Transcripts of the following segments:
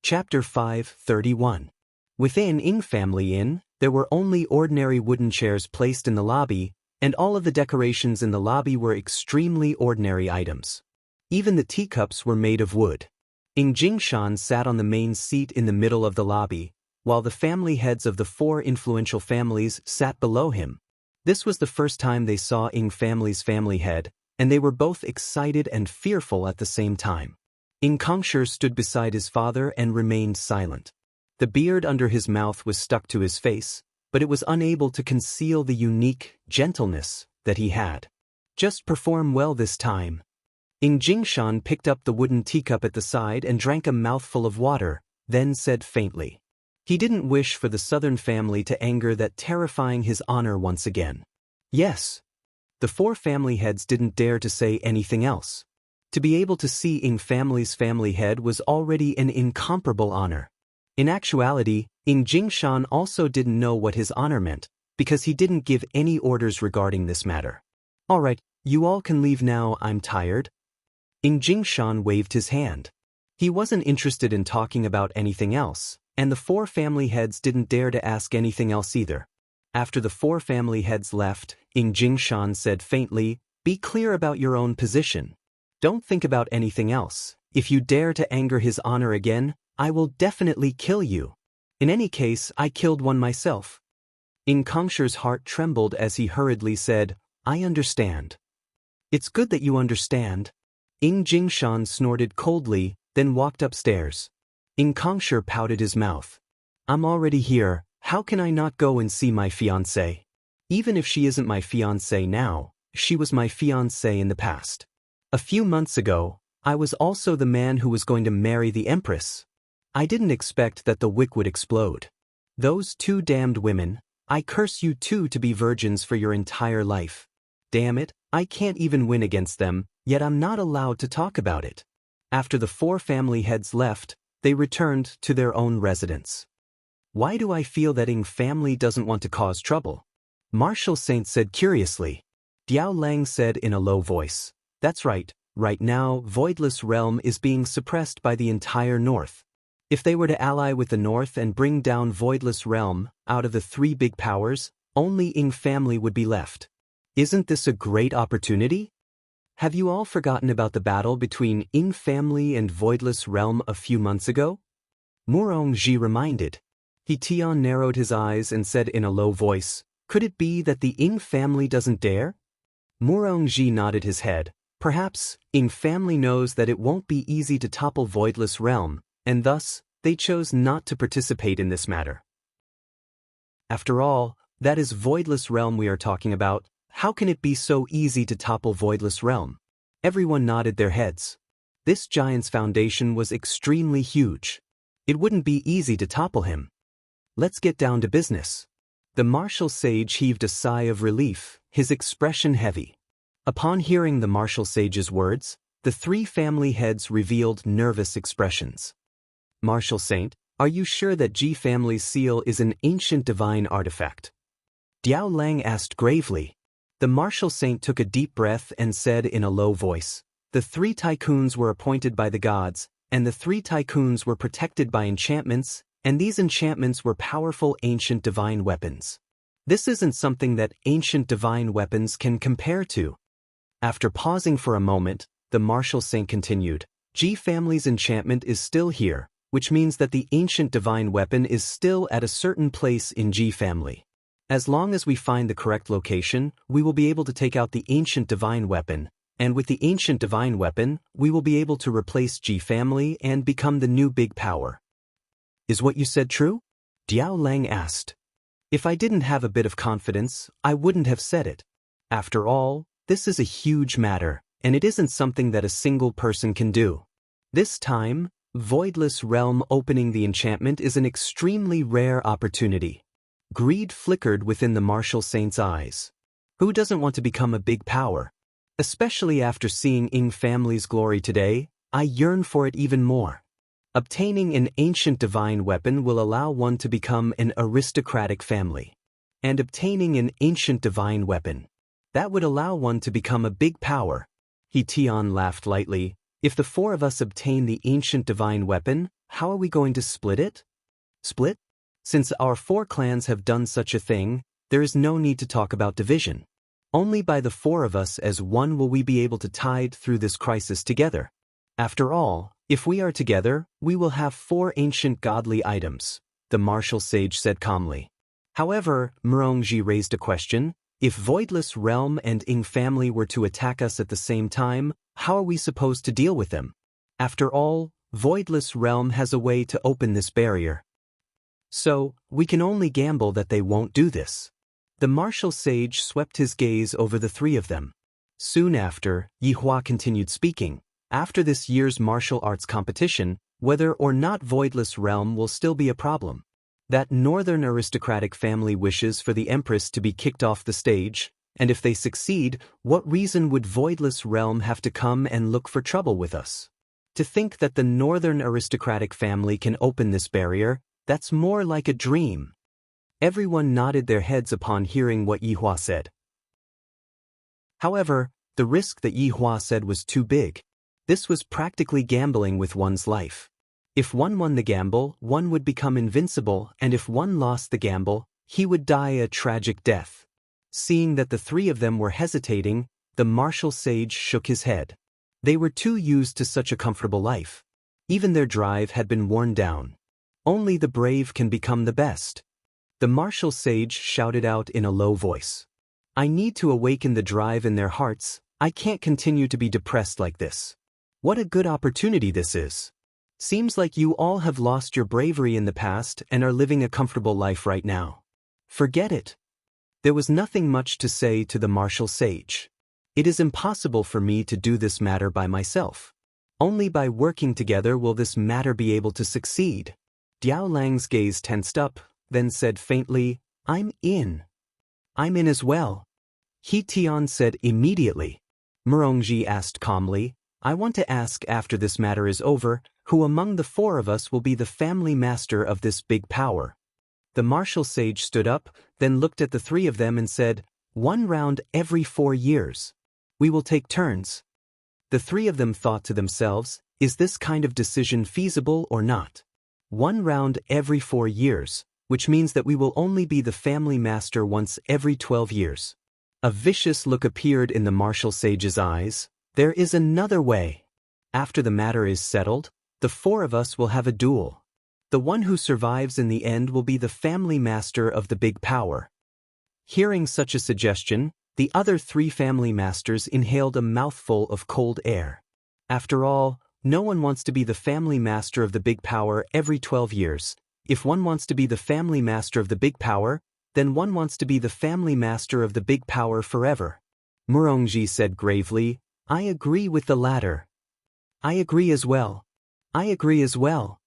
Chapter 531. Within Ing Family Inn, there were only ordinary wooden chairs placed in the lobby, and all of the decorations in the lobby were extremely ordinary items. Even the teacups were made of wood. Ing Jingshan sat on the main seat in the middle of the lobby, while the family heads of the 4 influential families sat below him. This was the first time they saw Ing family's family head, and they were both excited and fearful at the same time. Ing Kongshir stood beside his father and remained silent. The beard under his mouth was stuck to his face, but it was unable to conceal the unique gentleness that he had. Just perform well this time. Ing Jingshan picked up the wooden teacup at the side and drank a mouthful of water, then said faintly. He didn't wish for the southern family to anger that terrifying his honor once again. Yes. The 4 family heads didn't dare to say anything else. To be able to see Ing family's family head was already an incomparable honor. In actuality, Ing Jingshan also didn't know what his honor meant, because he didn't give any orders regarding this matter. All right, you all can leave now, I'm tired. Ing Jingshan waved his hand. He wasn't interested in talking about anything else, and the 4 family heads didn't dare to ask anything else either. After the 4 family heads left, Ing Jingshan said faintly, "Be clear about your own position. Don't think about anything else. If you dare to anger his honor again, I will definitely kill you. In any case, I killed one myself." Ing Kongshir's heart trembled as he hurriedly said, "I understand." "It's good that you understand." Ing Jingshan snorted coldly, then walked upstairs. Ing Kongshir pouted his mouth. "I'm already here, how can I not go and see my fiancée? Even if she isn't my fiancée now, she was my fiancée in the past. A few months ago, I was also the man who was going to marry the Empress. I didn't expect that the wick would explode. Those 2 damned women, I curse you 2 to be virgins for your entire life. Damn it, I can't even win against them, yet I'm not allowed to talk about it." After the 4 family heads left, they returned to their own residence. "Why do I feel that Ing family doesn't want to cause trouble?" Marshal Saint said curiously. Diao Lang said in a low voice, "That's right, right now Voidless Realm is being suppressed by the entire North. If they were to ally with the North and bring down Voidless Realm, out of the 3 big powers, only Ing family would be left. Isn't this a great opportunity? Have you all forgotten about the battle between Ing family and Voidless Realm a few months ago?" Murong-ji reminded. He-Tian narrowed his eyes and said in a low voice, "Could it be that the Ing family doesn't dare?" Murong-ji nodded his head. Perhaps Ing family knows that it won't be easy to topple Voidless Realm, and thus, they chose not to participate in this matter. After all, that is Voidless Realm we are talking about. How can it be so easy to topple Voidless Realm? Everyone nodded their heads. This giant's foundation was extremely huge. It wouldn't be easy to topple him. Let's get down to business. The martial sage heaved a sigh of relief, his expression heavy. Upon hearing the martial sage's words, the 3 family heads revealed nervous expressions. "Martial Saint, are you sure that Ji family's seal is an ancient divine artifact?" Diao Lang asked gravely. The martial saint took a deep breath and said in a low voice, "The 3 tycoons were appointed by the gods, and the 3 tycoons were protected by enchantments, and these enchantments were powerful ancient divine weapons. This isn't something that ancient divine weapons can compare to." After pausing for a moment, the martial saint continued, "Ji family's enchantment is still here, which means that the ancient divine weapon is still at a certain place in Ji family. As long as we find the correct location, we will be able to take out the ancient divine weapon, and with the ancient divine weapon, we will be able to replace Ji family and become the new big power." "Is what you said true?" Diao Lang asked. "If I didn't have a bit of confidence, I wouldn't have said it. After all, this is a huge matter, and it isn't something that a single person can do. This time, Voidless Realm opening the enchantment is an extremely rare opportunity." Greed flickered within the martial saint's eyes. Who doesn't want to become a big power? Especially after seeing Ing family's glory today, I yearn for it even more. Obtaining an ancient divine weapon will allow one to become an aristocratic family. And obtaining an ancient divine weapon, that would allow one to become a big power. He-Tian laughed lightly. If the four of us obtain the ancient divine weapon, how are we going to split it? Split? Since our four clans have done such a thing, there is no need to talk about division. Only by the four of us as one will we be able to tide through this crisis together. After all, if we are together, we will have 4 ancient godly items, the martial sage said calmly. However, Murongji raised a question. If Voidless Realm and Ing family were to attack us at the same time, how are we supposed to deal with them? After all, Voidless Realm has a way to open this barrier. So, we can only gamble that they won't do this. The martial sage swept his gaze over the 3 of them. Soon after, Yihua continued speaking. After this year's martial arts competition, whether or not Voidless Realm will still be a problem. That northern aristocratic family wishes for the Empress to be kicked off the stage, and if they succeed, what reason would Voidless Realm have to come and look for trouble with us? To think that the northern aristocratic family can open this barrier, that's more like a dream. Everyone nodded their heads upon hearing what Yihua said. However, the risk that Yihua said was too big. This was practically gambling with one's life. If one won the gamble, one would become invincible, and if one lost the gamble, he would die a tragic death. Seeing that the 3 of them were hesitating, the martial sage shook his head. They were too used to such a comfortable life. Even their drive had been worn down. Only the brave can become the best. The martial sage shouted out in a low voice. I need to awaken the drive in their hearts. I can't continue to be depressed like this. What a good opportunity this is. Seems like you all have lost your bravery in the past and are living a comfortable life right now. Forget it. There was nothing much to say to the martial sage. It is impossible for me to do this matter by myself. Only by working together will this matter be able to succeed. Diao Lang's gaze tensed up, then said faintly, I'm in. I'm in as well. He Tian said immediately. Murongji asked calmly, I want to ask after this matter is over, who among the 4 of us will be the family master of this big power? The martial sage stood up, then looked at the 3 of them and said, 1 round every 4 years. We will take turns. The 3 of them thought to themselves, is this kind of decision feasible or not? 1 round every 4 years, which means that we will only be the family master once every 12 years. A vicious look appeared in the martial sage's eyes. There is another way. After the matter is settled, the 4 of us will have a duel. The one who survives in the end will be the family master of the big power. Hearing such a suggestion, the other 3 family masters inhaled a mouthful of cold air. After all, no one wants to be the family master of the big power every 12 years. If one wants to be the family master of the big power, then one wants to be the family master of the big power forever. Murongji said gravely, I agree with the latter. I agree as well. I agree as well.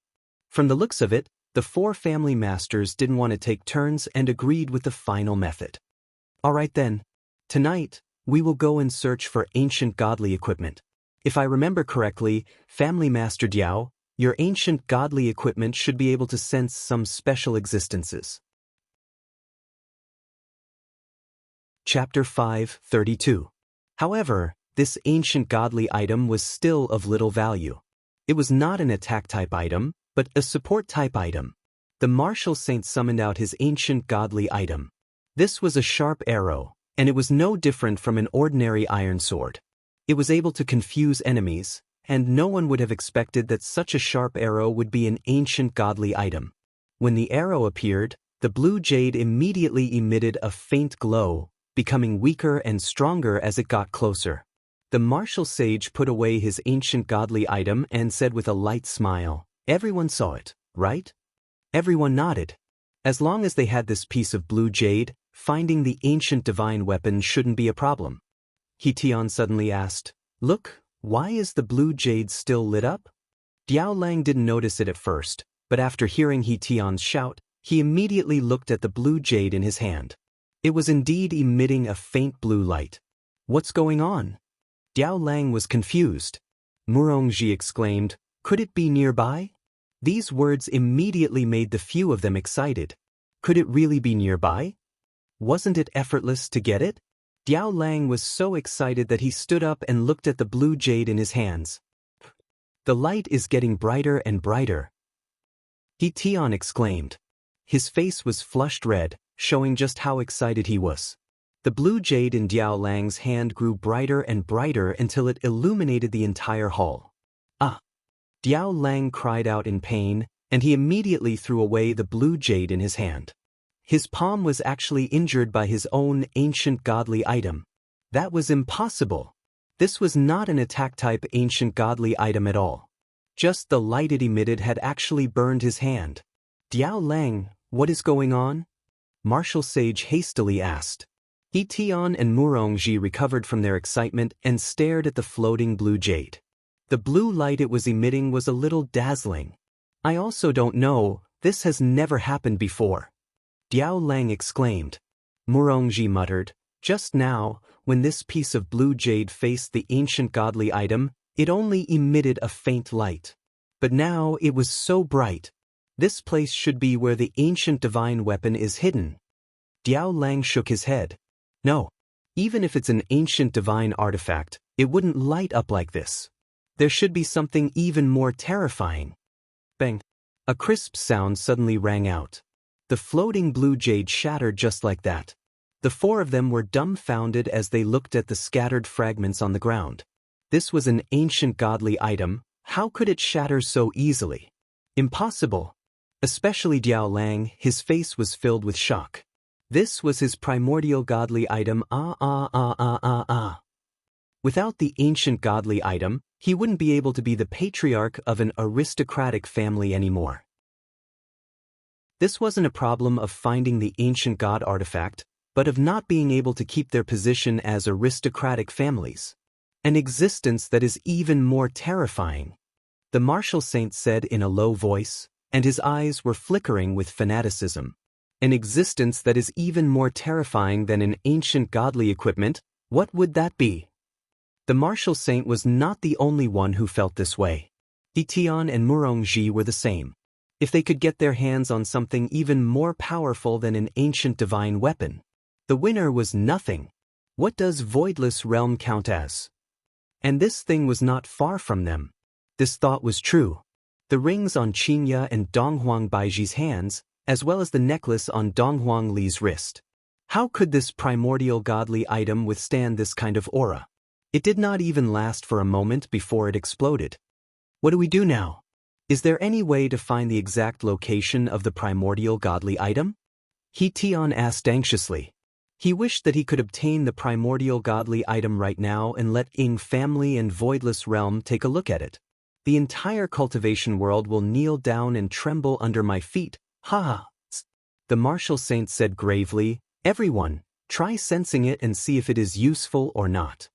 From the looks of it, the 4 family masters didn't want to take turns and agreed with the final method. All right then. Tonight, we will go and search for ancient godly equipment. If I remember correctly, Family Master Diao, your ancient godly equipment should be able to sense some special existences. Chapter 5:32. However, this ancient godly item was still of little value. It was not an attack-type item, but a support-type item. The martial saint summoned out his ancient godly item. This was a sharp arrow, and it was no different from an ordinary iron sword. It was able to confuse enemies, and no one would have expected that such a sharp arrow would be an ancient godly item. When the arrow appeared, the blue jade immediately emitted a faint glow, becoming weaker and stronger as it got closer. The martial sage put away his ancient godly item and said with a light smile, everyone saw it, right? Everyone nodded. As long as they had this piece of blue jade, finding the ancient divine weapon shouldn't be a problem. He Tian suddenly asked, look, why is the blue jade still lit up? Diao Lang didn't notice it at first, but after hearing He Tian's shout, he immediately looked at the blue jade in his hand. It was indeed emitting a faint blue light. What's going on? Diao Lang was confused. Murongji exclaimed, could it be nearby? These words immediately made the few of them excited. Could it really be nearby? Wasn't it effortless to get it? Diao Lang was so excited that he stood up and looked at the blue jade in his hands. The light is getting brighter and brighter. He Tian exclaimed. His face was flushed red, showing just how excited he was. The blue jade in Diao Lang's hand grew brighter and brighter until it illuminated the entire hall. Ah! Diao Lang cried out in pain, and he immediately threw away the blue jade in his hand. His palm was actually injured by his own ancient godly item. That was impossible. This was not an attack-type ancient godly item at all. Just the light it emitted had actually burned his hand. Diao Lang, what is going on? Martial Sage hastily asked. He Tian and Murongji recovered from their excitement and stared at the floating blue jade. The blue light it was emitting was a little dazzling. I also don't know, this has never happened before. Diao Lang exclaimed. Murongji muttered, just now, when this piece of blue jade faced the ancient godly item, it only emitted a faint light. But now it was so bright. This place should be where the ancient divine weapon is hidden. Diao Lang shook his head. No. Even if it's an ancient divine artifact, it wouldn't light up like this. There should be something even more terrifying. Bang! A crisp sound suddenly rang out. The floating blue jade shattered just like that. The four of them were dumbfounded as they looked at the scattered fragments on the ground. This was an ancient godly item. How could it shatter so easily? Impossible. Especially Diao Lang, his face was filled with shock. This was his primordial godly item. Without the ancient godly item, he wouldn't be able to be the patriarch of an aristocratic family anymore. This wasn't a problem of finding the ancient god artifact, but of not being able to keep their position as aristocratic families. An existence that is even more terrifying. The martial saint said in a low voice, and his eyes were flickering with fanaticism. An existence that is even more terrifying than an ancient godly equipment, what would that be? The martial saint was not the only one who felt this way. He Tian and Murongji were the same. If they could get their hands on something even more powerful than an ancient divine weapon, the winner was nothing. What does Voidless Realm count as? And this thing was not far from them. This thought was true. The rings on Qingya and Donghuang Baiji's hands, as well as the necklace on Donghuang Li's wrist. How could this primordial godly item withstand this kind of aura? It did not even last for a moment before it exploded. What do we do now? Is there any way to find the exact location of the primordial godly item? He Tian asked anxiously. He wished that he could obtain the primordial godly item right now and let Ying family and Voidless Realm take a look at it. The entire cultivation world will kneel down and tremble under my feet. Ha ha! The martial saint said gravely, everyone, try sensing it and see if it is useful or not.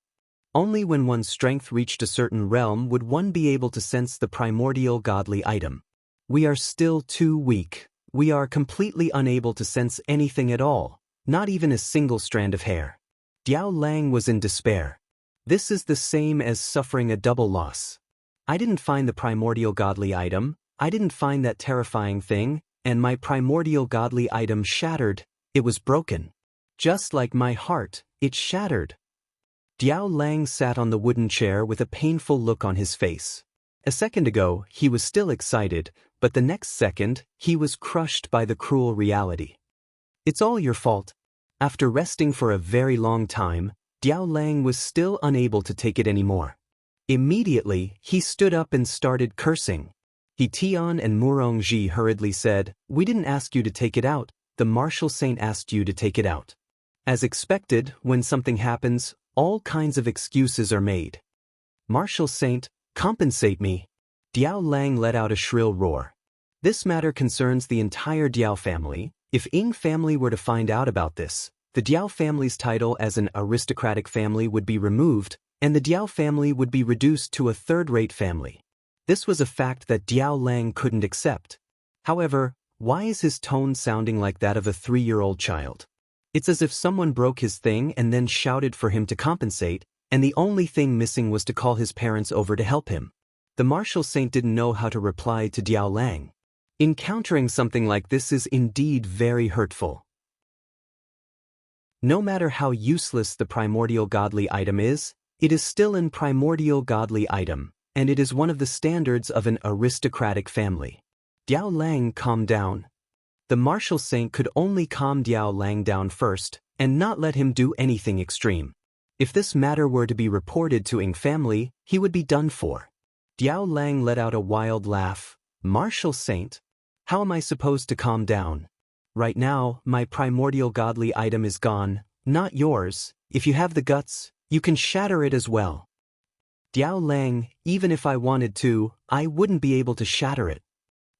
Only when one's strength reached a certain realm would one be able to sense the primordial godly item. We are still too weak. We are completely unable to sense anything at all, not even a single strand of hair. Diao Lang was in despair. This is the same as suffering a double loss. I didn't find the primordial godly item, I didn't find that terrifying thing, and my primordial godly item shattered. It was broken. Just like my heart, it shattered. Diao Lang sat on the wooden chair with a painful look on his face. A second ago, he was still excited, but the next second, he was crushed by the cruel reality. It's all your fault. After resting for a very long time, Diao Lang was still unable to take it anymore. Immediately, he stood up and started cursing. He Tian and Murongji hurriedly said, we didn't ask you to take it out, the martial saint asked you to take it out. As expected, when something happens, all kinds of excuses are made. Martial saint, compensate me. Diao Lang let out a shrill roar. This matter concerns the entire Diao family. If Ying family were to find out about this, the Diao family's title as an aristocratic family would be removed, and the Diao family would be reduced to a third-rate family. This was a fact that Diao Lang couldn't accept. However, why is his tone sounding like that of a 3-year-old child? It's as if someone broke his thing and then shouted for him to compensate, and the only thing missing was to call his parents over to help him. The martial saint didn't know how to reply to Diao Lang. Encountering something like this is indeed very hurtful. No matter how useless the primordial godly item is, it is still an primordial godly item, and it is one of the standards of an aristocratic family. Diao Lang calmed down. The martial saint could only calm Diao Lang down first, and not let him do anything extreme. If this matter were to be reported to Ing family, he would be done for. Diao Lang let out a wild laugh. Martial saint? How am I supposed to calm down? Right now, my primordial godly item is gone, not yours. If you have the guts, you can shatter it as well. Diao Lang, even if I wanted to, I wouldn't be able to shatter it.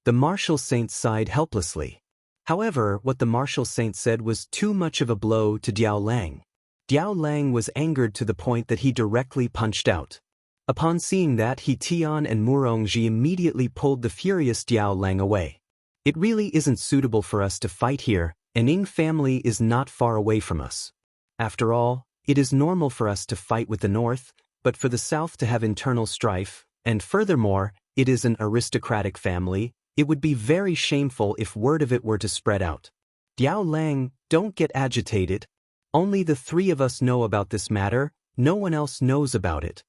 The martial saint sighed helplessly. However, what the martial saint said was too much of a blow to Diao Lang. Diao Lang was angered to the point that he directly punched out. Upon seeing that, He Tian and Murongji immediately pulled the furious Diao Lang away. It really isn't suitable for us to fight here, and Ing family is not far away from us. After all, it is normal for us to fight with the north, but for the south to have internal strife, and furthermore, it is an aristocratic family. It would be very shameful if word of it were to spread out. Diao Lang, don't get agitated. Only the three of us know about this matter, no one else knows about it.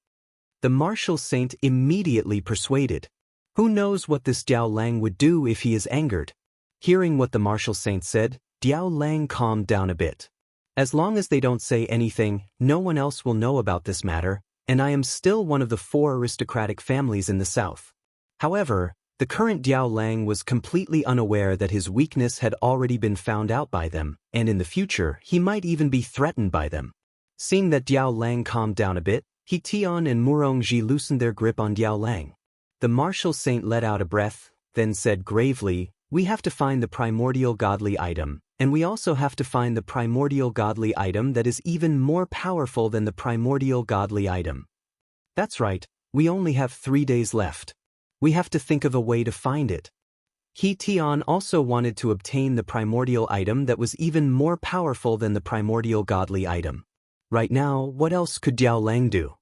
The martial saint immediately persuaded. Who knows what this Diao Lang would do if he is angered? Hearing what the martial saint said, Diao Lang calmed down a bit. As long as they don't say anything, no one else will know about this matter, and I am still one of the 4 aristocratic families in the south. However, the current Diao Lang was completely unaware that his weakness had already been found out by them, and in the future he might even be threatened by them. Seeing that Diao Lang calmed down a bit, He Tian and Murongji loosened their grip on Diao Lang. The martial saint let out a breath, then said gravely, "We have to find the primordial godly item, and we also have to find the primordial godly item that is even more powerful than the primordial godly item. That's right, we only have 3 days left. We have to think of a way to find it." He Tian also wanted to obtain the primordial item that was even more powerful than the primordial godly item. Right now, what else could Diao Lang do?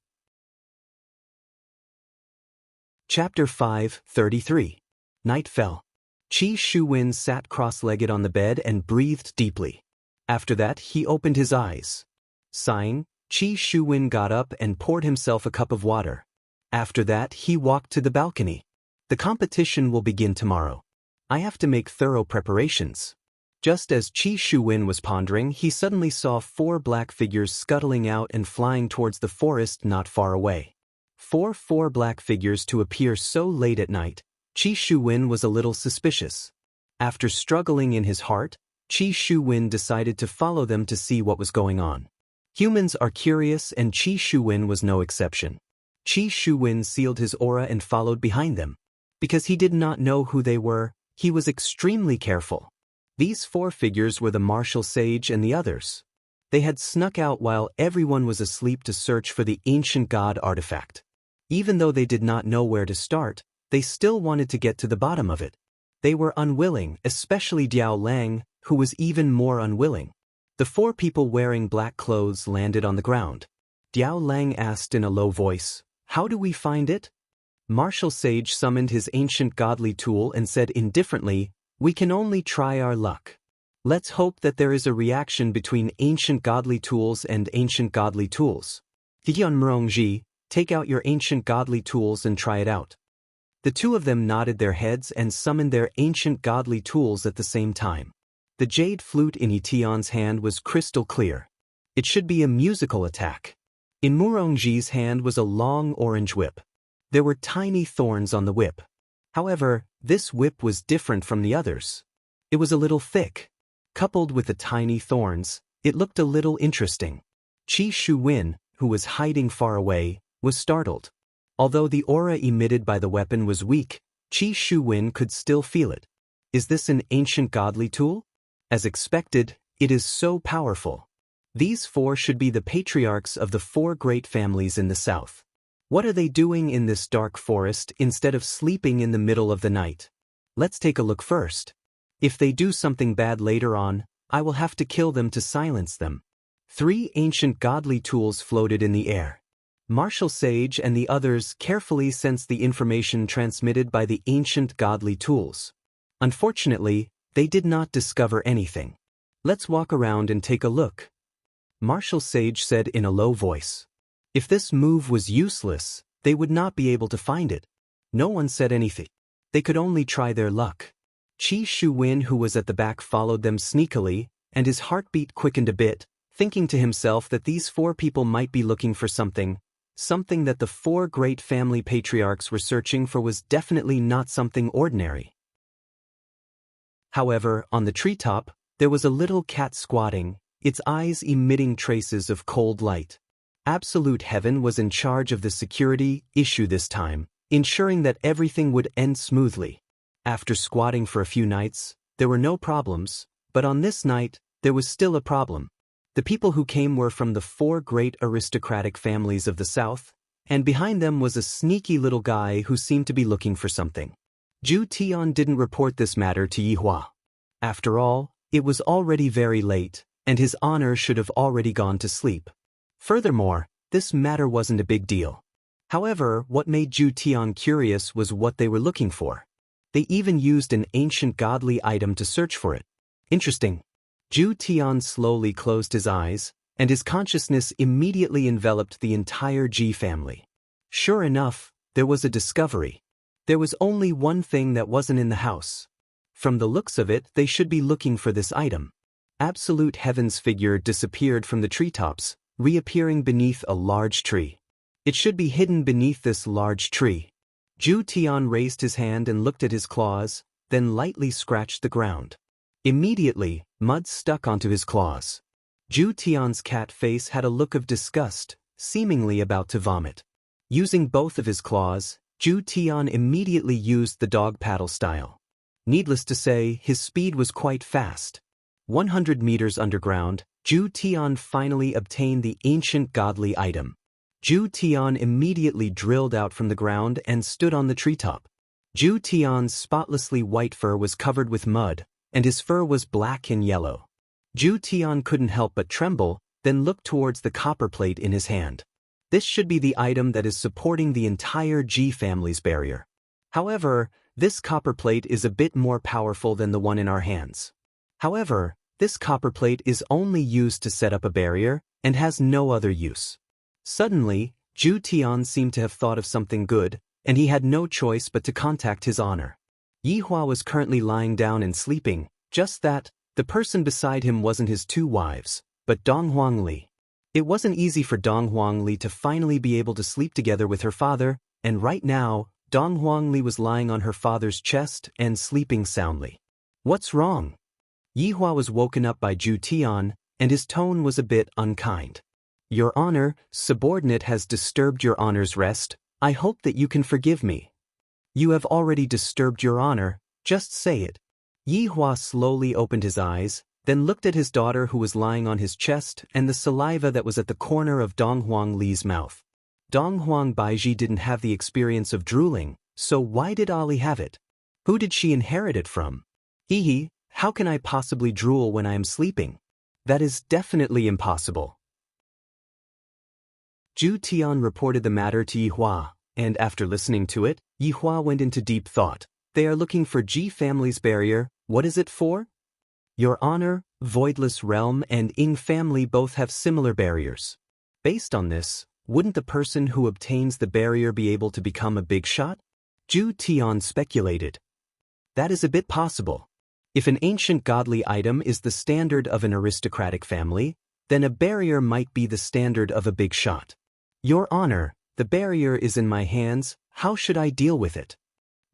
Chapter 5:33. Night fell. Qi Shuwen sat cross-legged on the bed and breathed deeply. After that, he opened his eyes. Sighing, Qi Shuwen got up and poured himself a cup of water. After that, he walked to the balcony. The competition will begin tomorrow. I have to make thorough preparations. Just as Qi Shuwen was pondering, he suddenly saw 4 black figures scuttling out and flying towards the forest not far away. For 4 black figures to appear so late at night, Qi Shuwen was a little suspicious. After struggling in his heart, Qi Shuwen decided to follow them to see what was going on. Humans are curious, and Qi Shuwen was no exception. Qi Shuwen sealed his aura and followed behind them. Because he did not know who they were, he was extremely careful. These 4 figures were the martial sage and the others. They had snuck out while everyone was asleep to search for the ancient god artifact. Even though they did not know where to start, they still wanted to get to the bottom of it. They were unwilling, especially Diao Lang, who was even more unwilling. The 4 people wearing black clothes landed on the ground. Diao Lang asked in a low voice, "How do we find it?" Martial Sage summoned his ancient godly tool and said indifferently, "We can only try our luck. Let's hope that there is a reaction between ancient godly tools and ancient godly tools. Tian Mrongji, take out your ancient godly tools and try it out." The 2 of them nodded their heads and summoned their ancient godly tools at the same time. The jade flute in Tian's hand was crystal clear. It should be a musical attack. In Murongji's hand was a long orange whip. There were tiny thorns on the whip. However, this whip was different from the others. It was a little thick. Coupled with the tiny thorns, it looked a little interesting. Qi Shuwen, who was hiding far away, was startled. Although the aura emitted by the weapon was weak, Qi Shuwen could still feel it. Is this an ancient godly tool? As expected, it is so powerful. These 4 should be the patriarchs of the 4 great families in the south. What are they doing in this dark forest instead of sleeping in the middle of the night? Let's take a look first. If they do something bad later on, I will have to kill them to silence them. 3 ancient godly tools floated in the air. Martial Sage and the others carefully sensed the information transmitted by the ancient godly tools. Unfortunately, they did not discover anything. Let's walk around and take a look. Martial Sage said in a low voice. If this move was useless, They would not be able to find it. No one said anything. They could only try their luck. Qi Shuwen, who was at the back, followed them sneakily, and his heartbeat quickened a bit, thinking to himself that these 4 people might be looking for something that the 4 great family patriarchs were searching for was definitely not something ordinary. However, on the treetop, there was a little cat squatting, its eyes emitting traces of cold light. Absolute Heaven was in charge of the security issue this time, ensuring that everything would end smoothly. After squatting for a few nights, there were no problems, but on this night, there was still a problem. The people who came were from the 4 great aristocratic families of the south, and behind them was a sneaky little guy who seemed to be looking for something. Zhu Tian didn't report this matter to Yi Hua. After all, it was already very late, and his honor should have already gone to sleep. Furthermore, this matter wasn't a big deal. However, what made Zhu Tian curious was what they were looking for. They even used an ancient godly item to search for it. Interesting. Zhu Tian slowly closed his eyes, and his consciousness immediately enveloped the entire Ji family. Sure enough, there was a discovery. There was only one thing that wasn't in the house. From the looks of it, they should be looking for this item. Absolute Heaven's figure disappeared from the treetops, reappearing beneath a large tree. It should be hidden beneath this large tree. Zhu Tian raised his hand and looked at his claws, then lightly scratched the ground. Immediately, mud stuck onto his claws. Zhu Tian's cat face had a look of disgust, seemingly about to vomit. Using both of his claws, Zhu Tian immediately used the dog paddle style. Needless to say, his speed was quite fast. 100 meters underground, Zhu Tian finally obtained the ancient godly item. Zhu Tian immediately drilled out from the ground and stood on the treetop. Zhu Tian's spotlessly white fur was covered with mud, and his fur was black and yellow. Zhu Tian couldn't help but tremble, then looked towards the copper plate in his hand. This should be the item that is supporting the entire Ji family's barrier. However, this copper plate is a bit more powerful than the one in our hands. However, this copper plate is only used to set up a barrier and has no other use. Suddenly, Zhu Tian seemed to have thought of something good, and he had no choice but to contact his honor. Yi Hua was currently lying down and sleeping, just that, the person beside him wasn't his 2 wives, but Dong Huangli. It wasn't easy for Dong Huangli to finally be able to sleep together with her father, and right now, Dong Huangli was lying on her father's chest and sleeping soundly. What's wrong? Yi Hua was woken up by Zhu Tian, and his tone was a bit unkind. Your honor, subordinate has disturbed your honor's rest. I hope that you can forgive me. You have already disturbed your honor, just say it. Yi Hua slowly opened his eyes, then looked at his daughter who was lying on his chest and the saliva that was at the corner of Dong Huang Li's mouth. Dong Huang Baiji didn't have the experience of drooling, so why did Ali have it? Who did she inherit it from? Hehe, how can I possibly drool when I am sleeping? That is definitely impossible. Zhu Tian reported the matter to Yi Hua, and after listening to it, Yi Hua went into deep thought. They are looking for Ji family's barrier. What is it for? Your honor, Voidless Realm and Ying family both have similar barriers. Based on this, wouldn't the person who obtains the barrier be able to become a big shot? Zhu Tian speculated. That is a bit possible. If an ancient godly item is the standard of an aristocratic family, then a barrier might be the standard of a big shot. Your honor, the barrier is in my hands. How should I deal with it?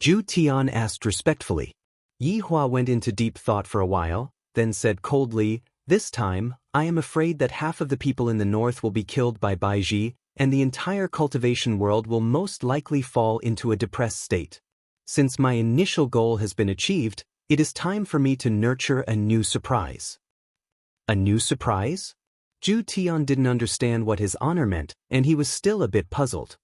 Zhu Tian asked respectfully. Yi Hua went into deep thought for a while, then said coldly, this time, I am afraid that half of the people in the north will be killed by Baiji, and the entire cultivation world will most likely fall into a depressed state. Since my initial goal has been achieved, it is time for me to nurture a new surprise. A new surprise? Zhu Tian didn't understand what his honor meant, and he was still a bit puzzled.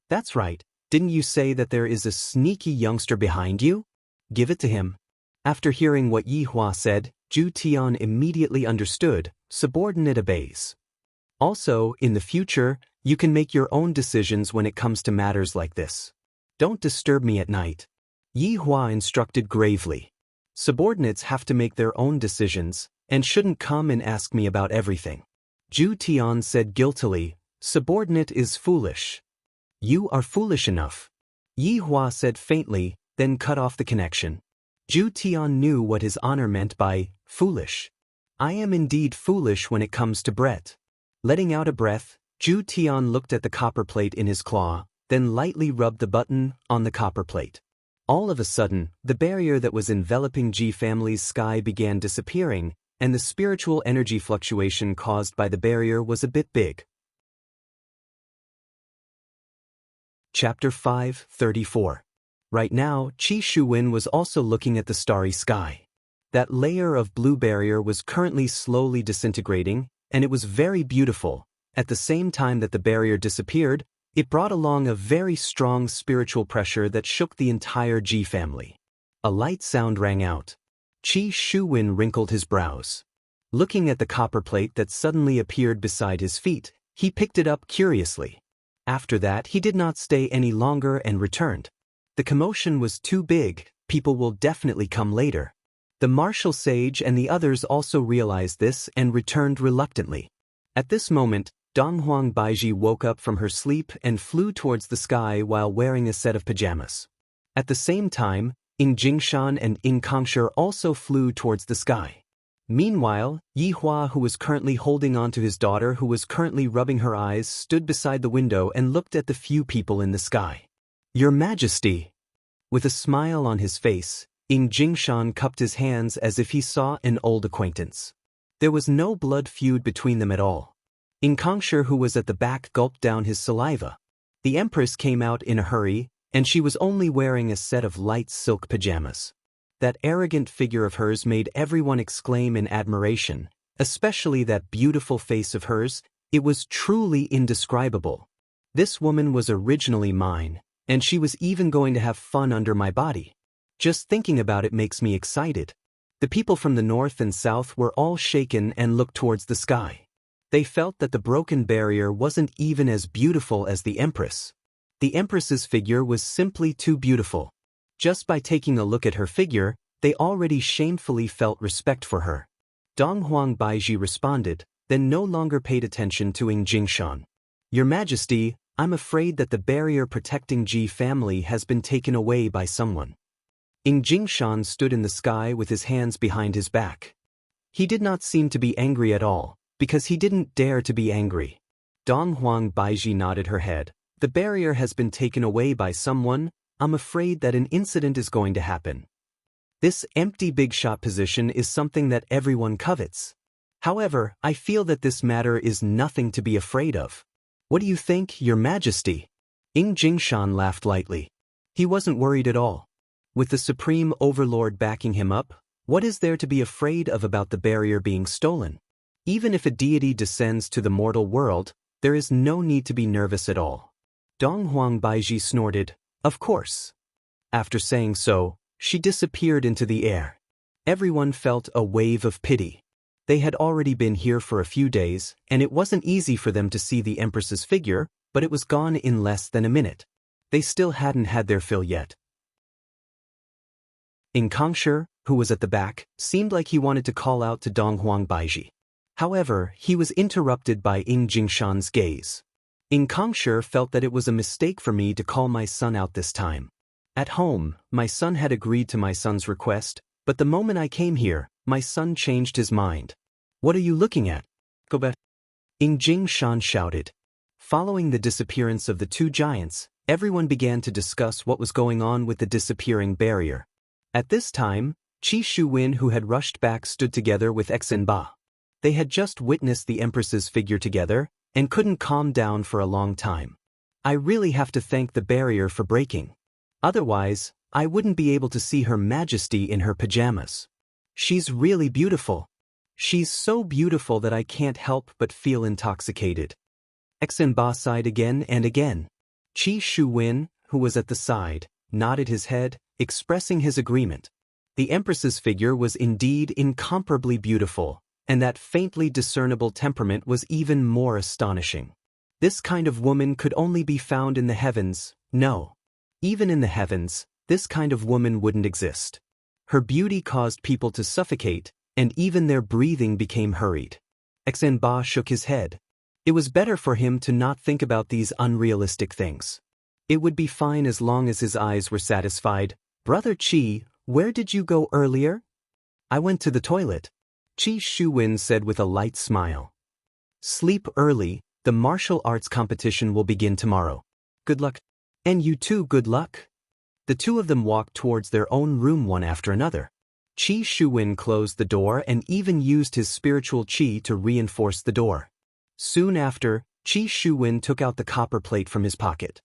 That's right, didn't you say that there is a sneaky youngster behind you? Give it to him. After hearing what Yi Hua said, Zhu Tian immediately understood, subordinate obeys. Also, in the future, you can make your own decisions when it comes to matters like this. Don't disturb me at night. Yi Hua instructed gravely. Subordinates have to make their own decisions, and shouldn't come and ask me about everything. Zhu Tian said guiltily, subordinate is foolish. You are foolish enough. Yi Hua said faintly, then cut off the connection. Zhu Tian knew what his honor meant by foolish. I am indeed foolish when it comes to Brett. Letting out a breath, Zhu Tian looked at the copper plate in his claw, then lightly rubbed the button on the copper plate. All of a sudden, the barrier that was enveloping Ji family's sky began disappearing, and the spiritual energy fluctuation caused by the barrier was a bit big. Chapter 5:34. Right now, Qi Shuwen was also looking at the starry sky. That layer of blue barrier was currently slowly disintegrating, and it was very beautiful. At the same time that the barrier disappeared, it brought along a very strong spiritual pressure that shook the entire Ji family. A light sound rang out. Qi Shuwen wrinkled his brows. Looking at the copper plate that suddenly appeared beside his feet, he picked it up curiously. After that, he did not stay any longer and returned. The commotion was too big, people will definitely come later. The martial sage and the others also realized this and returned reluctantly. At this moment, Donghuang Baiji woke up from her sleep and flew towards the sky while wearing a set of pajamas. At the same time, Ing Jingshan and Ing Kongshi also flew towards the sky. Meanwhile, Yi Hua, who was currently holding on to his daughter who was currently rubbing her eyes, stood beside the window and looked at the few people in the sky. Your Majesty! With a smile on his face, Ing Jingshan cupped his hands as if he saw an old acquaintance. There was no blood feud between them at all. Ing Kongshi, who was at the back, gulped down his saliva. The Empress came out in a hurry, and she was only wearing a set of light silk pajamas. That arrogant figure of hers made everyone exclaim in admiration, especially that beautiful face of hers. It was truly indescribable. This woman was originally mine, and she was even going to have fun under my body. Just thinking about it makes me excited. The people from the north and south were all shaken and looked towards the sky. They felt that the broken barrier wasn't even as beautiful as the Empress. The Empress's figure was simply too beautiful. Just by taking a look at her figure, they already shamefully felt respect for her. Donghuang Baiji responded, then no longer paid attention to Ing Jingshan. Your Majesty, I'm afraid that the barrier protecting Ji family has been taken away by someone. Ing Jingshan stood in the sky with his hands behind his back. He did not seem to be angry at all, because he didn't dare to be angry. Donghuang Baiji nodded her head. The barrier has been taken away by someone. I'm afraid that an incident is going to happen. This empty big shot position is something that everyone covets. However, I feel that this matter is nothing to be afraid of. What do you think, Your Majesty? Ing Jingshan laughed lightly. He wasn't worried at all. With the Supreme Overlord backing him up, what is there to be afraid of about the barrier being stolen? Even if a deity descends to the mortal world, there is no need to be nervous at all. Donghuang Baiji snorted, of course. After saying so, she disappeared into the air. Everyone felt a wave of pity. They had already been here for a few days, and it wasn't easy for them to see the Empress's figure, but it was gone in less than a minute. They still hadn't had their fill yet. Ing Kongshi, who was at the back, seemed like he wanted to call out to Donghuang Baiji. However, he was interrupted by Ing Jingshan's gaze. Ing Kongshi felt that it was a mistake for me to call my son out this time. At home, my son had agreed to my son's request, but the moment I came here, my son changed his mind. What are you looking at? Go back. Ing Jingshan shouted. Following the disappearance of the two giants, everyone began to discuss what was going on with the disappearing barrier. At this time, Qi Shuwen, who had rushed back, stood together with Exenba. They had just witnessed the Empress's figure together, and couldn't calm down for a long time. I really have to thank the barrier for breaking. Otherwise, I wouldn't be able to see Her Majesty in her pajamas. She's really beautiful. She's so beautiful that I can't help but feel intoxicated. Exenba sighed again and again. Qi Shuwen, who was at the side, nodded his head, expressing his agreement. The Empress's figure was indeed incomparably beautiful, and that faintly discernible temperament was even more astonishing. This kind of woman could only be found in the heavens. No. Even in the heavens, this kind of woman wouldn't exist. Her beauty caused people to suffocate, and even their breathing became hurried. Exenba shook his head. It was better for him to not think about these unrealistic things. It would be fine as long as his eyes were satisfied. Brother Qi, where did you go earlier? I went to the toilet. Qi Shuwen said with a light smile. Sleep early, the martial arts competition will begin tomorrow. Good luck. And you too, good luck. The two of them walked towards their own room one after another. Qi Shuwen closed the door and even used his spiritual qi to reinforce the door. Soon after, Qi Shuwen took out the copper plate from his pocket.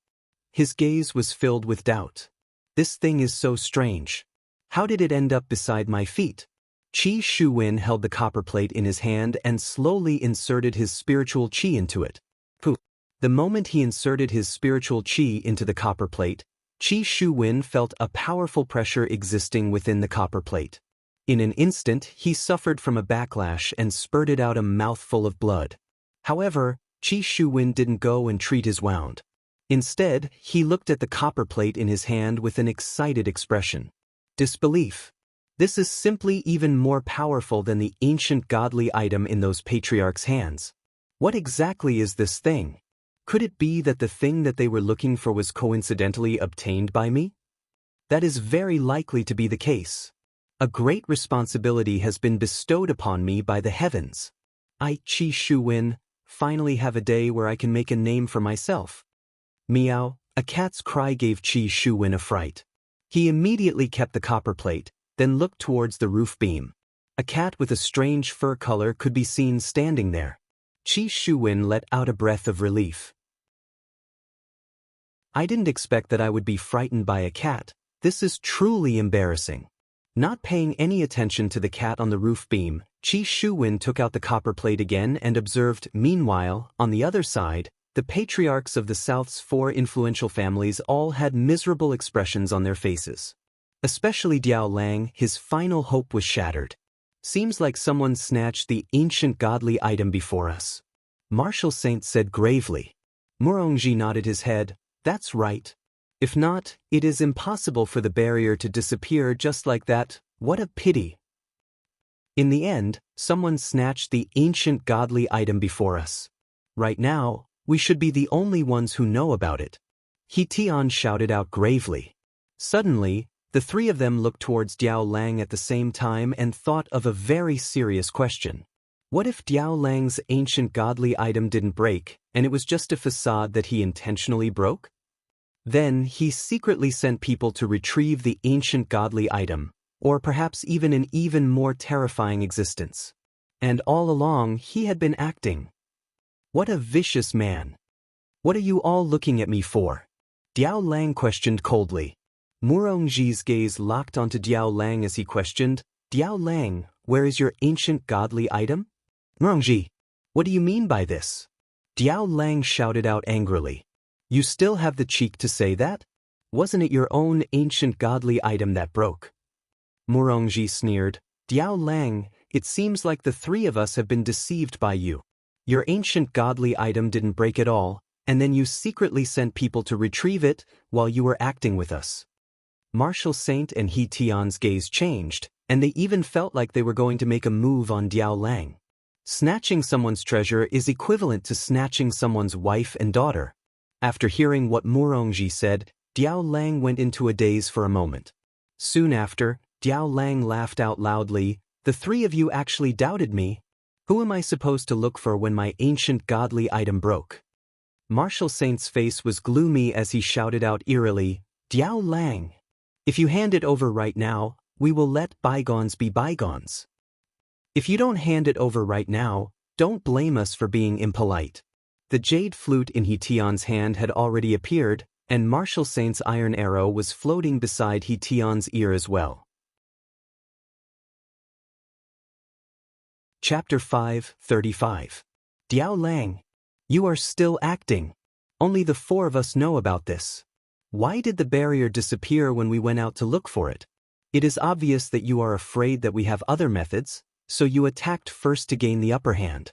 His gaze was filled with doubt. This thing is so strange. How did it end up beside my feet? Qi Shuwen held the copper plate in his hand and slowly inserted his spiritual qi into it. Pooh! The moment he inserted his spiritual qi into the copper plate, Qi Shuwen felt a powerful pressure existing within the copper plate. In an instant, he suffered from a backlash and spurted out a mouthful of blood. However, Qi Shuwen didn't go and treat his wound. Instead, he looked at the copper plate in his hand with an excited expression. Disbelief. This is simply even more powerful than the ancient godly item in those patriarchs' hands. What exactly is this thing? Could it be that the thing that they were looking for was coincidentally obtained by me? That is very likely to be the case. A great responsibility has been bestowed upon me by the heavens. I, Qi Shuwen, finally have a day where I can make a name for myself. Meow, a cat's cry gave Qi Shuwen a fright. He immediately kept the copper plate, then looked towards the roof beam. A cat with a strange fur color could be seen standing there. Qi Shuwen let out a breath of relief. I didn't expect that I would be frightened by a cat. This is truly embarrassing. Not paying any attention to the cat on the roof beam, Qi Shuwen took out the copper plate again and observed. Meanwhile, on the other side, the patriarchs of the South's 4 influential families all had miserable expressions on their faces. Especially Diao Lang, his final hope was shattered. Seems like someone snatched the ancient godly item before us. Martial Saint said gravely. Murongji nodded his head. That's right. If not, it is impossible for the barrier to disappear just like that. What a pity. In the end, someone snatched the ancient godly item before us. Right now, we should be the only ones who know about it. He Tian shouted out gravely. Suddenly, the three of them looked towards Diao Lang at the same time and thought of a very serious question. What if Diao Lang's ancient godly item didn't break, and it was just a facade that he intentionally broke? Then he secretly sent people to retrieve the ancient godly item, or perhaps even an even more terrifying existence. And all along he had been acting. What a vicious man. What are you all looking at me for? Diao Lang questioned coldly. Murongji's gaze locked onto Diao Lang as he questioned, Diao Lang, where is your ancient godly item? Murongji, what do you mean by this? Diao Lang shouted out angrily. You still have the cheek to say that? Wasn't it your own ancient godly item that broke? Murongji sneered. Diao Lang, it seems like the three of us have been deceived by you. Your ancient godly item didn't break at all, and then you secretly sent people to retrieve it while you were acting with us. Martial Saint and He Tian's gaze changed, and they even felt like they were going to make a move on Diao Lang. Snatching someone's treasure is equivalent to snatching someone's wife and daughter. After hearing what Murongji said, Diao Lang went into a daze for a moment. Soon after, Diao Lang laughed out loudly. The three of you actually doubted me. Who am I supposed to look for when my ancient godly item broke? Martial Saint's face was gloomy as he shouted out eerily, Diao Lang, if you hand it over right now, we will let bygones be bygones. If you don't hand it over right now, don't blame us for being impolite. The jade flute in He Tian's hand had already appeared, and Martial Saint's iron arrow was floating beside He Tian's ear as well. Chapter 5:35. Diao Lang, you are still acting. Only the 4 of us know about this. Why did the barrier disappear when we went out to look for it? It is obvious that you are afraid that we have other methods, so you attacked first to gain the upper hand.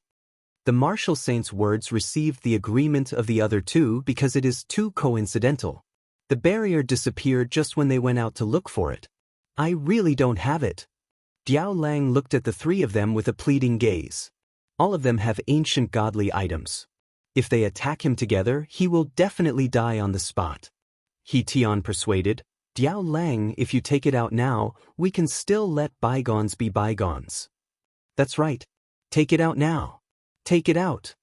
The Martial Saint's words received the agreement of the other two because it is too coincidental. The barrier disappeared just when they went out to look for it. I really don't have it. Diao Lang looked at the three of them with a pleading gaze. All of them have ancient godly items. If they attack him together, he will definitely die on the spot. He Tian persuaded. Diao Lang, if you take it out now, we can still let bygones be bygones. That's right. Take it out now. Take it out.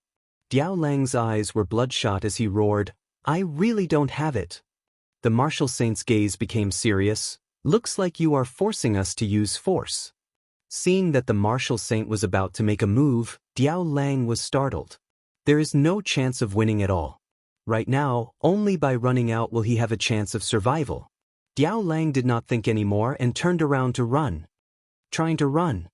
Diao Lang's eyes were bloodshot as he roared, I really don't have it. The martial saint's gaze became serious. Looks like you are forcing us to use force. Seeing that the martial saint was about to make a move, Diao Lang was startled. There is no chance of winning at all. Right now, only by running out will he have a chance of survival. Diao Lang did not think anymore and turned around to run. Trying to run.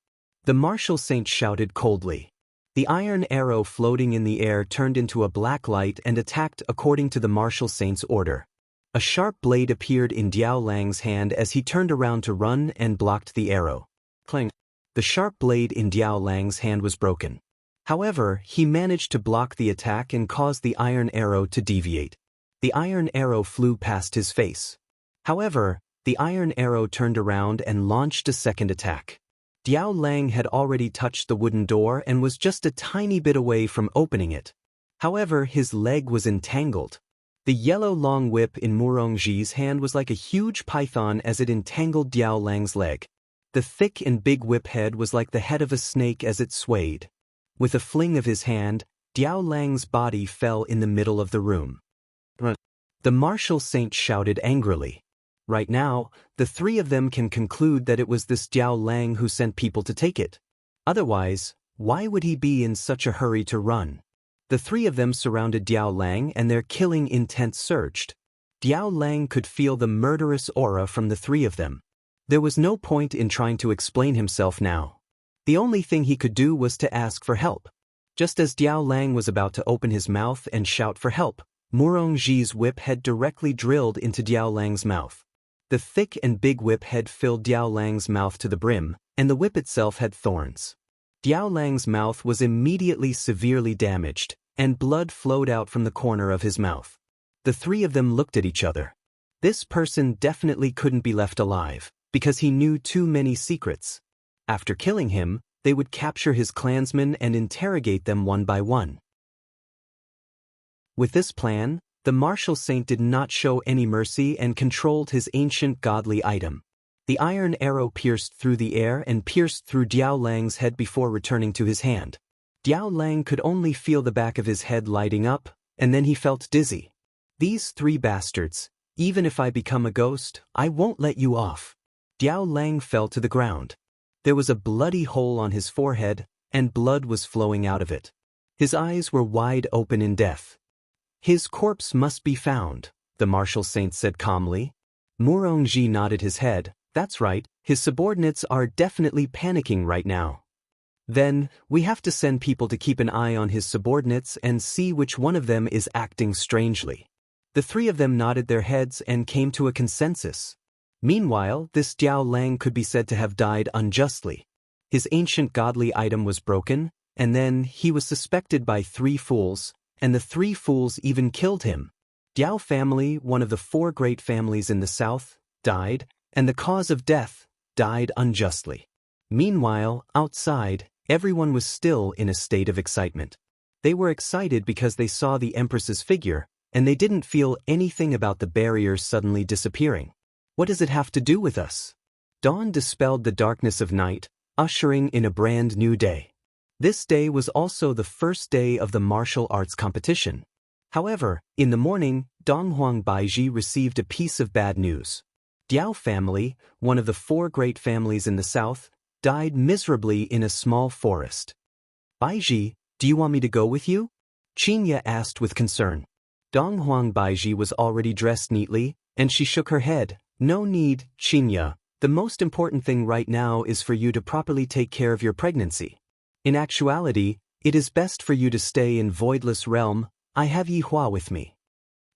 The martial saint shouted coldly. The iron arrow floating in the air turned into a black light and attacked according to the martial saint's order. A sharp blade appeared in Diao Lang's hand as he turned around to run and blocked the arrow. Clang. The sharp blade in Diao Lang's hand was broken. However, he managed to block the attack and cause the iron arrow to deviate. The iron arrow flew past his face. However, the iron arrow turned around and launched a second attack. Diao Lang had already touched the wooden door and was just a tiny bit away from opening it. However, his leg was entangled. The yellow long whip in Murongji's hand was like a huge python as it entangled Diao Lang's leg. The thick and big whip head was like the head of a snake as it swayed. With a fling of his hand, Diao Lang's body fell in the middle of the room. The martial saint shouted angrily. Right now, the three of them can conclude that it was this Diao Lang who sent people to take it. Otherwise, why would he be in such a hurry to run? The three of them surrounded Diao Lang and their killing intent surged. Diao Lang could feel the murderous aura from the three of them. There was no point in trying to explain himself now. The only thing he could do was to ask for help. Just as Diao Lang was about to open his mouth and shout for help, Murongji's whip head directly drilled into Diao Lang's mouth. The thick and big whip head filled Diao Lang's mouth to the brim, and the whip itself had thorns. Diao Lang's mouth was immediately severely damaged, and blood flowed out from the corner of his mouth. The three of them looked at each other. This person definitely couldn't be left alive, because he knew too many secrets. After killing him, they would capture his clansmen and interrogate them one by one. With this plan, the martial saint did not show any mercy and controlled his ancient godly item. The iron arrow pierced through the air and pierced through Diao Lang's head before returning to his hand. Diao Lang could only feel the back of his head lighting up, and then he felt dizzy. These three bastards, even if I become a ghost, I won't let you off. Diao Lang fell to the ground. There was a bloody hole on his forehead, and blood was flowing out of it. His eyes were wide open in death. His corpse must be found, the martial saint said calmly. Murongji nodded his head. That's right, his subordinates are definitely panicking right now. Then, we have to send people to keep an eye on his subordinates and see which one of them is acting strangely. The three of them nodded their heads and came to a consensus. Meanwhile, this Diao Lang could be said to have died unjustly. His ancient godly item was broken, and then he was suspected by three fools, and the three fools even killed him. Diao family, one of the four great families in the south, died, and the cause of death died unjustly. Meanwhile, outside, everyone was still in a state of excitement. They were excited because they saw the Empress's figure, and they didn't feel anything about the barrier suddenly disappearing. What does it have to do with us? Dawn dispelled the darkness of night, ushering in a brand new day. This day was also the first day of the martial arts competition. However, in the morning, Donghuang Baiji received a piece of bad news. Diao family, one of the four great families in the south, died miserably in a small forest. Baiji, do you want me to go with you? Qinya asked with concern. Donghuang Baiji was already dressed neatly, and she shook her head. No need, Qinya. The most important thing right now is for you to properly take care of your pregnancy. In actuality, it is best for you to stay in Voidless Realm. I have Yihua with me.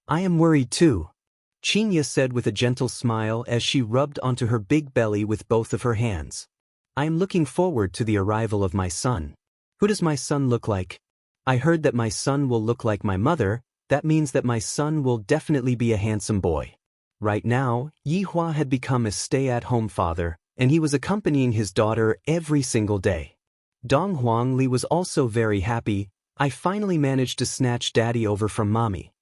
I am worried too, Qinya said with a gentle smile as she rubbed onto her big belly with both of her hands. I am looking forward to the arrival of my son. Who does my son look like? I heard that my son will look like my mother. That means that my son will definitely be a handsome boy. Right now, Yihua had become a stay-at-home father, and he was accompanying his daughter every single day. Dong Huangli was also very happy. I finally managed to snatch daddy over from mommy.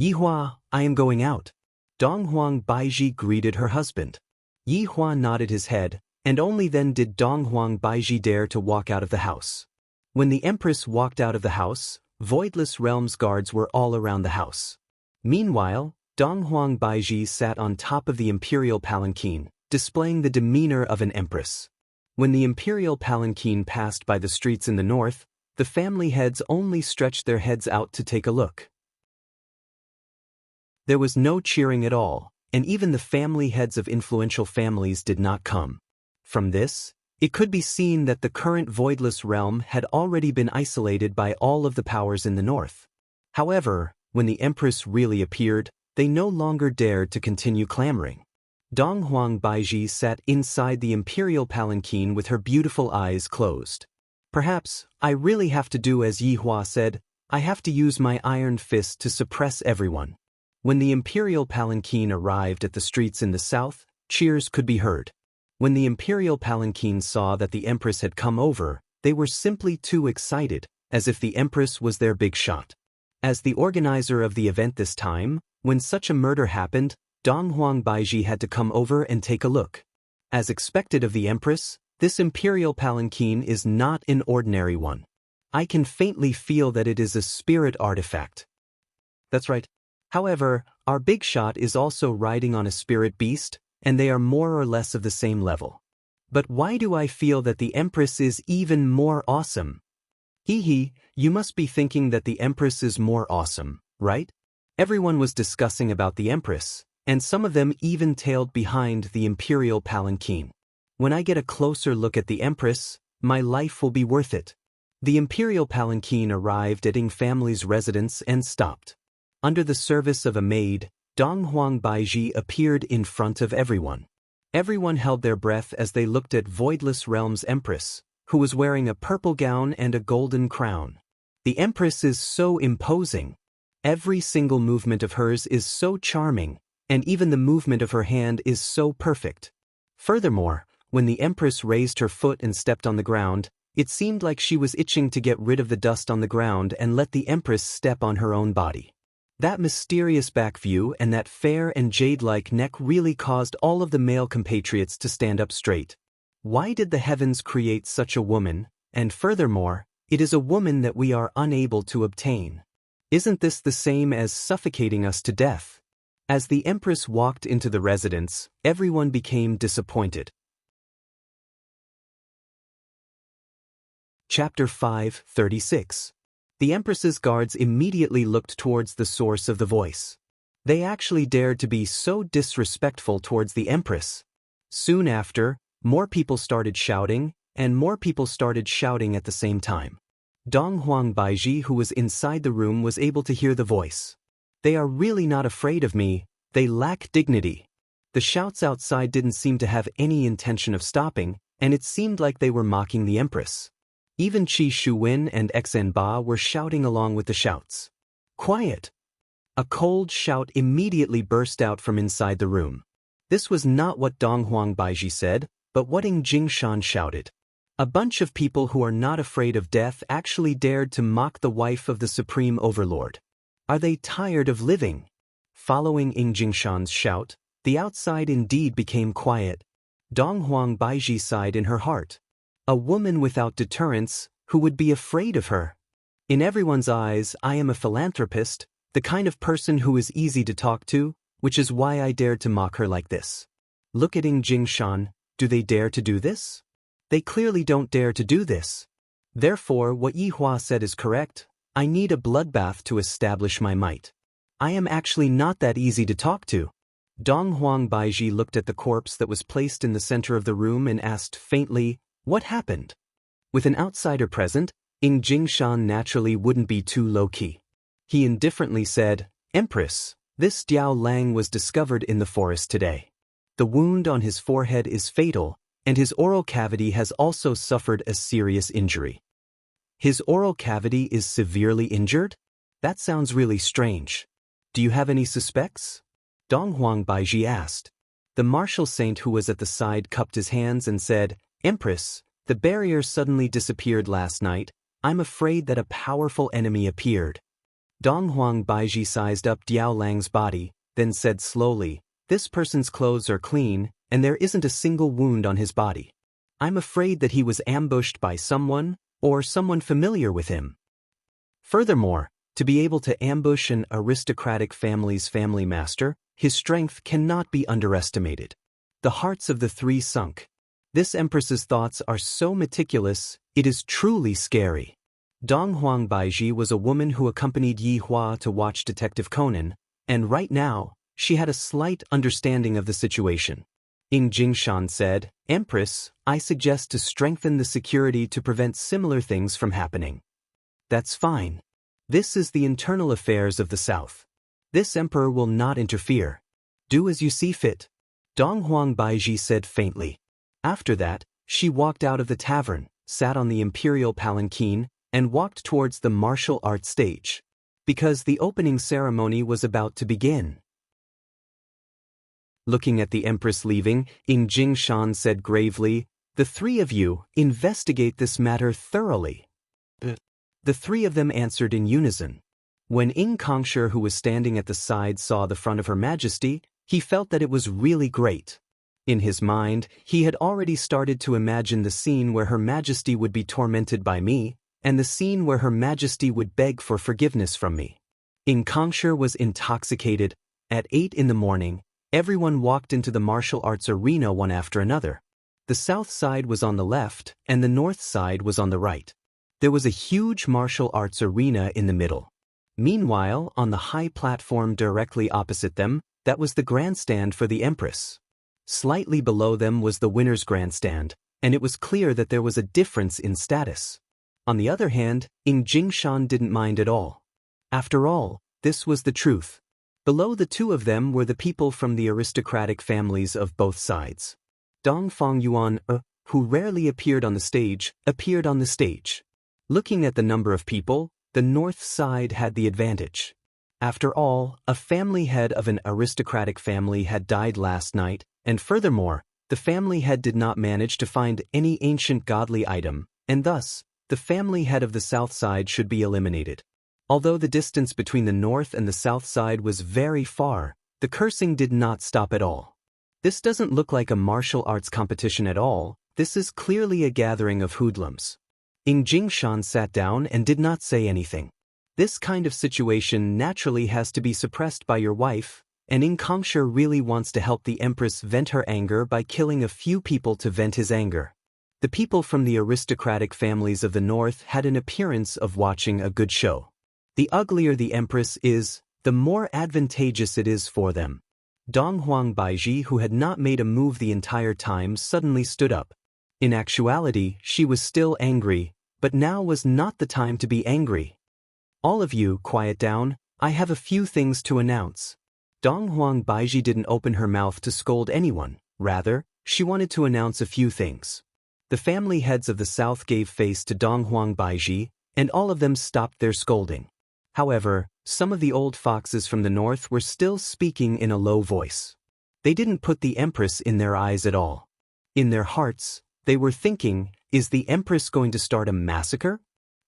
Yihua, I am going out. Donghuang Baiji greeted her husband. Yi Hua nodded his head, and only then did Donghuang Baiji dare to walk out of the house. When the empress walked out of the house, Voidless Realms guards were all around the house. Meanwhile, Donghuang Baiji sat on top of the imperial palanquin, displaying the demeanor of an empress. When the imperial palanquin passed by the streets in the north, the family heads only stretched their heads out to take a look. There was no cheering at all, and even the family heads of influential families did not come. From this, it could be seen that the current Voidless Realm had already been isolated by all of the powers in the north. However, when the empress really appeared, they no longer dared to continue clamoring. Donghuang Baiji sat inside the imperial palanquin with her beautiful eyes closed. Perhaps, I really have to do as Yi Hua said, I have to use my iron fist to suppress everyone. When the imperial palanquin arrived at the streets in the south, cheers could be heard. When the imperial palanquin saw that the empress had come over, they were simply too excited, as if the empress was their big shot. As the organizer of the event this time, when such a murder happened, Donghuang Baiji had to come over and take a look. As expected of the empress, this imperial palanquin is not an ordinary one. I can faintly feel that it is a spirit artifact. That's right. However, our big shot is also riding on a spirit beast, and they are more or less of the same level. But why do I feel that the empress is even more awesome? Hee, you must be thinking that the empress is more awesome, right? Everyone was discussing about the empress, and some of them even tailed behind the imperial palanquin. When I get a closer look at the empress, my life will be worth it. The imperial palanquin arrived at Ying family's residence and stopped. Under the service of a maid, Donghuang Baiji appeared in front of everyone. Everyone held their breath as they looked at Voidless Realms Empress, who was wearing a purple gown and a golden crown. The Empress is so imposing. Every single movement of hers is so charming, and even the movement of her hand is so perfect. Furthermore, when the Empress raised her foot and stepped on the ground, it seemed like she was itching to get rid of the dust on the ground and let the Empress step on her own body. That mysterious back view and that fair and jade-like neck really caused all of the male compatriots to stand up straight. Why did the heavens create such a woman, and furthermore, it is a woman that we are unable to obtain? Isn't this the same as suffocating us to death? As the Empress walked into the residence, everyone became disappointed. Chapter 5:36. The Empress's guards immediately looked towards the source of the voice. They actually dared to be so disrespectful towards the Empress. Soon after, more people started shouting, and more people started shouting at the same time. Donghuang Baiji, who was inside the room, was able to hear the voice. They are really not afraid of me, they lack dignity. The shouts outside didn't seem to have any intention of stopping, and it seemed like they were mocking the Empress. Even Qi Shuwen and Xen Ba were shouting along with the shouts. Quiet! A cold shout immediately burst out from inside the room. This was not what Donghuang Baiji said, but what Ying Jingshan shouted. A bunch of people who are not afraid of death actually dared to mock the wife of the Supreme Overlord. Are they tired of living? Following Ying Jingshan's shout, the outside indeed became quiet. Donghuang Baiji sighed in her heart. A woman without deterrence, who would be afraid of her? In everyone's eyes, I am a philanthropist, the kind of person who is easy to talk to, which is why I dared to mock her like this. Look at Ying Jingshan, do they dare to do this? They clearly don't dare to do this. Therefore, what Yi Hua said is correct. I need a bloodbath to establish my might. I am actually not that easy to talk to. Donghuang Baiji looked at the corpse that was placed in the center of the room and asked faintly, what happened? With an outsider present, Ying Jingshan naturally wouldn't be too low-key. He indifferently said, Empress, this Diao Lang was discovered in the forest today. The wound on his forehead is fatal, and his oral cavity has also suffered a serious injury. His oral cavity is severely injured? That sounds really strange. Do you have any suspects? Donghuang Baiji asked. The martial saint who was at the side cupped his hands and said, Empress, the barrier suddenly disappeared last night. I'm afraid that a powerful enemy appeared. Donghuang Baiji sized up Diao Lang's body, then said slowly, "This person's clothes are clean, and there isn't a single wound on his body. I'm afraid that he was ambushed by someone, or someone familiar with him." Furthermore, to be able to ambush an aristocratic family's family master, his strength cannot be underestimated. The hearts of the three sunk. This empress's thoughts are so meticulous, it is truly scary. Dong Huang Baiji was a woman who accompanied Yi Hua to watch Detective Conan, and right now, she had a slight understanding of the situation. Ying Jingshan said, "Empress, I suggest to strengthen the security to prevent similar things from happening." "That's fine. This is the internal affairs of the South. This emperor will not interfere. Do as you see fit," Dong Huang Baiji said faintly. After that, she walked out of the tavern, sat on the imperial palanquin, and walked towards the martial arts stage, because the opening ceremony was about to begin. Looking at the empress leaving, Ying Jingshan said gravely, "The three of you, investigate this matter thoroughly." The three of them answered in unison. When Ying Kongshi, who was standing at the side, saw the front of Her Majesty, he felt that it was really great. In his mind, he had already started to imagine the scene where Her Majesty would be tormented by me, and the scene where Her Majesty would beg for forgiveness from me. Ying Kongshi was intoxicated. At 8 in the morning, everyone walked into the martial arts arena one after another. The south side was on the left, and the north side was on the right. There was a huge martial arts arena in the middle. Meanwhile, on the high platform directly opposite them, that was the grandstand for the Empress. Slightly below them was the winner's grandstand, and it was clear that there was a difference in status. On the other hand, Ying Jingshan didn't mind at all. After all, this was the truth. Below the two of them were the people from the aristocratic families of both sides. Dong Fongyuan, who rarely appeared on the stage, appeared on the stage. Looking at the number of people, the north side had the advantage. After all, a family head of an aristocratic family had died last night, and furthermore, the family head did not manage to find any ancient godly item, and thus, the family head of the south side should be eliminated. Although the distance between the north and the south side was very far, the cursing did not stop at all. This doesn't look like a martial arts competition at all, this is clearly a gathering of hoodlums. Ying Jingshan sat down and did not say anything. This kind of situation naturally has to be suppressed by your wife, and Ying Kongshi really wants to help the Empress vent her anger by killing a few people to vent his anger. The people from the aristocratic families of the north had an appearance of watching a good show. The uglier the Empress is, the more advantageous it is for them. Dong Huang Baiji, who had not made a move the entire time, suddenly stood up. In actuality, she was still angry, but now was not the time to be angry. "All of you, quiet down, I have a few things to announce." Dong Huang Baiji didn't open her mouth to scold anyone, rather, she wanted to announce a few things. The family heads of the south gave face to Dong Huang Baiji, and all of them stopped their scolding. However, some of the old foxes from the north were still speaking in a low voice. They didn't put the Empress in their eyes at all. In their hearts, they were thinking, is the Empress going to start a massacre?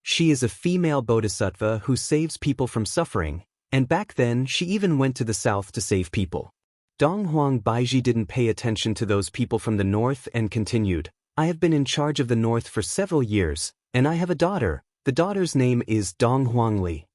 She is a female bodhisattva who saves people from suffering, and back then she even went to the south to save people. Dong Huang Baiji didn't pay attention to those people from the north and continued, "I have been in charge of the north for several years, and I have a daughter. The daughter's name is Dong Huang Li."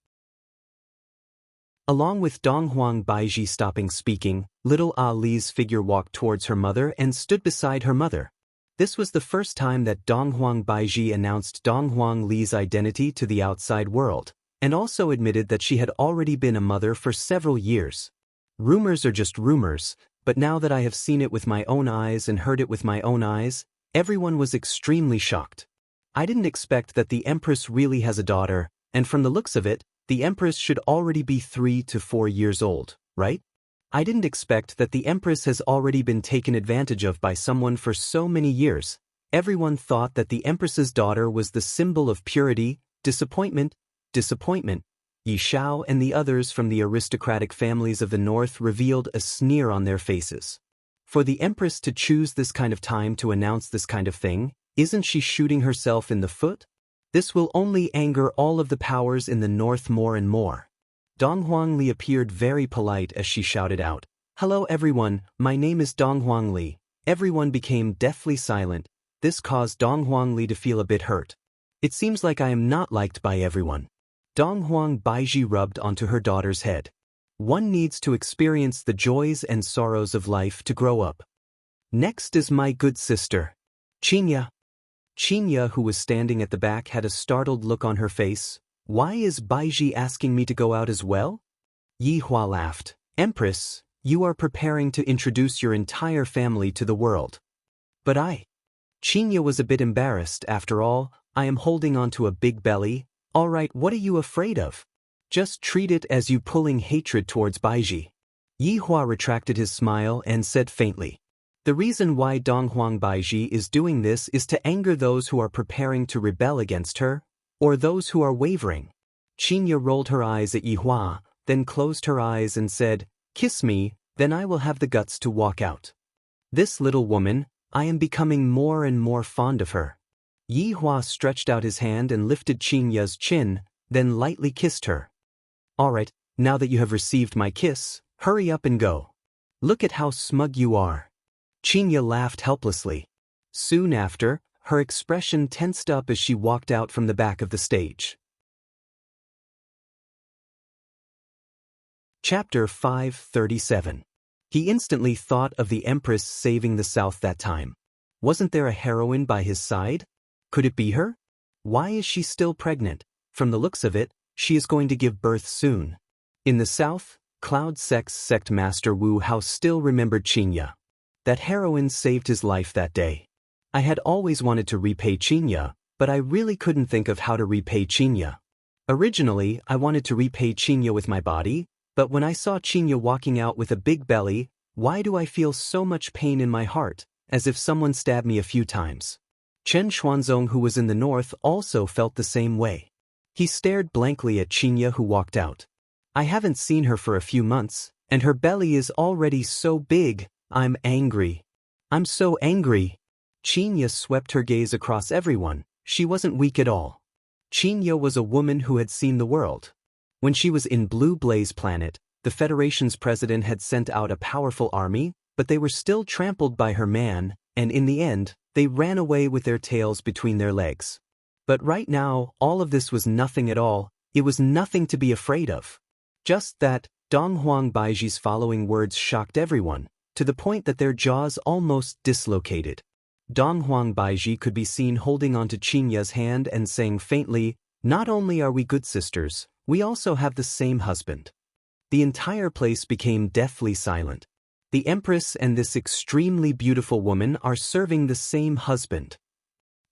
Along with Dong Huang Baiji stopping speaking, little Li's figure walked towards her mother and stood beside her mother. This was the first time that Dong Huang Baiji announced Dong Huang Li's identity to the outside world, and also admitted that she had already been a mother for several years. Rumors are just rumors, but now that I have seen it with my own eyes and heard it with my own eyes, everyone was extremely shocked. I didn't expect that the Empress really has a daughter, and from the looks of it, the Empress should already be 3 to 4 years old, right? I didn't expect that the Empress has already been taken advantage of by someone for so many years. Everyone thought that the Empress's daughter was the symbol of purity, disappointment. Yi Shao and the others from the aristocratic families of the north revealed a sneer on their faces. For the Empress to choose this kind of time to announce this kind of thing, isn't she shooting herself in the foot? This will only anger all of the powers in the north more and more. Dong Huangli appeared very polite as she shouted out, "Hello everyone, my name is Dong Huangli." Everyone became deathly silent. This caused Dong Huangli to feel a bit hurt. It seems like I am not liked by everyone. Dong Huang Baiji rubbed onto her daughter's head. One needs to experience the joys and sorrows of life to grow up. Next is my good sister, Qinya. Qinya, who was standing at the back, had a startled look on her face. Why is Baiji asking me to go out as well? Yi Hua laughed. Empress, you are preparing to introduce your entire family to the world. But Qinya was a bit embarrassed. After all, I am holding onto a big belly. All right, what are you afraid of? Just treat it as you pulling hatred towards Baiji. Yi Hua retracted his smile and said faintly, the reason why Dong Huang Baiji is doing this is to anger those who are preparing to rebel against her, or those who are wavering. Qinya rolled her eyes at Yi Hua, then closed her eyes and said, kiss me, then I will have the guts to walk out. This little woman, I am becoming more and more fond of her. Yi Hua stretched out his hand and lifted Qinya's chin, then lightly kissed her. All right, now that you have received my kiss, hurry up and go. Look at how smug you are. Qinya laughed helplessly. Soon after, her expression tensed up as she walked out from the back of the stage. Chapter 537. He instantly thought of the Empress saving the South that time. Wasn't there a heroine by his side? Could it be her? Why is she still pregnant? From the looks of it, she is going to give birth soon. In the South, Cloud sect master Wu Hao still remembered Qinya. That heroine saved his life that day. I had always wanted to repay Qinya, but I really couldn't think of how to repay Qinya. Originally, I wanted to repay Qinya with my body, but when I saw Qinya walking out with a big belly, why do I feel so much pain in my heart, as if someone stabbed me a few times? Chen Xuanzong, who was in the north, also felt the same way. He stared blankly at Qinya, who walked out. I haven't seen her for a few months, and her belly is already so big. I'm angry. I'm so angry. Qinya swept her gaze across everyone. She wasn't weak at all. Qinya was a woman who had seen the world. When she was in Blue Blaze Planet, the Federation's president had sent out a powerful army, but they were still trampled by her man, and in the end, they ran away with their tails between their legs. But right now, all of this was nothing at all. It was nothing to be afraid of. Just that, Dong Huang Baiji's following words shocked everyone, to the point that their jaws almost dislocated. Dong Huang Baiji could be seen holding onto Qinya's hand and saying faintly, not only are we good sisters, we also have the same husband. The entire place became deathly silent. The Empress and this extremely beautiful woman are serving the same husband.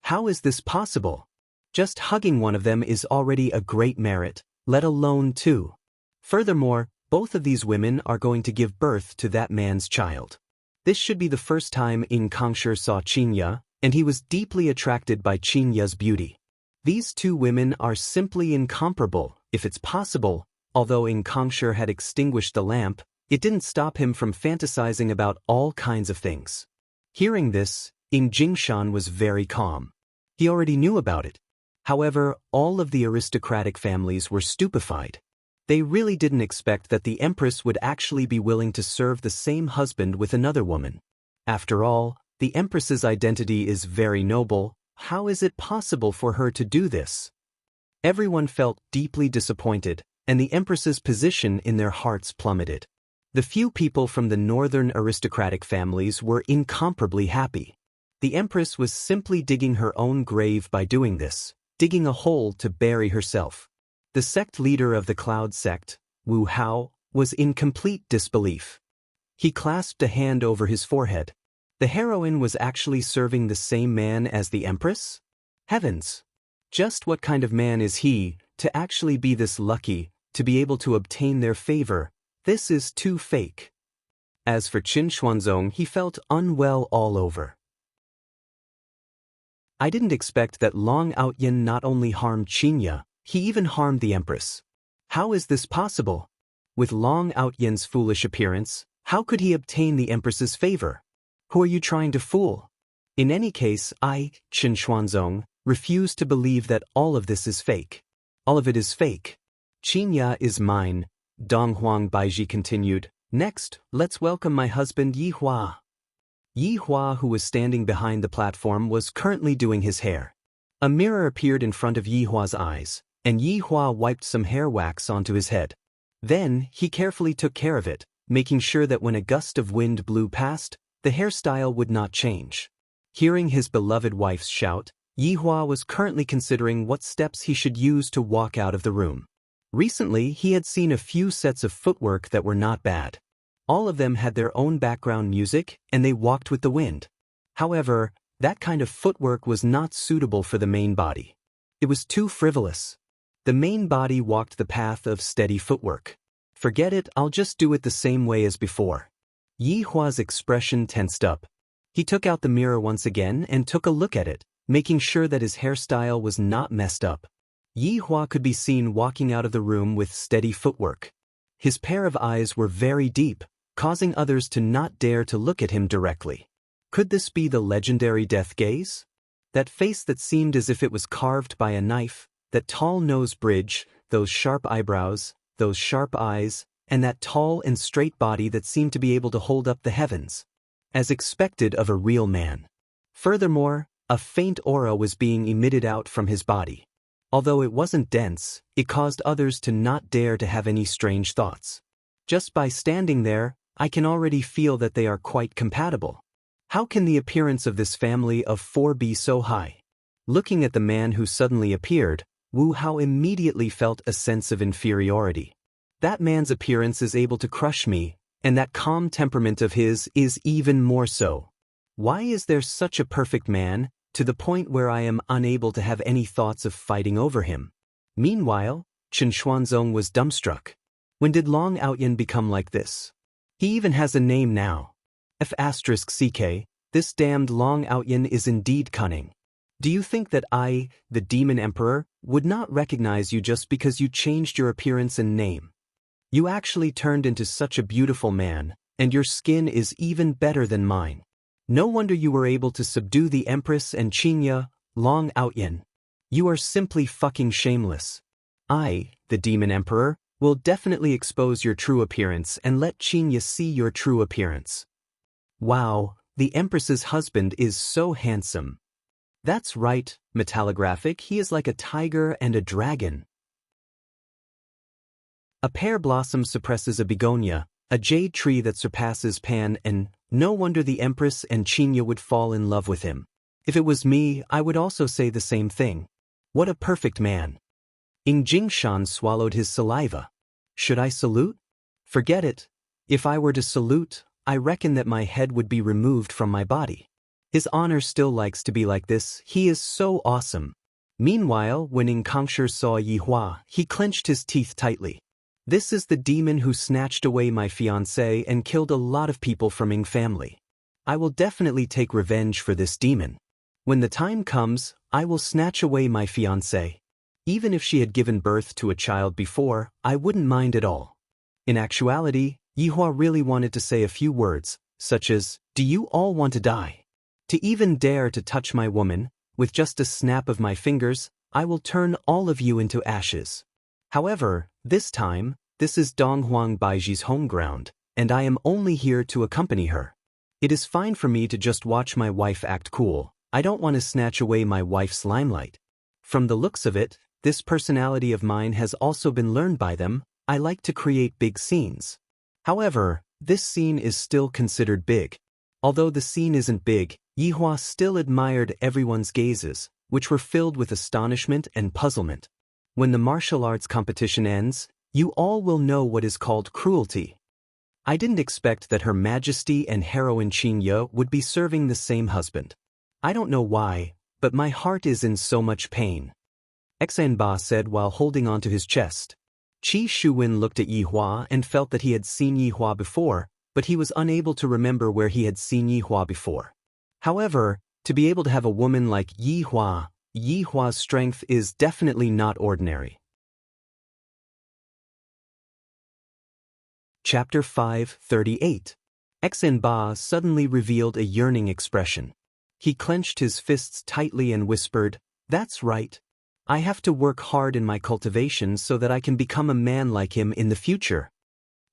How is this possible? Just hugging one of them is already a great merit, let alone two. Furthermore, both of these women are going to give birth to that man's child. This should be the first time In Kangshi saw Qinya, and he was deeply attracted by Qinya's beauty. These two women are simply incomparable, if it's possible. Although In Kangshi had extinguished the lamp, it didn't stop him from fantasizing about all kinds of things. Hearing this, In Jingshan was very calm. He already knew about it. However, all of the aristocratic families were stupefied. They really didn't expect that the Empress would actually be willing to serve the same husband with another woman. After all, the Empress's identity is very noble. How is it possible for her to do this? Everyone felt deeply disappointed, and the Empress's position in their hearts plummeted. The few people from the northern aristocratic families were incomparably happy. The Empress was simply digging her own grave by doing this, digging a hole to bury herself. The sect leader of the Cloud sect, Wu Hao, was in complete disbelief. He clasped a hand over his forehead. The heroine was actually serving the same man as the Empress? Heavens! Just what kind of man is he, to actually be this lucky, to be able to obtain their favor? This is too fake. As for Chen Xuanzong, he felt unwell all over. I didn't expect that Long Outyin not only harmed Qinya, he even harmed the Empress. How is this possible? With Long Outyin's foolish appearance, how could he obtain the Empress's favor? Who are you trying to fool? In any case, I, Chen Xuanzong, refuse to believe that all of this is fake. All of it is fake. Qinya is mine, Dong Huang Baiji continued. Next, let's welcome my husband Yi Hua. Yi Hua, who was standing behind the platform, was currently doing his hair. A mirror appeared in front of Yi Hua's eyes, and Yi Hua wiped some hair wax onto his head. Then, he carefully took care of it, making sure that when a gust of wind blew past, the hairstyle would not change. Hearing his beloved wife's shout, Yi Hua was currently considering what steps he should use to walk out of the room. Recently, he had seen a few sets of footwork that were not bad. All of them had their own background music, and they walked with the wind. However, that kind of footwork was not suitable for the main body. It was too frivolous. The main body walked the path of steady footwork. Forget it, I'll just do it the same way as before. Yi Hua's expression tensed up. He took out the mirror once again and took a look at it, making sure that his hairstyle was not messed up. Yi Hua could be seen walking out of the room with steady footwork. His pair of eyes were very deep, causing others to not dare to look at him directly. Could this be the legendary death gaze? That face that seemed as if it was carved by a knife, that tall nose bridge, those sharp eyebrows, those sharp eyes, and that tall and straight body that seemed to be able to hold up the heavens. As expected of a real man. Furthermore, a faint aura was being emitted out from his body. Although it wasn't dense, it caused others to not dare to have any strange thoughts. Just by standing there, I can already feel that they are quite compatible. How can the appearance of this family of four be so high? Looking at the man who suddenly appeared, Wu Hao immediately felt a sense of inferiority. That man's appearance is able to crush me, and that calm temperament of his is even more so. Why is there such a perfect man, to the point where I am unable to have any thoughts of fighting over him? Meanwhile, Chen Xuanzong was dumbstruck. When did Long Outyan become like this? He even has a name now. F*CK, this damned Long Outyan is indeed cunning. Do you think that I, the Demon Emperor, would not recognize you just because you changed your appearance and name? You actually turned into such a beautiful man, and your skin is even better than mine. No wonder you were able to subdue the Empress and Qingya, Long Outyan. You are simply fucking shameless. I, the Demon Emperor, will definitely expose your true appearance and let Qingya see your true appearance. Wow, the Empress's husband is so handsome. That's right, metallographic, he is like a tiger and a dragon. A pear blossom suppresses a begonia, a jade tree that surpasses Pan, and no wonder the Empress and Qingya would fall in love with him. If it was me, I would also say the same thing. What a perfect man. Ing Jingshan swallowed his saliva. Should I salute? Forget it. If I were to salute, I reckon that my head would be removed from my body. His honor still likes to be like this, he is so awesome. Meanwhile, when Ing Kangshi saw Yi Hua, he clenched his teeth tightly. This is the demon who snatched away my fiancé and killed a lot of people from Ing family. I will definitely take revenge for this demon. When the time comes, I will snatch away my fiancé. Even if she had given birth to a child before, I wouldn't mind at all. In actuality, Yi Hua really wanted to say a few words, such as, "Do you all want to die? To even dare to touch my woman, with just a snap of my fingers, I will turn all of you into ashes." However, this time, this is Dong Huang Baiji's home ground, and I am only here to accompany her. It is fine for me to just watch my wife act cool. I don't want to snatch away my wife's limelight. From the looks of it, this personality of mine has also been learned by them. I like to create big scenes. However, this scene is still considered big. Although the scene isn't big, Yi Hua still admired everyone's gazes, which were filled with astonishment and puzzlement. When the martial arts competition ends, you all will know what is called cruelty. I didn't expect that Her Majesty and heroine Qingya would be serving the same husband. I don't know why, but my heart is in so much pain. Xanba said while holding onto his chest. Qi Shuwen looked at Yi Hua and felt that he had seen Yi Hua before, but he was unable to remember where he had seen Yi Hua before. However, to be able to have a woman like Yi Hua's strength is definitely not ordinary. Chapter 5:38. Xanba suddenly revealed a yearning expression. He clenched his fists tightly and whispered, "That's right. I have to work hard in my cultivation so that I can become a man like him in the future.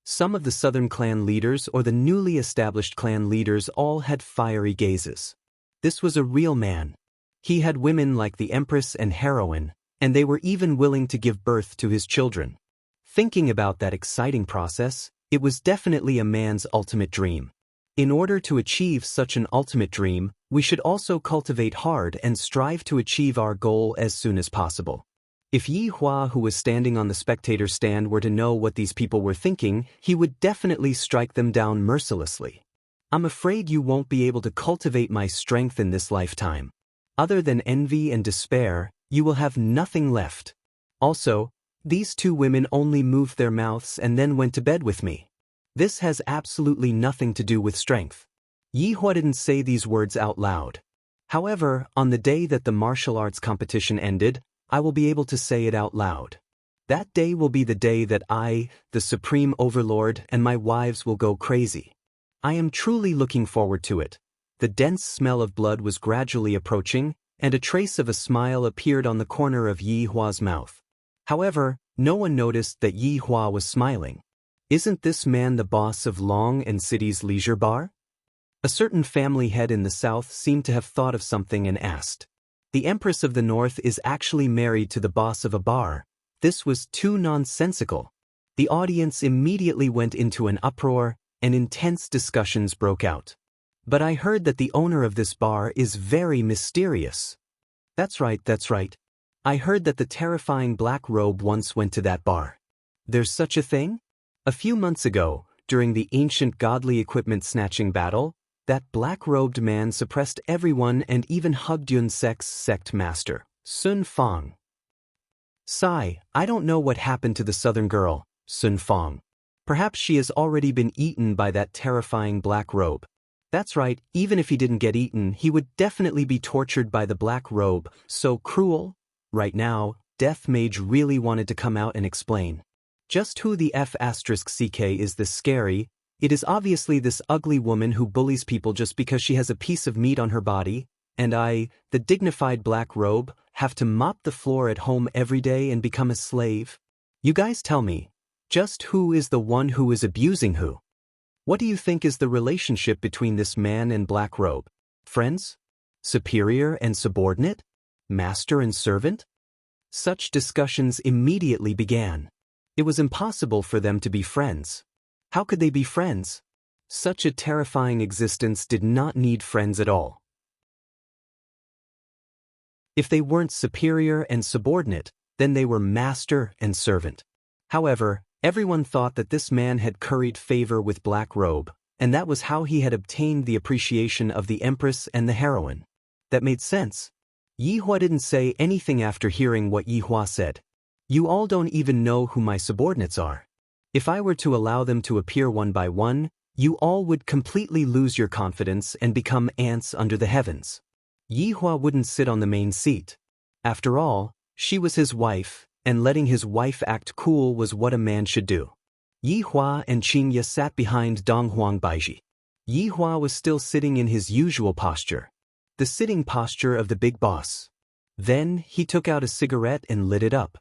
Some of the southern clan leaders or the newly established clan leaders all had fiery gazes. This was a real man. He had women like the Empress and Heroine, and they were even willing to give birth to his children. Thinking about that exciting process, it was definitely a man's ultimate dream. In order to achieve such an ultimate dream, we should also cultivate hard and strive to achieve our goal as soon as possible. If Yi Hua, who was standing on the spectator stand, were to know what these people were thinking, he would definitely strike them down mercilessly. I'm afraid you won't be able to cultivate my strength in this lifetime. Other than envy and despair, you will have nothing left. Also, these two women only moved their mouths and then went to bed with me. This has absolutely nothing to do with strength. Yi Hua didn't say these words out loud. However, on the day that the martial arts competition ended, I will be able to say it out loud. That day will be the day that I, the Supreme Overlord, and my wives will go crazy. I am truly looking forward to it. The dense smell of blood was gradually approaching, and a trace of a smile appeared on the corner of Yi Hua's mouth. However, no one noticed that Yi Hua was smiling. Isn't this man the boss of Long and City's leisure bar? A certain family head in the south seemed to have thought of something and asked. The Empress of the North is actually married to the boss of a bar. This was too nonsensical. The audience immediately went into an uproar, and intense discussions broke out. But I heard that the owner of this bar is very mysterious. That's right. I heard that the terrifying Black Robe once went to that bar. There's such a thing? A few months ago, during the ancient godly equipment snatching battle, that black-robed man suppressed everyone and even hugged Yun Sek's sect master, Sun Fong. Sigh, I don't know what happened to the southern girl, Sun Fong. Perhaps she has already been eaten by that terrifying black robe. That's right, even if he didn't get eaten, he would definitely be tortured by the black robe, so cruel. Right now, Death Mage really wanted to come out and explain. Just who the F***ck is this scary? It is obviously this ugly woman who bullies people just because she has a piece of meat on her body, and I, the dignified black robe, have to mop the floor at home every day and become a slave? You guys tell me, just who is the one who is abusing who? What do you think is the relationship between this man and black robe? Friends? Superior and subordinate? Master and servant? Such discussions immediately began. It was impossible for them to be friends. How could they be friends? Such a terrifying existence did not need friends at all. If they weren't superior and subordinate, then they were master and servant. However, everyone thought that this man had curried favor with Black Robe, and that was how he had obtained the appreciation of the Empress and the heroine. That made sense. Yi Hua didn't say anything after hearing what Yi Hua said. You all don't even know who my subordinates are. If I were to allow them to appear one by one, you all would completely lose your confidence and become ants under the heavens. Yi Hua wouldn't sit on the main seat. After all, she was his wife, and letting his wife act cool was what a man should do. Yi Hua and Qin Ye sat behind Donghuang Baiji. Yi Hua was still sitting in his usual posture, the sitting posture of the big boss. Then he took out a cigarette and lit it up.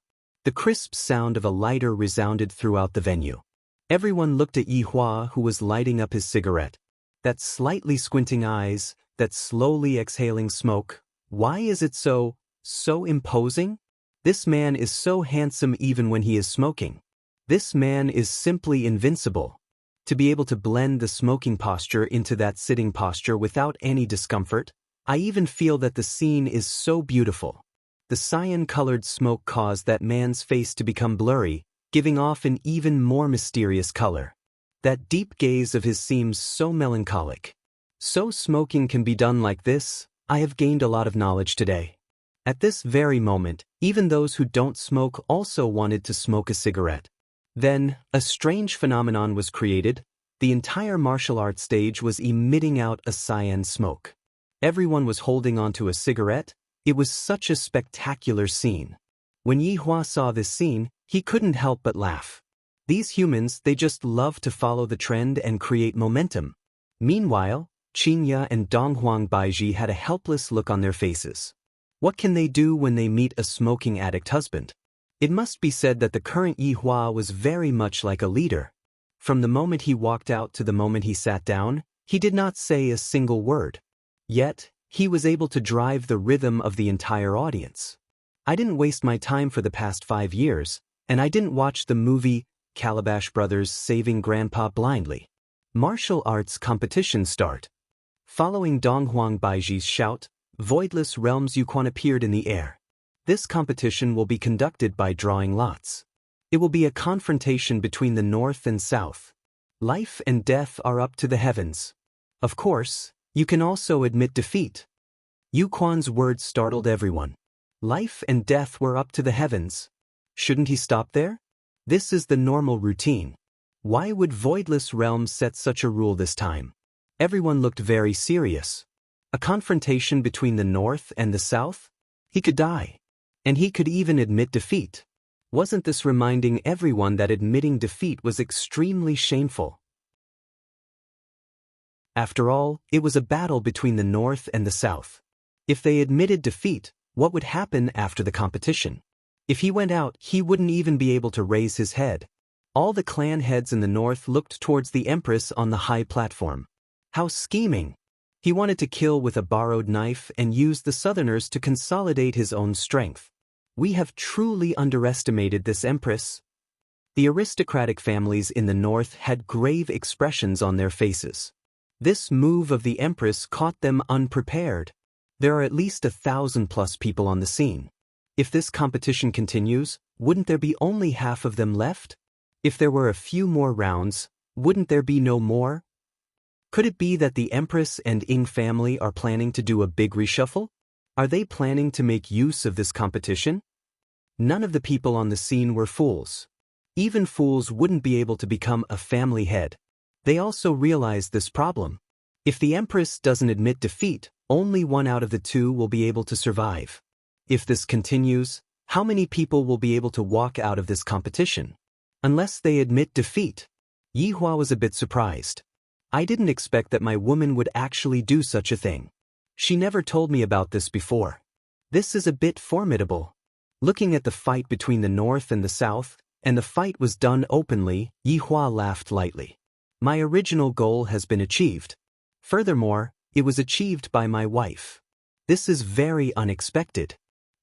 The crisp sound of a lighter resounded throughout the venue. Everyone looked at Yi Hua, who was lighting up his cigarette. That slightly squinting eyes, that slowly exhaling smoke. Why is it so imposing? This man is so handsome even when he is smoking. This man is simply invincible. To be able to blend the smoking posture into that sitting posture without any discomfort, I even feel that the scene is so beautiful. The cyan-colored smoke caused that man's face to become blurry, giving off an even more mysterious color. That deep gaze of his seems so melancholic. So smoking can be done like this, I have gained a lot of knowledge today. At this very moment, even those who don't smoke also wanted to smoke a cigarette. Then, a strange phenomenon was created. The entire martial arts stage was emitting out a cyan smoke. Everyone was holding onto a cigarette. It was such a spectacular scene. When Yi Hua saw this scene, he couldn't help but laugh. These humans, they just love to follow the trend and create momentum. Meanwhile, Qin Ye and Donghuang Baiji had a helpless look on their faces. What can they do when they meet a smoking addict husband? It must be said that the current Yi Hua was very much like a leader. From the moment he walked out to the moment he sat down, he did not say a single word. Yet, he was able to drive the rhythm of the entire audience. I didn't waste my time for the past 5 years, and I didn't watch the movie Calabash Brothers Saving Grandpa blindly. Martial arts competition start. Following Donghuang Baiji's shout, Voidless Realms Yuquan appeared in the air. This competition will be conducted by drawing lots. It will be a confrontation between the north and south. Life and death are up to the heavens. Of course, you can also admit defeat. Yuquan's words startled everyone. Life and death were up to the heavens. Shouldn't he stop there? This is the normal routine. Why would Voidless Realms set such a rule this time? Everyone looked very serious. A confrontation between the north and the south? He could die. And he could even admit defeat. Wasn't this reminding everyone that admitting defeat was extremely shameful? After all, it was a battle between the north and the south. If they admitted defeat, what would happen after the competition? If he went out, he wouldn't even be able to raise his head. All the clan heads in the north looked towards the Empress on the high platform. How scheming! He wanted to kill with a borrowed knife and use the southerners to consolidate his own strength. We have truly underestimated this Empress. The aristocratic families in the north had grave expressions on their faces. This move of the Empress caught them unprepared. There are at least 1,000+ people on the scene. If this competition continues, wouldn't there be only half of them left? If there were a few more rounds, wouldn't there be no more? Could it be that the Empress and Ying family are planning to do a big reshuffle? Are they planning to make use of this competition? None of the people on the scene were fools. Even fools wouldn't be able to become a family head. They also realized this problem. If the Empress doesn't admit defeat, only one out of the two will be able to survive. If this continues, how many people will be able to walk out of this competition? Unless they admit defeat. Yi Hua was a bit surprised. I didn't expect that my woman would actually do such a thing. She never told me about this before. This is a bit formidable. Looking at the fight between the north and the south, and the fight was done openly, Yi Hua laughed lightly. My original goal has been achieved. Furthermore, it was achieved by my wife. This is very unexpected.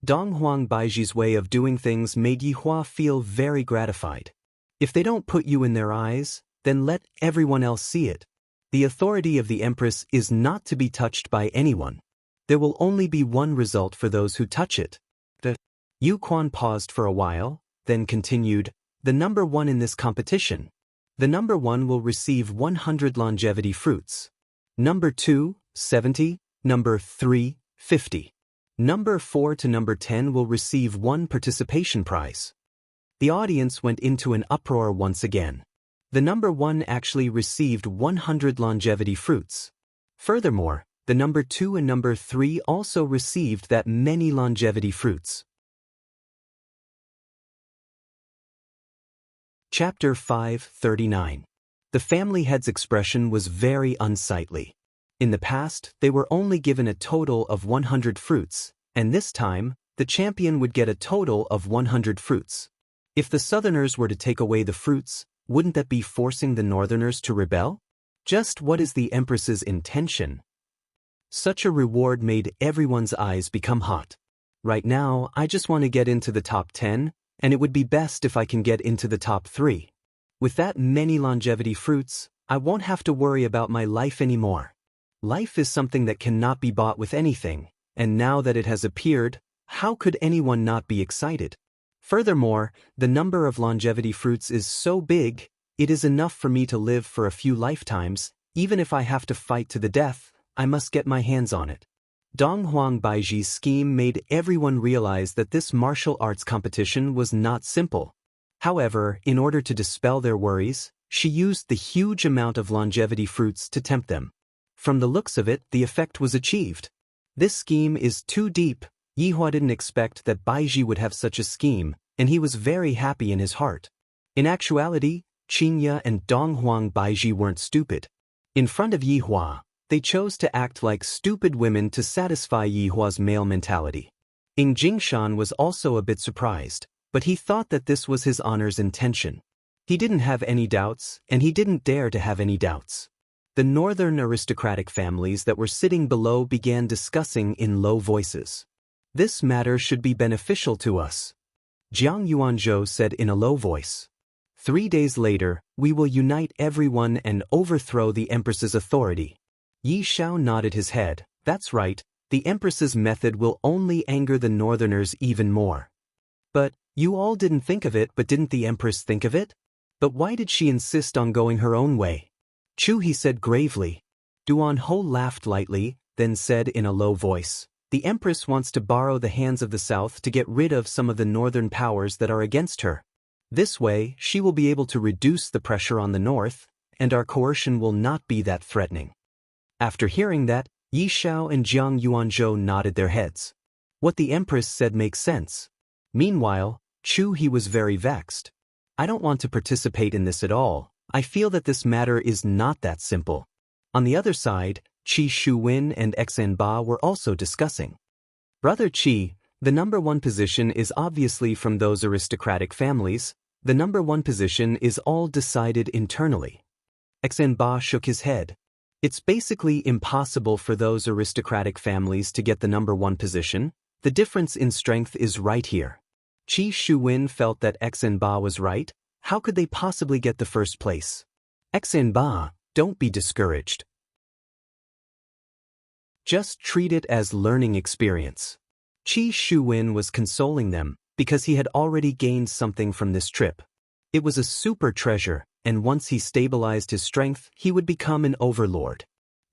Donghuang Baiji's way of doing things made Yi Hua feel very gratified. If they don't put you in their eyes, then let everyone else see it. The authority of the Empress is not to be touched by anyone. There will only be one result for those who touch it. Yu Quan paused for a while, then continued, the number one in this competition. The number one will receive 100 longevity fruits. Number 2, 70, number 3, 50. Number 4 to number 10 will receive 1 participation prize. The audience went into an uproar once again. The number 1 actually received 100 longevity fruits. Furthermore, the number 2 and number 3 also received that many longevity fruits. Chapter 539. The family head's expression was very unsightly. In the past, they were only given a total of 100 fruits, and this time, the champion would get a total of 100 fruits. If the southerners were to take away the fruits, wouldn't that be forcing the northerners to rebel? Just what is the Empress's intention? Such a reward made everyone's eyes become hot. Right now, I just want to get into the top 10, and it would be best if I can get into the top 3. With that many longevity fruits, I won't have to worry about my life anymore. Life is something that cannot be bought with anything, and now that it has appeared, how could anyone not be excited? Furthermore, the number of longevity fruits is so big, it is enough for me to live for a few lifetimes. Even if I have to fight to the death, I must get my hands on it. Donghuang Baiji's scheme made everyone realize that this martial arts competition was not simple. However, in order to dispel their worries, she used the huge amount of longevity fruits to tempt them. From the looks of it, the effect was achieved. This scheme is too deep. Yi Hua didn't expect that Baiji would have such a scheme, and he was very happy in his heart. In actuality, Qingya and Donghuang Baiji weren't stupid. In front of Yi Hua, they chose to act like stupid women to satisfy Yi Hua's male mentality. Ing Jingshan was also a bit surprised, but he thought that this was his honor's intention. He didn't have any doubts, and he didn't dare to have any doubts. The northern aristocratic families that were sitting below began discussing in low voices. This matter should be beneficial to us, Jiang Yuanzhou said in a low voice. 3 days later, we will unite everyone and overthrow the Empress's authority. Yi Shao nodded his head. That's right, the Empress's method will only anger the northerners even more. But, you all didn't think of it, but didn't the Empress think of it? But why did she insist on going her own way? Chu He said gravely. Duan Ho laughed lightly, then said in a low voice, the Empress wants to borrow the hands of the South to get rid of some of the northern powers that are against her. This way, she will be able to reduce the pressure on the North, and our coercion will not be that threatening. After hearing that, Yi Shao and Jiang Yuanzhou nodded their heads. What the Empress said makes sense. Meanwhile, Chu He was very vexed. I don't want to participate in this at all. I feel that this matter is not that simple. On the other side, Qi Shuwen and Xen Ba were also discussing. Brother Qi, the number one position is obviously from those aristocratic families. The number one position is all decided internally. Xen Ba shook his head. It's basically impossible for those aristocratic families to get the number one position. The difference in strength is right here. Qi Shuwen felt that Xen Ba was right. How could they possibly get the first place? Xen Ba, don't be discouraged. Just treat it as learning experience. Qi Shuwen was consoling them, because he had already gained something from this trip. It was a super treasure, and once he stabilized his strength, he would become an overlord.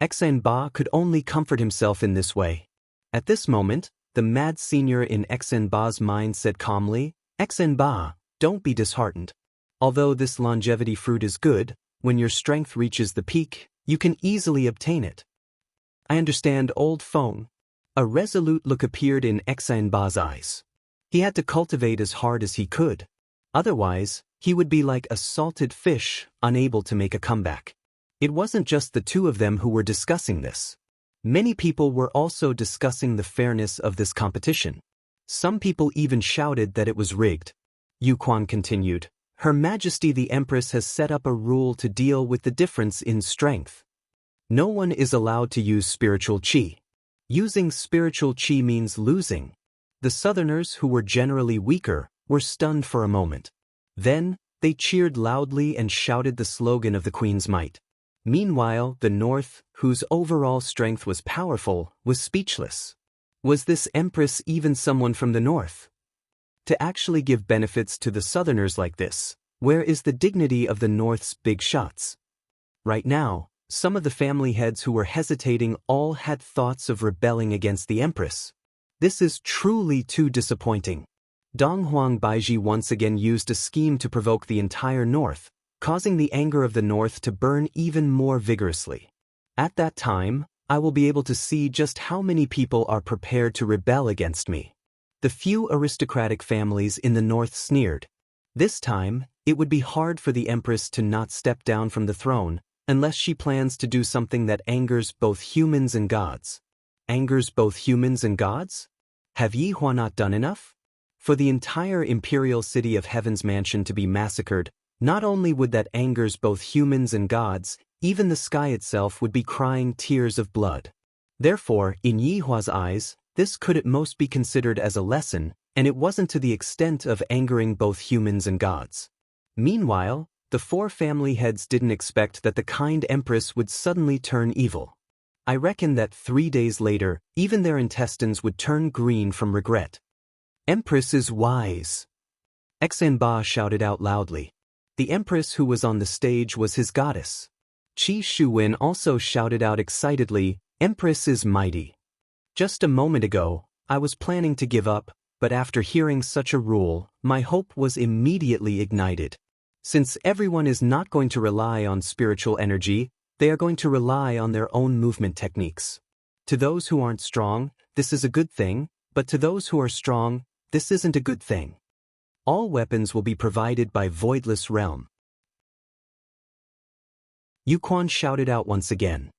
Xen Ba could only comfort himself in this way. At this moment, the mad senior in Xen Ba's mind said calmly, Xen Ba, don't be disheartened. Although this longevity fruit is good, when your strength reaches the peak, you can easily obtain it. I understand, old phone. A resolute look appeared in Xen Ba's eyes. He had to cultivate as hard as he could. Otherwise, he would be like a salted fish, unable to make a comeback. It wasn't just the two of them who were discussing this. Many people were also discussing the fairness of this competition. Some people even shouted that it was rigged. Yu Quan continued, Her Majesty the Empress has set up a rule to deal with the difference in strength. No one is allowed to use spiritual qi. Using spiritual qi means losing. The Southerners, who were generally weaker, were stunned for a moment. Then, they cheered loudly and shouted the slogan of the Queen's might. Meanwhile, the North, whose overall strength was powerful, was speechless. Was this Empress even someone from the North? To actually give benefits to the Southerners like this, where is the dignity of the North's big shots? Right now, some of the family heads who were hesitating all had thoughts of rebelling against the Empress. This is truly too disappointing. Dong Huang Baiji once again used a scheme to provoke the entire North, causing the anger of the North to burn even more vigorously. At that time, I will be able to see just how many people are prepared to rebel against me. The few aristocratic families in the North sneered. This time, it would be hard for the Empress to not step down from the throne, unless she plans to do something that angers both humans and gods. Angers both humans and gods? Have Yi Hua not done enough? For the entire imperial city of Heaven's Mansion to be massacred, not only would that angers both humans and gods, even the sky itself would be crying tears of blood. Therefore, in Yi Hua's eyes, this could at most be considered as a lesson, and it wasn't to the extent of angering both humans and gods. Meanwhile, the four family heads didn't expect that the kind Empress would suddenly turn evil. I reckon that 3 days later, even their intestines would turn green from regret. Empress is wise. Xen Ba shouted out loudly. The Empress who was on the stage was his goddess. Qi Shuwen also shouted out excitedly, Empress is mighty. Just a moment ago, I was planning to give up, but after hearing such a rule, my hope was immediately ignited. Since everyone is not going to rely on spiritual energy, they are going to rely on their own movement techniques. To those who aren't strong, this is a good thing, but to those who are strong, this isn't a good thing. All weapons will be provided by Voidless Realm. Yu Quan shouted out once again.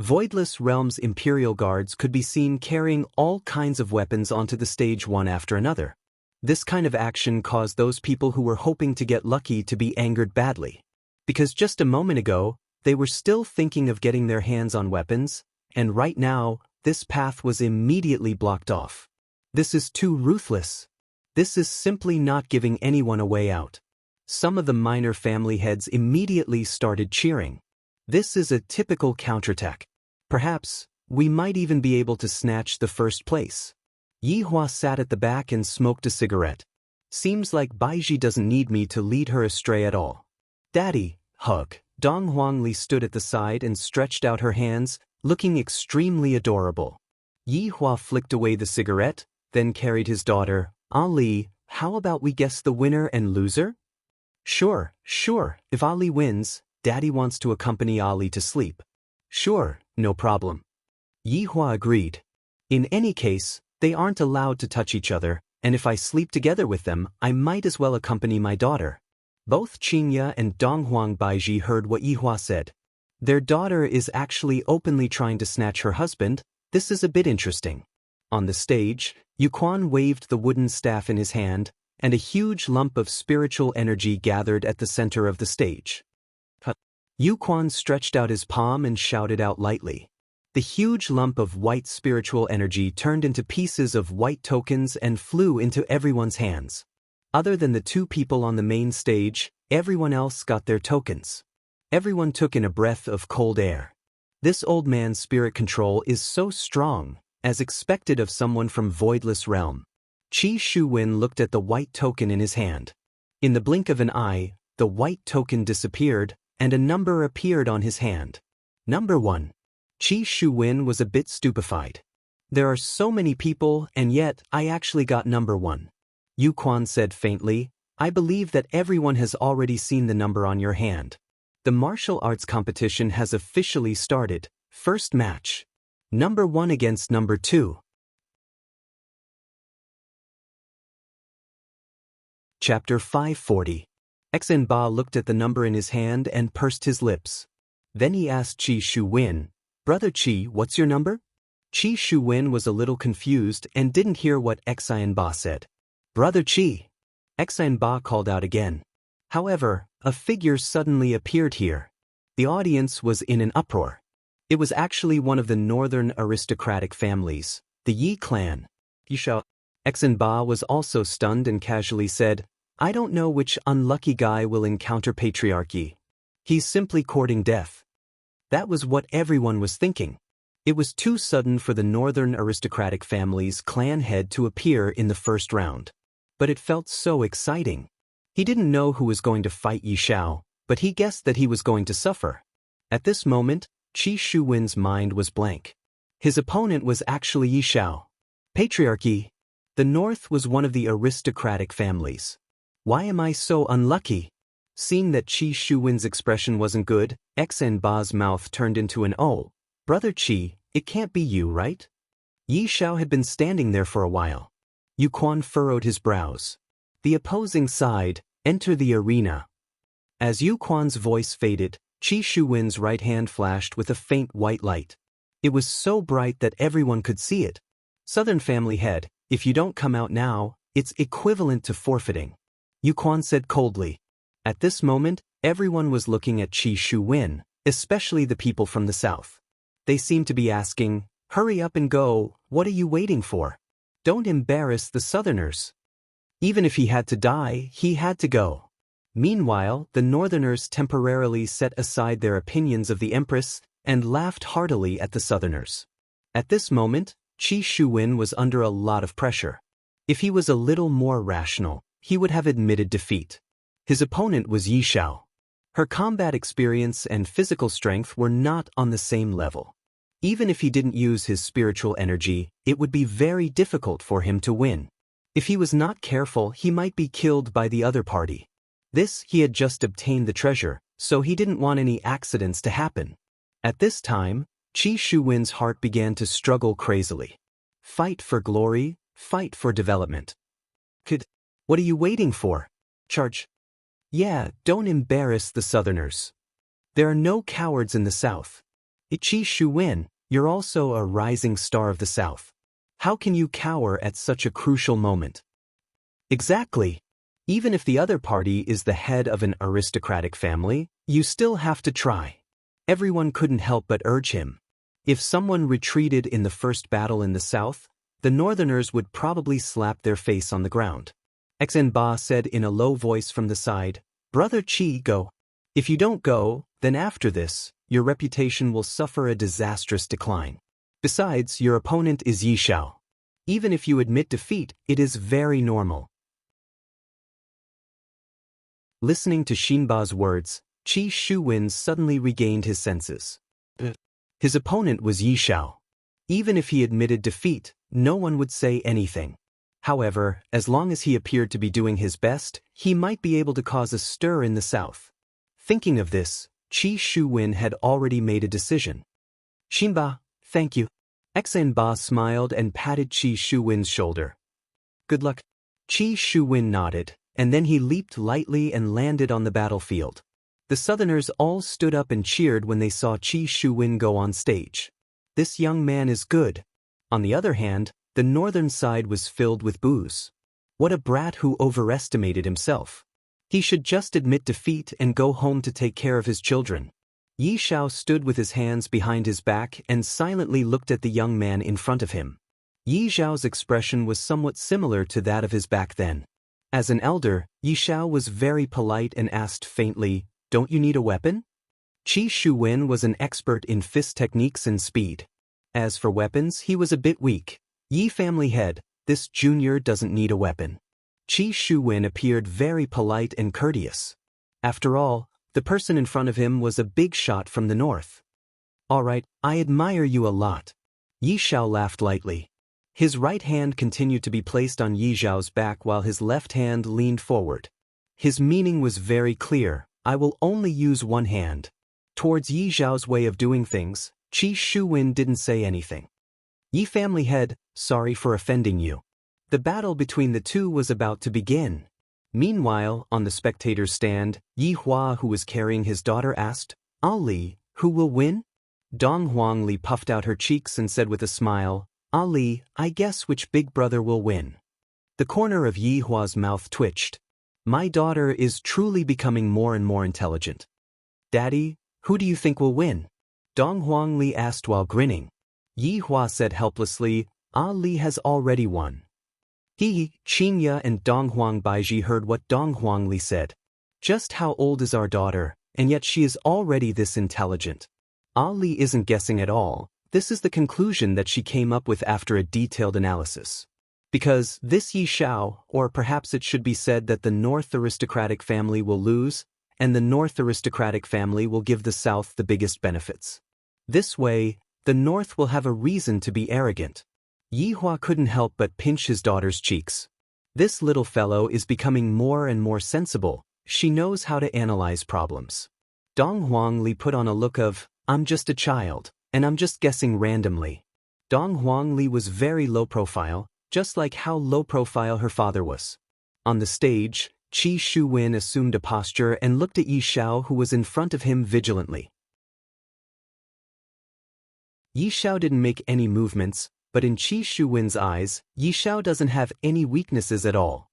Voidless Realm's Imperial Guards could be seen carrying all kinds of weapons onto the stage one after another. This kind of action caused those people who were hoping to get lucky to be angered badly. Because just a moment ago, they were still thinking of getting their hands on weapons, and right now, this path was immediately blocked off. This is too ruthless. This is simply not giving anyone a way out. Some of the minor family heads immediately started cheering. This is a typical counterattack. Perhaps, we might even be able to snatch the first place. Yihua sat at the back and smoked a cigarette. Seems like Baiji doesn't need me to lead her astray at all. Daddy, hug. Dong Huangli stood at the side and stretched out her hands, looking extremely adorable. Yihua flicked away the cigarette, then carried his daughter. Ali, how about we guess the winner and loser? Sure. If Ali wins, Daddy wants to accompany Ali to sleep. Sure, no problem. Yihua agreed. In any case, they aren't allowed to touch each other, and if I sleep together with them, I might as well accompany my daughter. Both Qingya and Donghuang Baiji heard what Yihua said. Their daughter is actually openly trying to snatch her husband. This is a bit interesting. On the stage, Yuquan waved the wooden staff in his hand, and a huge lump of spiritual energy gathered at the center of the stage. Yuquan stretched out his palm and shouted out lightly. The huge lump of white spiritual energy turned into pieces of white tokens and flew into everyone's hands. Other than the two people on the main stage, everyone else got their tokens. Everyone took in a breath of cold air. This old man's spirit control is so strong, as expected of someone from Voidless Realm. Qi Shuwen looked at the white token in his hand. In the blink of an eye, the white token disappeared, and a number appeared on his hand. Number 1. Qi Shuwen was a bit stupefied. There are so many people, and yet I actually got number 1. Yuquan said faintly, I believe that everyone has already seen the number on your hand. The martial arts competition has officially started. First match. Number 1 against number 2. Chapter 540. Xinba looked at the number in his hand and pursed his lips. Then he asked Qi Shuwen, Brother Qi, what's your number? Qi Shuwen was a little confused and didn't hear what Xinba said. Brother Qi. Xinba called out again. However, a figure suddenly appeared here. The audience was in an uproar. It was actually one of the northern aristocratic families, the Yi clan. Yishao. Xinba was also stunned and casually said, I don't know which unlucky guy will encounter patriarchy. He's simply courting death. That was what everyone was thinking. It was too sudden for the northern aristocratic family's clan head to appear in the first round. But it felt so exciting. He didn't know who was going to fight Yishao, but he guessed that he was going to suffer. At this moment, Qi Shuwen's mind was blank. His opponent was actually Yishao. Patriarchy. The north was one of the aristocratic families. Why am I so unlucky? Seeing that Qi Shuwen's expression wasn't good, Xinba's mouth turned into an O. Brother Qi, it can't be you, right? Yishao had been standing there for a while. Yuquan furrowed his brows. The opposing side, enter the arena. As Yuquan's voice faded, Qi Shuwen's right hand flashed with a faint white light. It was so bright that everyone could see it. Southern family head, if you don't come out now, it's equivalent to forfeiting. Yuquan said coldly. At this moment, everyone was looking at Qi Shuwen, especially the people from the south. They seemed to be asking, hurry up and go, what are you waiting for? Don't embarrass the southerners. Even if he had to die, he had to go. Meanwhile, the northerners temporarily set aside their opinions of the empress and laughed heartily at the southerners. At this moment, Qi Shuwen was under a lot of pressure. If he was a little more rational, he would have admitted defeat. His opponent was Yishao. Her combat experience and physical strength were not on the same level. Even if he didn't use his spiritual energy, it would be very difficult for him to win. If he was not careful, he might be killed by the other party. He had just obtained the treasure, so he didn't want any accidents to happen. At this time, Qi Shuwen's heart began to struggle crazily. Fight for glory, fight for development. What are you waiting for? Charge. Yeah, don't embarrass the southerners. There are no cowards in the south. Qi Shuwen, you're also a rising star of the South. How can you cower at such a crucial moment? Exactly. Even if the other party is the head of an aristocratic family, you still have to try. Everyone couldn't help but urge him. If someone retreated in the first battle in the South, the Northerners would probably slap their face on the ground. Xinba said in a low voice from the side, "Brother Qi, go. If you don't go, then after this, your reputation will suffer a disastrous decline. Besides, your opponent is Yi Shao. Even if you admit defeat, it is very normal." Listening to Xinba's words, Qi Shuwen suddenly regained his senses. His opponent was Yi Shao. Even if he admitted defeat, no one would say anything. However, as long as he appeared to be doing his best, he might be able to cause a stir in the South. Thinking of this, Qi Shuwen had already made a decision. "Xinba, thank you." Xinba smiled and patted Qi Shuwen's shoulder. "Good luck." Qi Shuwen nodded, and then he leaped lightly and landed on the battlefield. The Southerners all stood up and cheered when they saw Qi Shuwen go on stage. This young man is good. On the other hand, the northern side was filled with boos. What a brat who overestimated himself. He should just admit defeat and go home to take care of his children. Yi Shao stood with his hands behind his back and silently looked at the young man in front of him. Yi Shao's expression was somewhat similar to that of his back then. As an elder, Yi Shao was very polite and asked faintly, "Don't you need a weapon?" Qi Shuwen was an expert in fist techniques and speed. As for weapons, he was a bit weak. "Yi family head, this junior doesn't need a weapon." Qi Shuwen appeared very polite and courteous. After all, the person in front of him was a big shot from the north. "All right, I admire you a lot." Yi Shao laughed lightly. His right hand continued to be placed on Yi Zhao's back while his left hand leaned forward. His meaning was very clear: I will only use one hand. Towards Yi Zhao's way of doing things, Qi Shuwen didn't say anything. "Yi family head, sorry for offending you." The battle between the two was about to begin. Meanwhile, on the spectator's stand, Yi Hua, who was carrying his daughter, asked, "Ali, who will win?" Dong Huangli puffed out her cheeks and said with a smile, "Ali, I guess which big brother will win." The corner of Yi Hua's mouth twitched. "My daughter is truly becoming more and more intelligent." "Daddy, who do you think will win?" Dong Huangli asked while grinning. Yi Hua said helplessly, "Ali has already won." Qingya and Dong Huangbaiji heard what Dong Huangli said. "Just how old is our daughter, and yet she is already this intelligent?" Ali isn't guessing at all. This is the conclusion that she came up with after a detailed analysis. Because this Yi Shao, or perhaps it should be said that the North aristocratic family will lose, and the North aristocratic family will give the South the biggest benefits. This way, the North will have a reason to be arrogant. Yi Hua couldn't help but pinch his daughter's cheeks. This little fellow is becoming more and more sensible. She knows how to analyze problems. Dong Huangli put on a look of, "I'm just a child, and I'm just guessing randomly." Dong Huangli was very low profile, just like how low profile her father was. On the stage, Qi Shuwen assumed a posture and looked at Yi Shao, who was in front of him, vigilantly. Yi Shao didn't make any movements, but in Qi Shuwen's eyes, Yi Shao doesn't have any weaknesses at all.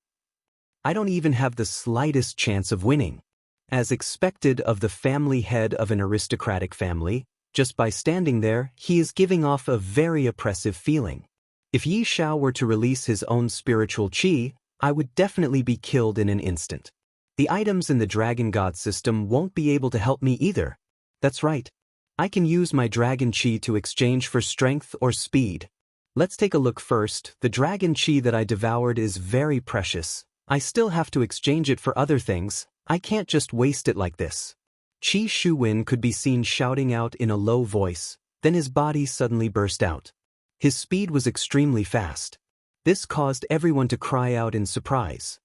"I don't even have the slightest chance of winning." As expected of the family head of an aristocratic family, just by standing there, he is giving off a very oppressive feeling. If Yi Shao were to release his own spiritual qi, I would definitely be killed in an instant. The items in the Dragon God system won't be able to help me either. That's right. I can use my Dragon Qi to exchange for strength or speed. Let's take a look first. The Dragon Qi that I devoured is very precious. I still have to exchange it for other things. I can't just waste it like this. Qi Shuwen could be seen shouting out in a low voice, then his body suddenly burst out. His speed was extremely fast. This caused everyone to cry out in surprise.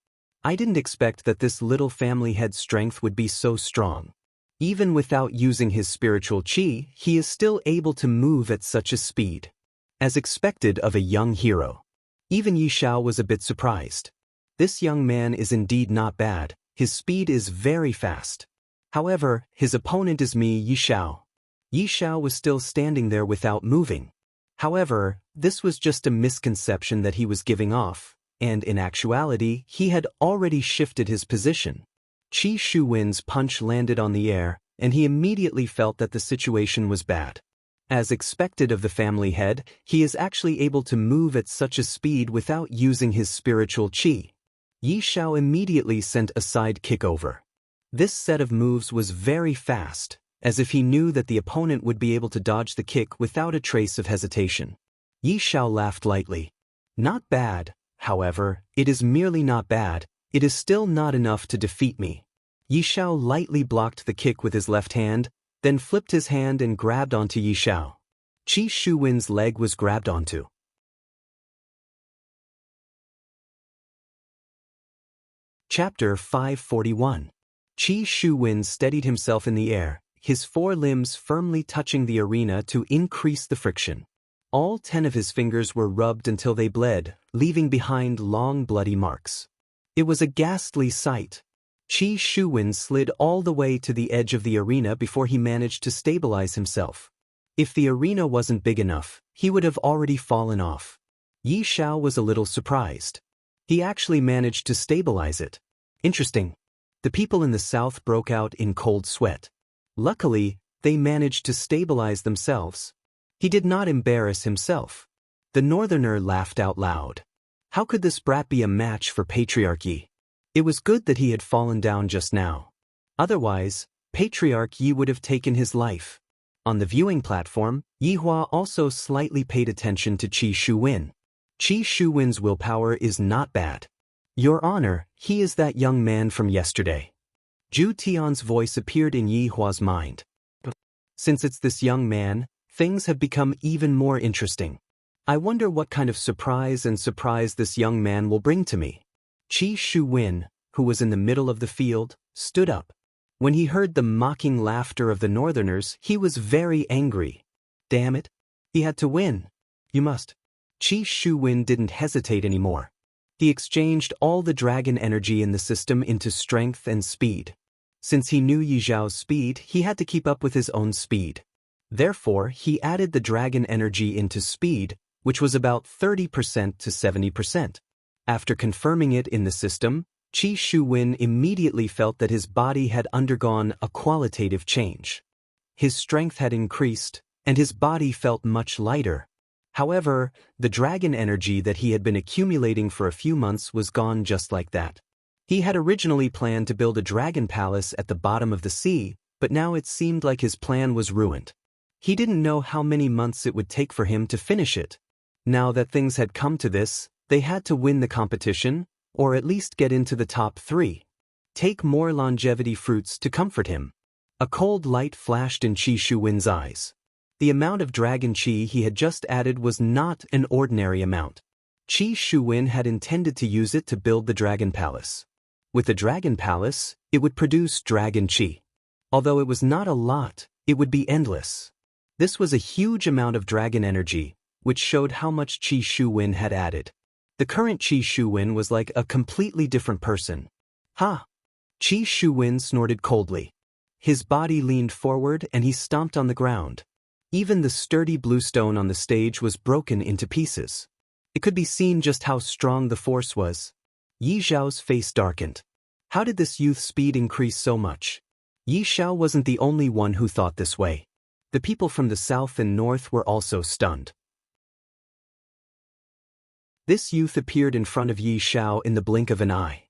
I didn't expect that this little family head's strength would be so strong. Even without using his spiritual qi, he is still able to move at such a speed. As expected of a young hero. Even Yi Shao was a bit surprised. This young man is indeed not bad. His speed is very fast. However, his opponent is me, Yi Shao. Yi Xiao was still standing there without moving. However, this was just a misconception that he was giving off, and in actuality, he had already shifted his position. Qi Shuwen's punch landed on the air, and he immediately felt that the situation was bad. As expected of the family head, he is actually able to move at such a speed without using his spiritual qi. Yi Xiao immediately sent a side kick over. This set of moves was very fast, as if he knew that the opponent would be able to dodge the kick without a trace of hesitation. Yi Xiao laughed lightly. Not bad, however, it is merely not bad, it is still not enough to defeat me. Yi Xiao lightly blocked the kick with his left hand, then flipped his hand and grabbed onto Yi Xiao. Qi Shuwen's leg was grabbed onto. Chapter 541. Qi Shuwen steadied himself in the air, his four limbs firmly touching the arena to increase the friction. All 10 of his fingers were rubbed until they bled, leaving behind long bloody marks. It was a ghastly sight. Qi Shuwen slid all the way to the edge of the arena before he managed to stabilize himself. If the arena wasn't big enough, he would have already fallen off. Yi Xiao was a little surprised. He actually managed to stabilize it. Interesting. The people in the south broke out in cold sweat. Luckily, they managed to stabilize themselves. He did not embarrass himself. The northerner laughed out loud. How could this brat be a match for Patriarch Yi? It was good that he had fallen down just now. Otherwise, Patriarch Yi would have taken his life. On the viewing platform, Yi Hua also slightly paid attention to Qi Shuwen. Qi Shuwen's willpower is not bad. Your Honor, he is that young man from yesterday. Zhu Tian's voice appeared in Yi Hua's mind. Since it's this young man, things have become even more interesting. I wonder what kind of surprise this young man will bring to me. Qi Shuwen, who was in the middle of the field, stood up. When he heard the mocking laughter of the northerners, he was very angry. Damn it. He had to win. You must. Qi Shuwen didn't hesitate anymore. He exchanged all the dragon energy in the system into strength and speed. Since he knew Yi Xiao's speed, he had to keep up with his own speed. Therefore, he added the dragon energy into speed, which was about 30% to 70%. After confirming it in the system, Qi Shuwen immediately felt that his body had undergone a qualitative change. His strength had increased, and his body felt much lighter. However, the dragon energy that he had been accumulating for a few months was gone just like that. He had originally planned to build a dragon palace at the bottom of the sea, but now it seemed like his plan was ruined. He didn't know how many months it would take for him to finish it. Now that things had come to this, they had to win the competition, or at least get into the top 3. Take more longevity fruits to comfort him. A cold light flashed in Qi Shuwen's eyes. The amount of dragon qi he had just added was not an ordinary amount. Qi Shuwen had intended to use it to build the dragon palace. With the dragon palace, it would produce dragon qi. Although it was not a lot, it would be endless. This was a huge amount of dragon energy, which showed how much Qi Shuwen had added. The current Qi Shuwen was like a completely different person. Ha! Qi Shuwen snorted coldly. His body leaned forward and he stomped on the ground. Even the sturdy blue stone on the stage was broken into pieces. It could be seen just how strong the force was. Yi Xiao's face darkened. How did this youth's speed increase so much? Yi Xiao wasn't the only one who thought this way. The people from the south and north were also stunned. This youth appeared in front of Yi Xiao in the blink of an eye.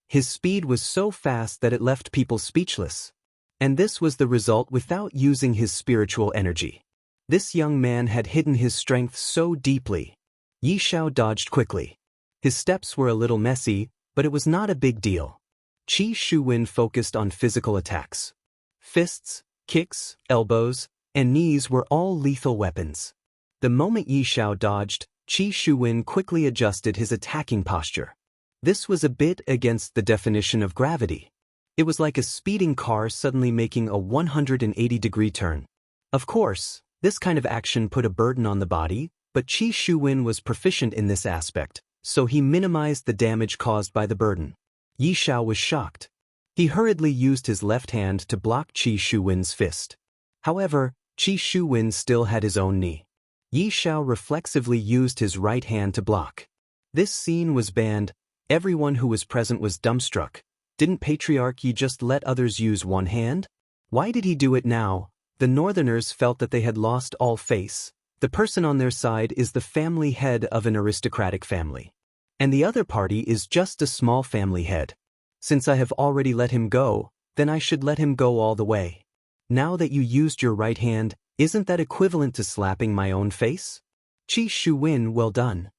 His speed was so fast that it left people speechless. And this was the result without using his spiritual energy. This young man had hidden his strength so deeply. Yi Xiao dodged quickly. His steps were a little messy, but it was not a big deal. Qi Shuwen focused on physical attacks. Fists, kicks, elbows, and knees were all lethal weapons. The moment Yi Xiao dodged, Qi Shuwen quickly adjusted his attacking posture. This was a bit against the definition of gravity. It was like a speeding car suddenly making a 180-degree turn. Of course, this kind of action put a burden on the body, but Qi Shuwen was proficient in this aspect, so he minimized the damage caused by the burden. Yi Xiao was shocked. He hurriedly used his left hand to block Qi Shuwen's fist. However, Qi Shuwen still had his own knee. Yi Xiao reflexively used his right hand to block. This scene was banned. Everyone who was present was dumbstruck. Didn't Patriarch Yi just let others use one hand? Why did he do it now? The Northerners felt that they had lost all face. The person on their side is the family head of an aristocratic family. And the other party is just a small family head. Since I have already let him go, then I should let him go all the way. Now that you used your right hand, isn't that equivalent to slapping my own face? Qi Shuwen, well done.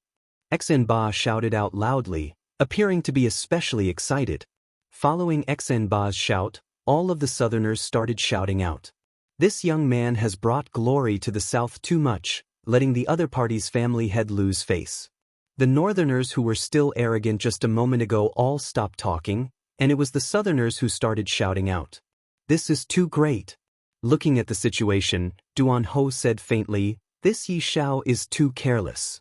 Xinba shouted out loudly, appearing to be especially excited. Following Xinba's shout, all of the Southerners started shouting out. This young man has brought glory to the South too much, letting the other party's family head lose face. The Northerners who were still arrogant just a moment ago all stopped talking, and it was the Southerners who started shouting out. This is too great. Looking at the situation, Duan Ho said faintly, this Yi Xiao is too careless.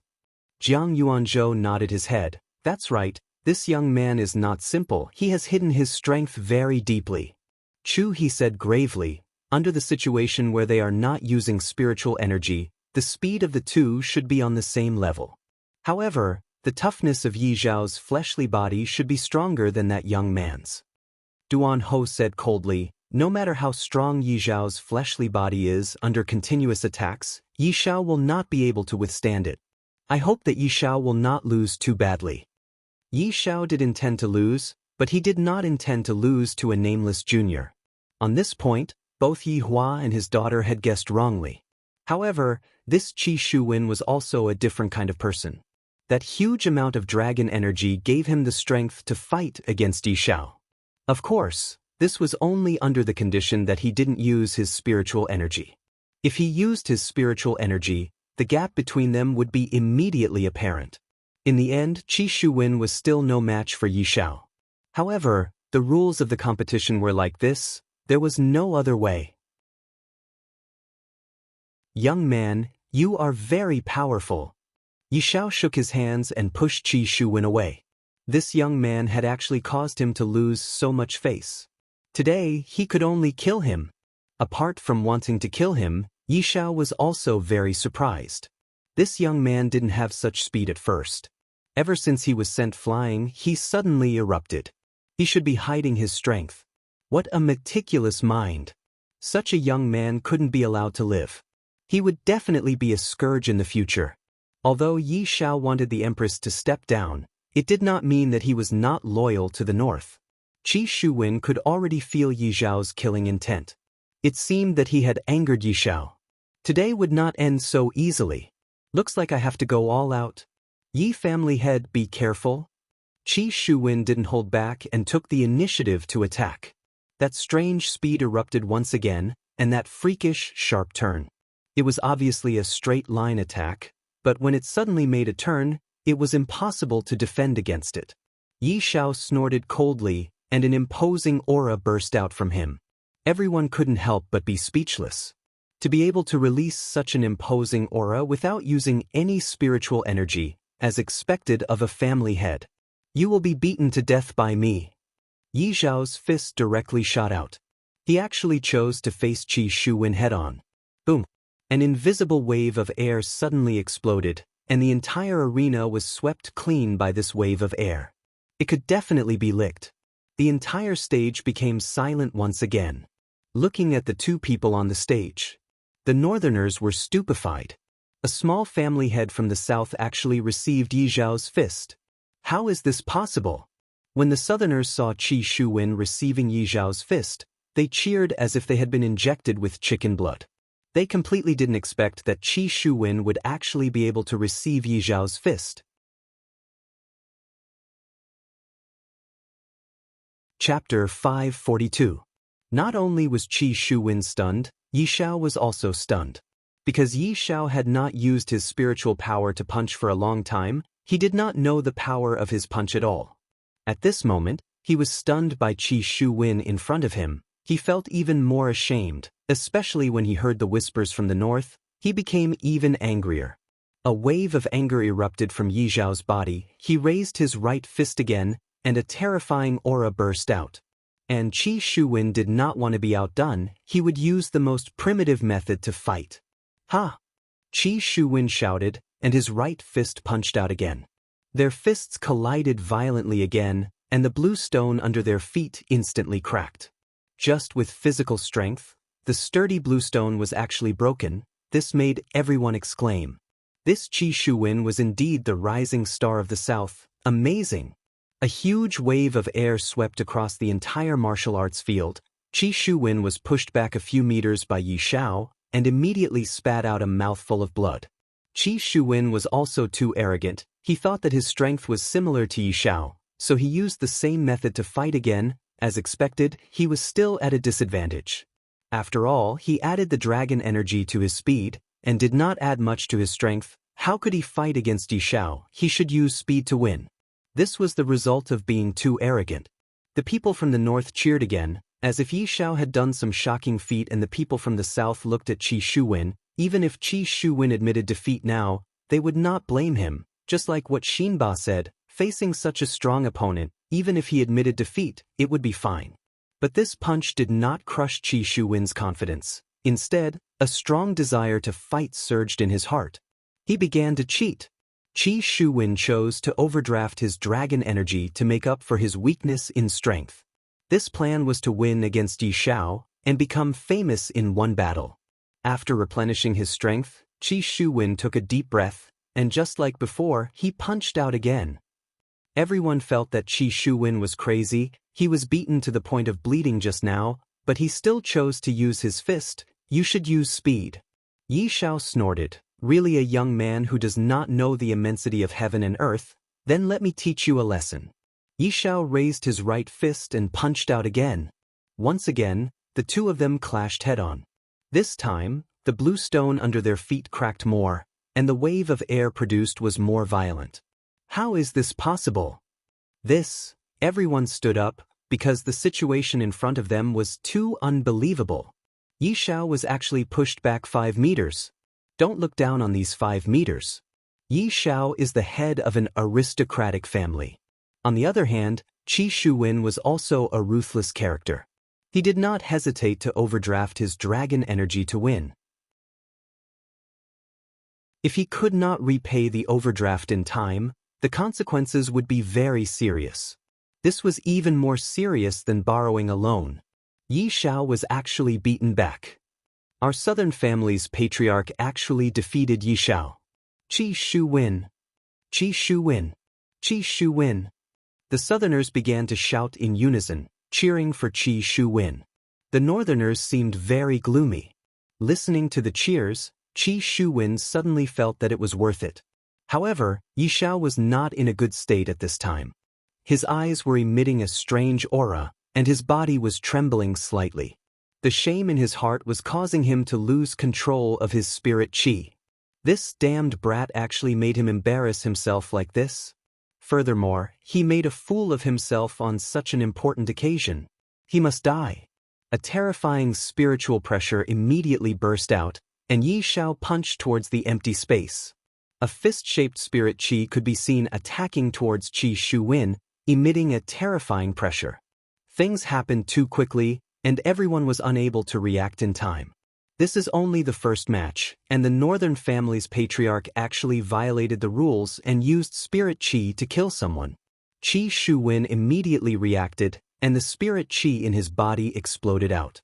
Jiang Yuanzhou nodded his head. That's right, this young man is not simple, he has hidden his strength very deeply. Chu, he said gravely, under the situation where they are not using spiritual energy, the speed of the two should be on the same level. However, the toughness of Yi Xiao's fleshly body should be stronger than that young man's. Duan Ho said coldly, no matter how strong Yi Xiao's fleshly body is under continuous attacks, Yi Xiao will not be able to withstand it. I hope that Yi Xiao will not lose too badly. Yi Xiao did intend to lose, but he did not intend to lose to a nameless junior. On this point, both Yi Hua and his daughter had guessed wrongly. However, this Qi Shuwen was also a different kind of person. That huge amount of dragon energy gave him the strength to fight against Yi Xiao. Of course, this was only under the condition that he didn't use his spiritual energy. If he used his spiritual energy, the gap between them would be immediately apparent. In the end, Qi Shuwen was still no match for Yi Xiao. However, the rules of the competition were like this, there was no other way. Young man, you are very powerful. Yi Xiao shook his hands and pushed Qi Shuwen away. This young man had actually caused him to lose so much face. Today, he could only kill him. Apart from wanting to kill him, Yi Xiao was also very surprised. This young man didn't have such speed at first. Ever since he was sent flying, he suddenly erupted. He should be hiding his strength. What a meticulous mind. Such a young man couldn't be allowed to live. He would definitely be a scourge in the future. Although Yi Xiao wanted the Empress to step down, it did not mean that he was not loyal to the North. Qi Shuwen could already feel Yi Xiao's killing intent. It seemed that he had angered Yi Xiao. Today would not end so easily. Looks like I have to go all out. Yi family head, be careful. Qi Shuwen didn't hold back and took the initiative to attack. That strange speed erupted once again, and that freakish, sharp turn. It was obviously a straight-line attack, but when it suddenly made a turn, it was impossible to defend against it. Yi Xiao snorted coldly, and an imposing aura burst out from him. Everyone couldn't help but be speechless. To be able to release such an imposing aura without using any spiritual energy, as expected of a family head. You will be beaten to death by me. Yi Xiao's fist directly shot out. He actually chose to face Qi Shuwen head-on. Boom! An invisible wave of air suddenly exploded, and the entire arena was swept clean by this wave of air. It could definitely be licked. The entire stage became silent once again. Looking at the two people on the stage, the Northerners were stupefied. A small family head from the South actually received Yi Xiao's fist. How is this possible? When the Southerners saw Qi Shuwen receiving Yi Xiao's fist, they cheered as if they had been injected with chicken blood. They completely didn't expect that Qi Shuwen would actually be able to receive Yi Xiao's fist. Chapter 542. Not only was Qi Shuwen stunned, Yi Xiao was also stunned. Because Yi Xiao had not used his spiritual power to punch for a long time, he did not know the power of his punch at all. At this moment, he was stunned by Qi Shuwen in front of him. He felt even more ashamed, especially when he heard the whispers from the north. He became even angrier. A wave of anger erupted from Yi Xiao's body. He raised his right fist again, and a terrifying aura burst out. And Qi Shuwen did not want to be outdone. He would use the most primitive method to fight. Ha! Qi Shuwen shouted, and his right fist punched out again. Their fists collided violently again, and the blue stone under their feet instantly cracked. Just with physical strength, the sturdy blue stone was actually broken. This made everyone exclaim. This Qi Shuwen was indeed the rising star of the South. Amazing! A huge wave of air swept across the entire martial arts field. Qi Shuwen was pushed back a few meters by Yi Xiao, and immediately spat out a mouthful of blood. Qi Shuwen was also too arrogant. He thought that his strength was similar to Yi Xiao, so he used the same method to fight again. As expected, he was still at a disadvantage. After all, he added the dragon energy to his speed, and did not add much to his strength. How could he fight against Yi Xiao? He should use speed to win. This was the result of being too arrogant. The people from the north cheered again, as if Yi Xiao had done some shocking feat, and the people from the south looked at Qi Shuwen. Even if Qi Shuwen admitted defeat now, they would not blame him. Just like what Xinba said, facing such a strong opponent, even if he admitted defeat, it would be fine. But this punch did not crush Qi Shuwen's confidence. Instead, a strong desire to fight surged in his heart. He began to cheat. Qi Shuwen chose to overdraft his dragon energy to make up for his weakness in strength. This plan was to win against Yi Xiao and become famous in one battle. After replenishing his strength, Qi Shuwen took a deep breath, and just like before, he punched out again. Everyone felt that Qi Shuwen was crazy. He was beaten to the point of bleeding just now, but he still chose to use his fist. You should use speed. Yi Xiao snorted. Really, a young man who does not know the immensity of heaven and earth? Then let me teach you a lesson. Yi Xiao raised his right fist and punched out again. Once again, the two of them clashed head-on. This time, the blue stone under their feet cracked more, and the wave of air produced was more violent. How is this possible? Everyone stood up, because the situation in front of them was too unbelievable. Yi Xiao was actually pushed back 5 meters. Don't look down on these 5 meters. Yi Xiao is the head of an aristocratic family. On the other hand, Qi Shuwen was also a ruthless character. He did not hesitate to overdraft his dragon energy to win. If he could not repay the overdraft in time, the consequences would be very serious. This was even more serious than borrowing a loan. Yi Xiao was actually beaten back. Our southern family's patriarch actually defeated Yi Xiao. Qi Shuwen! Qi Shuwen! Qi Shuwen! The southerners began to shout in unison, cheering for Qi Shuwen. The northerners seemed very gloomy. Listening to the cheers, Qi Shuwen suddenly felt that it was worth it. However, Yi Xiao was not in a good state at this time. His eyes were emitting a strange aura, and his body was trembling slightly. The shame in his heart was causing him to lose control of his spirit qi. This damned brat actually made him embarrass himself like this. Furthermore, he made a fool of himself on such an important occasion. He must die. A terrifying spiritual pressure immediately burst out, and Yi Xiao punched towards the empty space. A fist-shaped spirit qi could be seen attacking towards Qi Shuwen, emitting a terrifying pressure. Things happened too quickly, and everyone was unable to react in time. This is only the first match, and the northern family's patriarch actually violated the rules and used spirit qi to kill someone. Qi Shuwen immediately reacted, and the spirit qi in his body exploded out.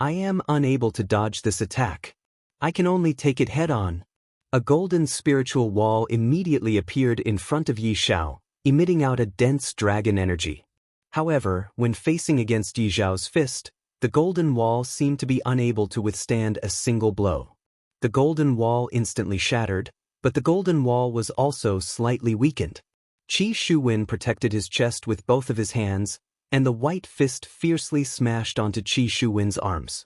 I am unable to dodge this attack. I can only take it head-on. A golden spiritual wall immediately appeared in front of Yi Xiao, emitting out a dense dragon energy. However, when facing against Yi Xiao's fist, the golden wall seemed to be unable to withstand a single blow. The golden wall instantly shattered, but the golden wall was also slightly weakened. Qi Shuwen protected his chest with both of his hands, and the white fist fiercely smashed onto Qi Shuwen's arms.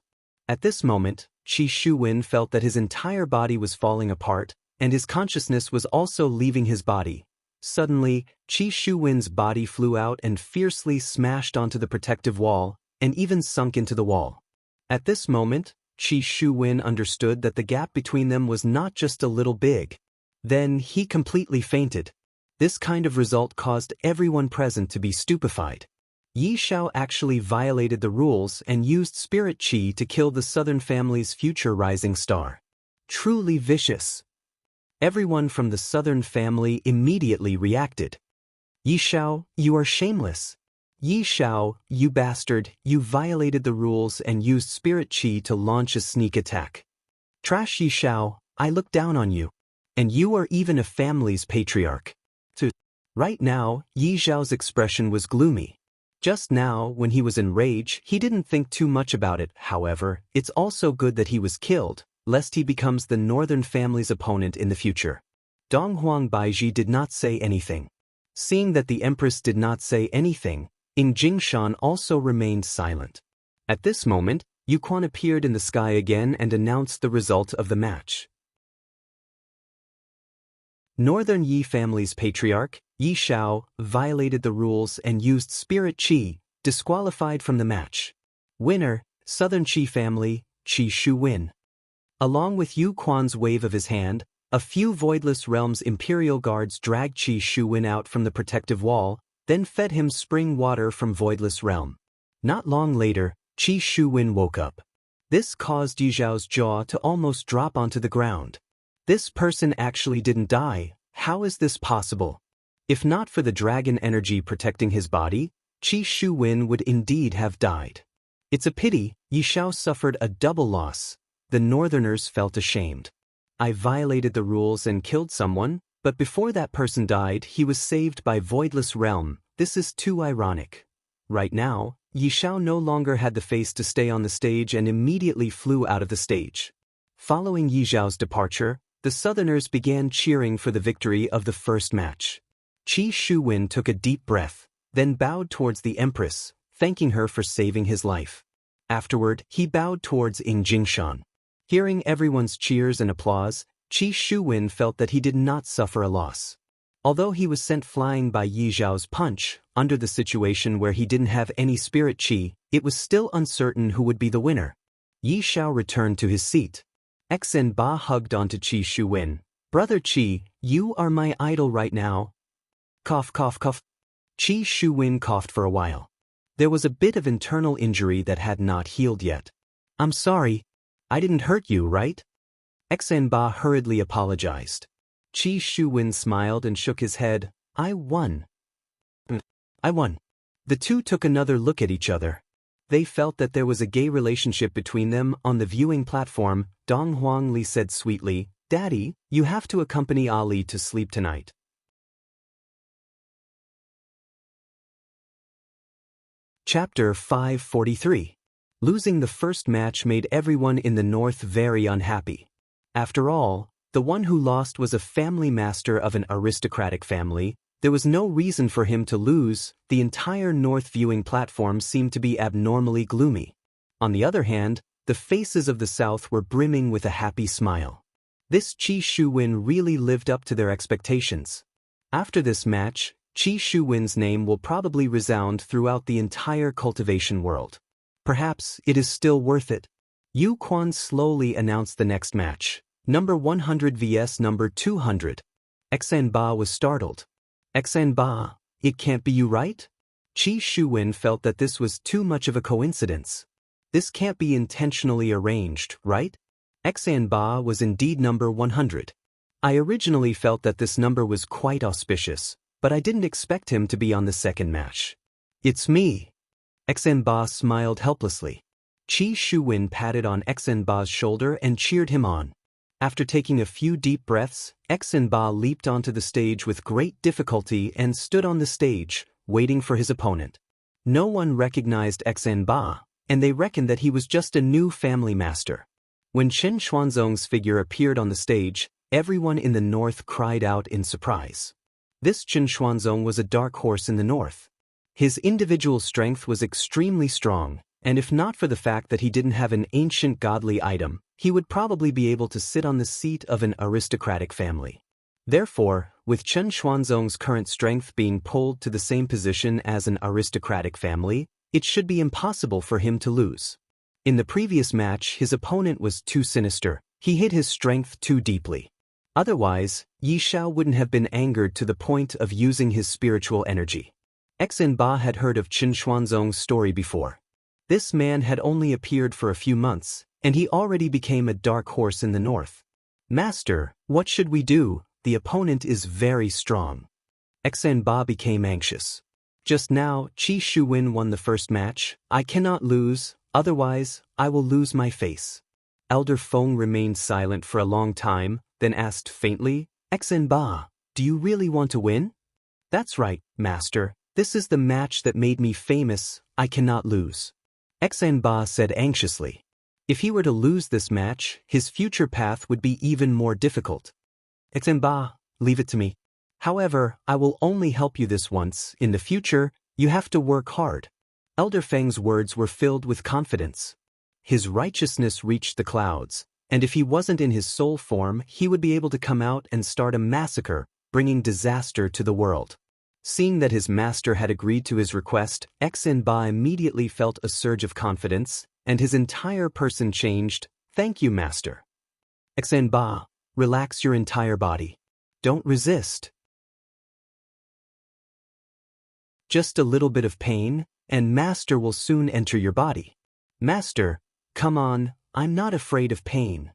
At this moment, Qi Shuwen felt that his entire body was falling apart, and his consciousness was also leaving his body. Suddenly, Qi Shuwen's body flew out and fiercely smashed onto the protective wall, and even sunk into the wall. At this moment, Qi Shuwen understood that the gap between them was not just a little big. Then he completely fainted. This kind of result caused everyone present to be stupefied. Yi Xiao actually violated the rules and used spirit qi to kill the southern family's future rising star. Truly vicious. Everyone from the southern family immediately reacted. Yi Xiao, you are shameless. Yi Xiao, you bastard, you violated the rules and used spirit qi to launch a sneak attack. Trash Yi Xiao, I look down on you. And you are even a family's patriarch. Right now, Yi Xiao's expression was gloomy. Just now, when he was in rage, he didn't think too much about it. However, it's also good that he was killed, lest he becomes the northern family's opponent in the future. Donghuang Baiji did not say anything. Seeing that the empress did not say anything, Ing Jingshan also remained silent. At this moment, Yu Quan appeared in the sky again and announced the result of the match. Northern Yi family's patriarch, Yi Xiao, violated the rules and used spirit qi, disqualified from the match. Winner, Southern Qi family, Qi Shu Win. Along with Yu Quan's wave of his hand, a few Voidless Realms Imperial Guards dragged Qi Shu Win out from the protective wall, then fed him spring water from Voidless Realm. Not long later, Qi Shu Win woke up. This caused Yi Xiao's jaw to almost drop onto the ground. This person actually didn't die. How is this possible? If not for the dragon energy protecting his body, Qi Shu Win would indeed have died. It's a pity, Yi Xiao suffered a double loss. The northerners felt ashamed. I violated the rules and killed someone, but before that person died he was saved by Voidless Realm. This is too ironic. Right now, Yi Xiao no longer had the face to stay on the stage and immediately flew out of the stage. Following Yi Xiao's departure, the Southerners began cheering for the victory of the first match. Qi Shu Win took a deep breath, then bowed towards the Empress, thanking her for saving his life. Afterward, he bowed towards Ing Jingshan. Hearing everyone's cheers and applause, Qi Shu Win felt that he did not suffer a loss. Although he was sent flying by Yi Xiao's punch, under the situation where he didn't have any spirit qi, it was still uncertain who would be the winner. Yi Xiao returned to his seat. Xen Ba hugged onto Qi Shu Win. Brother Qi, you are my idol right now. Cough cough cough. Qi Shu Win coughed for a while. There was a bit of internal injury that had not healed yet. I'm sorry. I didn't hurt you, right? Xen Ba hurriedly apologized. Qi Shu Win smiled and shook his head. I won. I won. The two took another look at each other. They felt that there was a gay relationship between them. On the viewing platform, Dong Huangli said sweetly, Daddy, you have to accompany Ali to sleep tonight. Chapter 543. Losing the first match made everyone in the north very unhappy. After all, the one who lost was a family master of an aristocratic family. There was no reason for him to lose. The entire north viewing platform seemed to be abnormally gloomy. On the other hand, the faces of the south were brimming with a happy smile. This Qi Shu Win really lived up to their expectations. After this match, Qi Shu Win's name will probably resound throughout the entire cultivation world. Perhaps it is still worth it. Yu Quan slowly announced the next match. Number 100 vs number 200. Xen Ba was startled. Xen Ba, it can't be you, right? Qi Shu Win felt that this was too much of a coincidence. This can't be intentionally arranged, right? Xen Ba was indeed number 100. I originally felt that this number was quite auspicious, but I didn't expect him to be on the second match. It's me. Xen Ba smiled helplessly. Qi Shu Win patted on Xen Ba's shoulder and cheered him on. After taking a few deep breaths, Xen Ba leaped onto the stage with great difficulty and stood on the stage, waiting for his opponent. No one recognized Xen Ba, and they reckoned that he was just a new family master. When Chen Xuanzong's figure appeared on the stage, everyone in the north cried out in surprise. This Chen Xuanzong was a dark horse in the north. His individual strength was extremely strong, and if not for the fact that he didn't have an ancient godly item, he would probably be able to sit on the seat of an aristocratic family. Therefore, with Chen Xuanzong's current strength being pulled to the same position as an aristocratic family, it should be impossible for him to lose. In the previous match, his opponent was too sinister. He hid his strength too deeply. Otherwise, Yi Xiao wouldn't have been angered to the point of using his spiritual energy. Ba had heard of Qin Xuanzong's story before. This man had only appeared for a few months, and he already became a dark horse in the north. Master, what should we do? The opponent is very strong. Ba became anxious. Just now, Qi Shuwen won the first match. I cannot lose, otherwise, I will lose my face. Elder Feng remained silent for a long time, then asked faintly, Ba, do you really want to win? That's right, Master. This is the match that made me famous. I cannot lose. Ba said anxiously. If he were to lose this match, his future path would be even more difficult. Ba, leave it to me. However, I will only help you this once. In the future, you have to work hard. Elder Feng's words were filled with confidence. His righteousness reached the clouds, and if he wasn't in his soul form, he would be able to come out and start a massacre, bringing disaster to the world. Seeing that his master had agreed to his request, Ba immediately felt a surge of confidence, and his entire person changed. Thank you, Master. Ba, relax your entire body. Don't resist. Just a little bit of pain, and Master will soon enter your body. Master, come on, I'm not afraid of pain.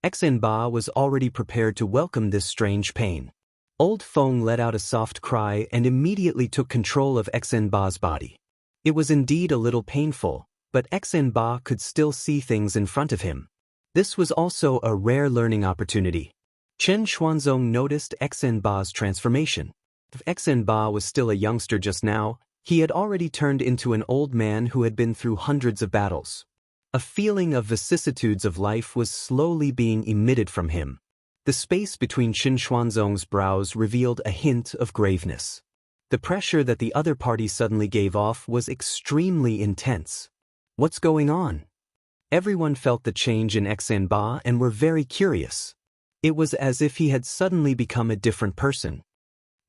Ba was already prepared to welcome this strange pain. Old Feng let out a soft cry and immediately took control of Ba's body. It was indeed a little painful, but Ba could still see things in front of him. This was also a rare learning opportunity. Chen Xuanzong noticed Ba's transformation. If Ba was still a youngster just now, he had already turned into an old man who had been through hundreds of battles. A feeling of vicissitudes of life was slowly being emitted from him. The space between Qin Xuanzong's brows revealed a hint of graveness. The pressure that the other party suddenly gave off was extremely intense. What's going on? Everyone felt the change in Ba and were very curious. It was as if he had suddenly become a different person.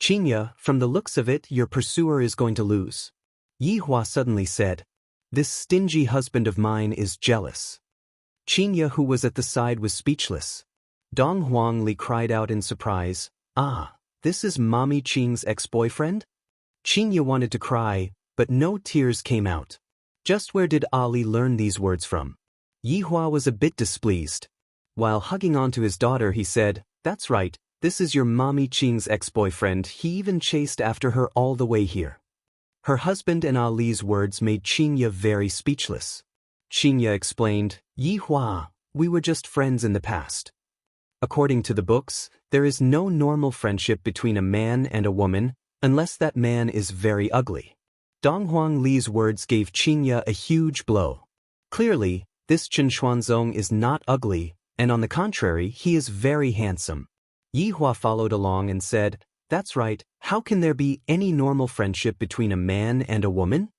Qingya, from the looks of it, your pursuer is going to lose. Yihua suddenly said. This stingy husband of mine is jealous. Qingya, who was at the side, was speechless. Dong Huangli cried out in surprise, Ah, this is Mommy Qing's ex-boyfriend? Qingya wanted to cry, but no tears came out. Just where did Ali learn these words from? Yihua was a bit displeased. While hugging onto his daughter, he said, That's right. This is your Mommy Qing's ex-boyfriend. He even chased after her all the way here. Her husband and Ali's words made Qingya very speechless. Qingya explained, Yihua, we were just friends in the past. According to the books, there is no normal friendship between a man and a woman, unless that man is very ugly. Donghuang Li's words gave Qingya a huge blow. Clearly, this Qin Xuanzong is not ugly, and on the contrary, he is very handsome. Yihua followed along and said, That's right, how can there be any normal friendship between a man and a woman?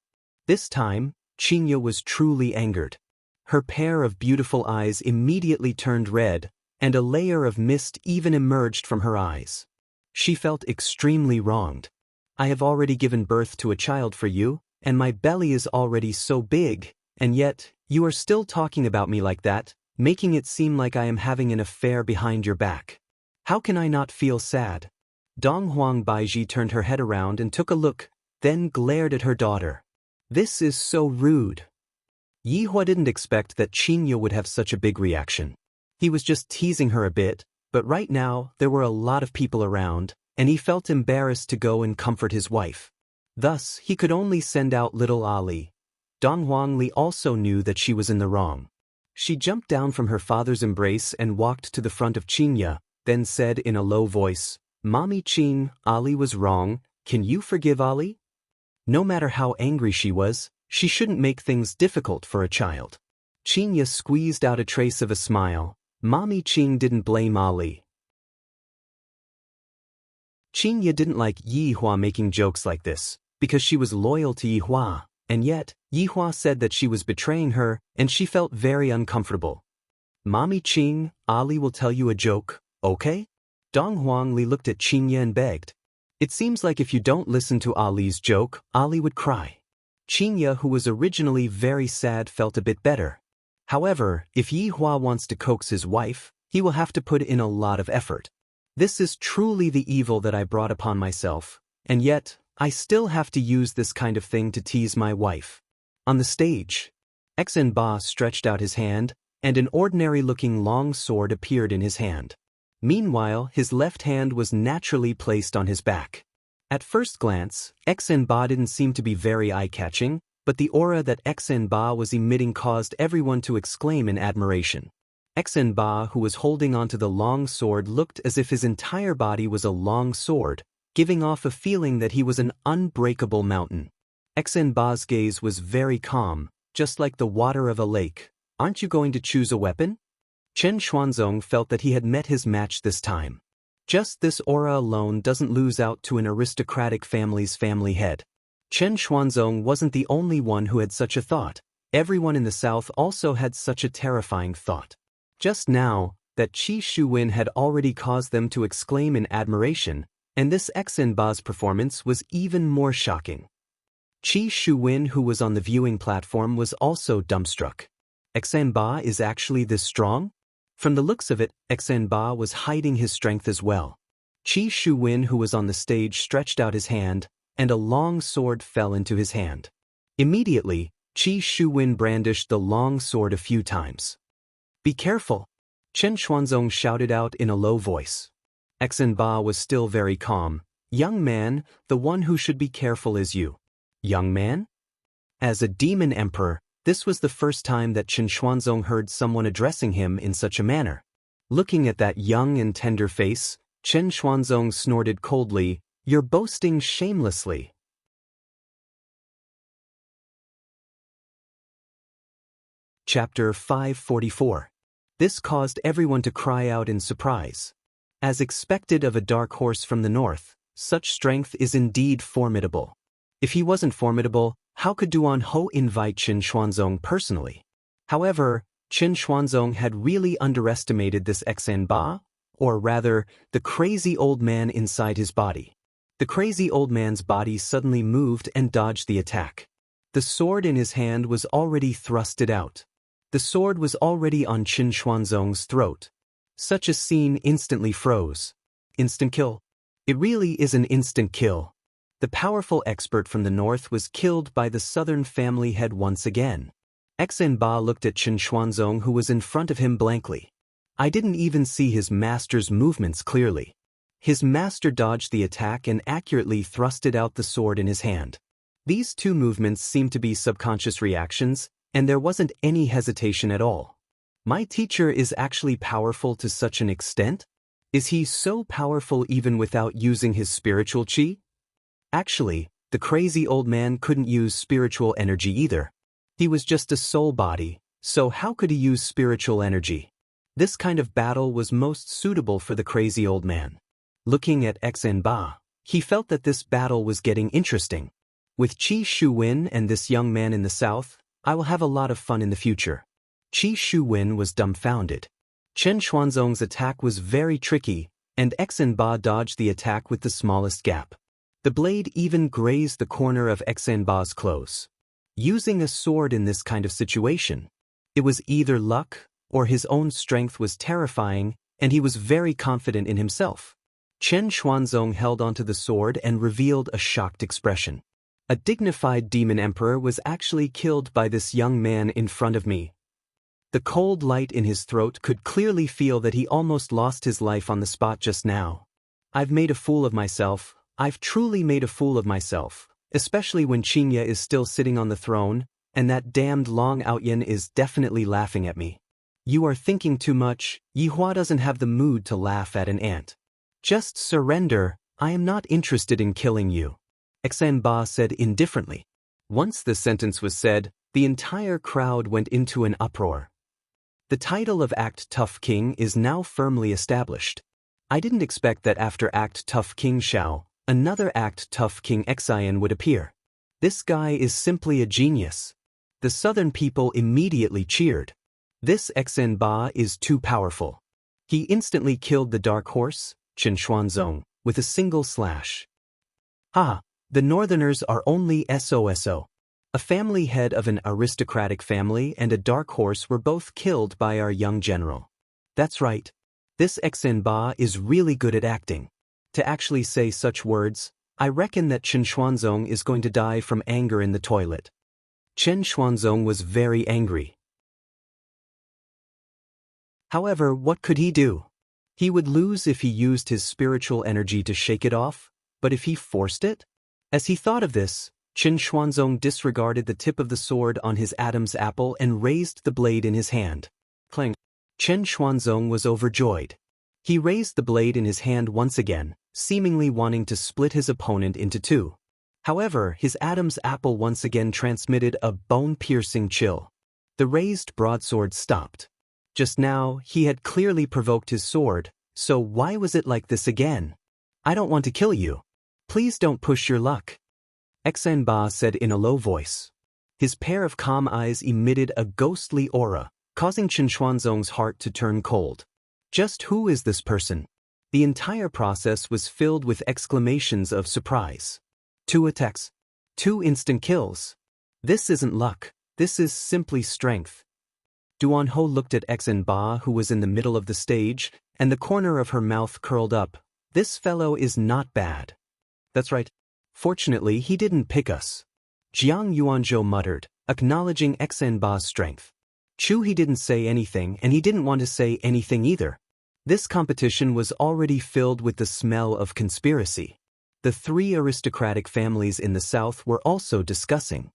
This time, Qingya was truly angered. Her pair of beautiful eyes immediately turned red, and a layer of mist even emerged from her eyes. She felt extremely wronged. I have already given birth to a child for you, and my belly is already so big, and yet, you are still talking about me like that, making it seem like I am having an affair behind your back. How can I not feel sad? Donghuang Baiji turned her head around and took a look, then glared at her daughter. This is so rude. Yihua didn't expect that Qingya would have such a big reaction. He was just teasing her a bit, but right now there were a lot of people around, and he felt embarrassed to go and comfort his wife. Thus, he could only send out little Ali. Donghuang Li also knew that she was in the wrong. She jumped down from her father's embrace and walked to the front of Qingya, then said in a low voice, Mommy Qing, Ali was wrong. Can you forgive Ali? No matter how angry she was, she shouldn't make things difficult for a child. Qingya squeezed out a trace of a smile. Mommy Qing didn't blame Ali. Qingya didn't like Yihua making jokes like this, because she was loyal to Yihua, and yet, Yihua said that she was betraying her, and she felt very uncomfortable. Mommy Qing, Ali will tell you a joke, okay? Donghuang Li looked at Qingya and begged. It seems like if you don't listen to Ali's joke, Ali would cry. Qingya, who was originally very sad, felt a bit better. However, if Yihua wants to coax his wife, he will have to put in a lot of effort. This is truly the evil that I brought upon myself, and yet, I still have to use this kind of thing to tease my wife. On the stage, Ba stretched out his hand, and an ordinary-looking long sword appeared in his hand. Meanwhile, his left hand was naturally placed on his back. At first glance, Ba didn't seem to be very eye-catching, but the aura that Ba was emitting caused everyone to exclaim in admiration. Ba, who was holding onto the long sword, looked as if his entire body was a long sword, giving off a feeling that he was an unbreakable mountain. Ba's gaze was very calm, just like the water of a lake. Aren't you going to choose a weapon? Chen Xuanzong felt that he had met his match this time. Just this aura alone doesn't lose out to an aristocratic family's family head. Chen Xuanzong wasn't the only one who had such a thought. Everyone in the south also had such a terrifying thought. Just now, that Qi Shuwen had already caused them to exclaim in admiration, and this Ba's performance was even more shocking. Qi Shuwen, who was on the viewing platform, was also dumbstruck. Ba is actually this strong? From the looks of it, Ba was hiding his strength as well. Qi Shuwen, who was on the stage, stretched out his hand, and a long sword fell into his hand. Immediately, Qi Shuwen brandished the long sword a few times. Be careful! Chen Xuanzong shouted out in a low voice. Ba was still very calm. Young man, the one who should be careful is you. Young man? As a demon emperor, this was the first time that Chen Xuanzong heard someone addressing him in such a manner. Looking at that young and tender face, Chen Xuanzong snorted coldly, "You're boasting shamelessly." Chapter 544. This caused everyone to cry out in surprise. As expected of a dark horse from the north, such strength is indeed formidable. If he wasn't formidable, how could Duan Ho invite Chen Xuanzong personally? However, Chen Xuanzong had really underestimated this Ba, or rather, the crazy old man inside his body. The crazy old man's body suddenly moved and dodged the attack. The sword in his hand was already thrusted out. The sword was already on Chen Xuanzong's throat. Such a scene instantly froze. Instant kill. It really is an instant kill. The powerful expert from the north was killed by the southern family head once again. Ba looked at Chen Xuanzong, who was in front of him, blankly. I didn't even see his master's movements clearly. His master dodged the attack and accurately thrusted out the sword in his hand. These two movements seemed to be subconscious reactions, and there wasn't any hesitation at all. My teacher is actually powerful to such an extent? Is he so powerful even without using his spiritual qi? Actually, the crazy old man couldn't use spiritual energy either. He was just a soul body, so how could he use spiritual energy? This kind of battle was most suitable for the crazy old man. Looking at Ba, he felt that this battle was getting interesting. With Qi Shuwen and this young man in the south, I will have a lot of fun in the future. Qi Shuwen was dumbfounded. Chen Xuanzong's attack was very tricky, and Ba dodged the attack with the smallest gap. The blade even grazed the corner of Ba's clothes. Using a sword in this kind of situation, it was either luck or his own strength was terrifying, and he was very confident in himself. Chen Xuanzong held onto the sword and revealed a shocked expression. A dignified demon emperor was actually killed by this young man in front of me. The cold light in his throat could clearly feel that he almost lost his life on the spot just now. I've made a fool of myself. I've truly made a fool of myself, especially when Qingye is still sitting on the throne, and that damned Long Outyan is definitely laughing at me. You are thinking too much. Yihua doesn't have the mood to laugh at an ant. Just surrender. I am not interested in killing you. Ba said indifferently. Once the sentence was said, the entire crowd went into an uproar. The title of Act Tough King is now firmly established. I didn't expect that after Act Tough King Xiao, another Act Tough King Xian would appear. This guy is simply a genius. The southern people immediately cheered. This Ba is too powerful. He instantly killed the dark horse, Chen Xuanzong, with a single slash. The northerners are only SOSO. A family head of an aristocratic family and a dark horse were both killed by our young general. That's right. This Ba is really good at acting. To actually say such words, I reckon that Chen Xuanzong is going to die from anger in the toilet. Chen Xuanzong was very angry. However, what could he do? He would lose if he used his spiritual energy to shake it off, but if he forced it? As he thought of this, Chen Xuanzong disregarded the tip of the sword on his Adam's apple and raised the blade in his hand. Clang! Chen Xuanzong was overjoyed. He raised the blade in his hand once again, seemingly wanting to split his opponent into two. However, his Adam's apple once again transmitted a bone-piercing chill. The raised broadsword stopped. Just now, he had clearly provoked his sword, so why was it like this again? I don't want to kill you. Please don't push your luck. Xanba said in a low voice. His pair of calm eyes emitted a ghostly aura, causing Chen Xuanzong's heart to turn cold. Just who is this person? The entire process was filled with exclamations of surprise. 2 attacks. 2 instant kills. This isn't luck, this is simply strength. Duan Ho looked at Xanba, who was in the middle of the stage, and the corner of her mouth curled up. This fellow is not bad. That's right. Fortunately, he didn't pick us. Jiang Yuanzhou muttered, acknowledging Xanba's strength. He didn't say anything, and he didn't want to say anything either. This competition was already filled with the smell of conspiracy. The 3 aristocratic families in the south were also discussing.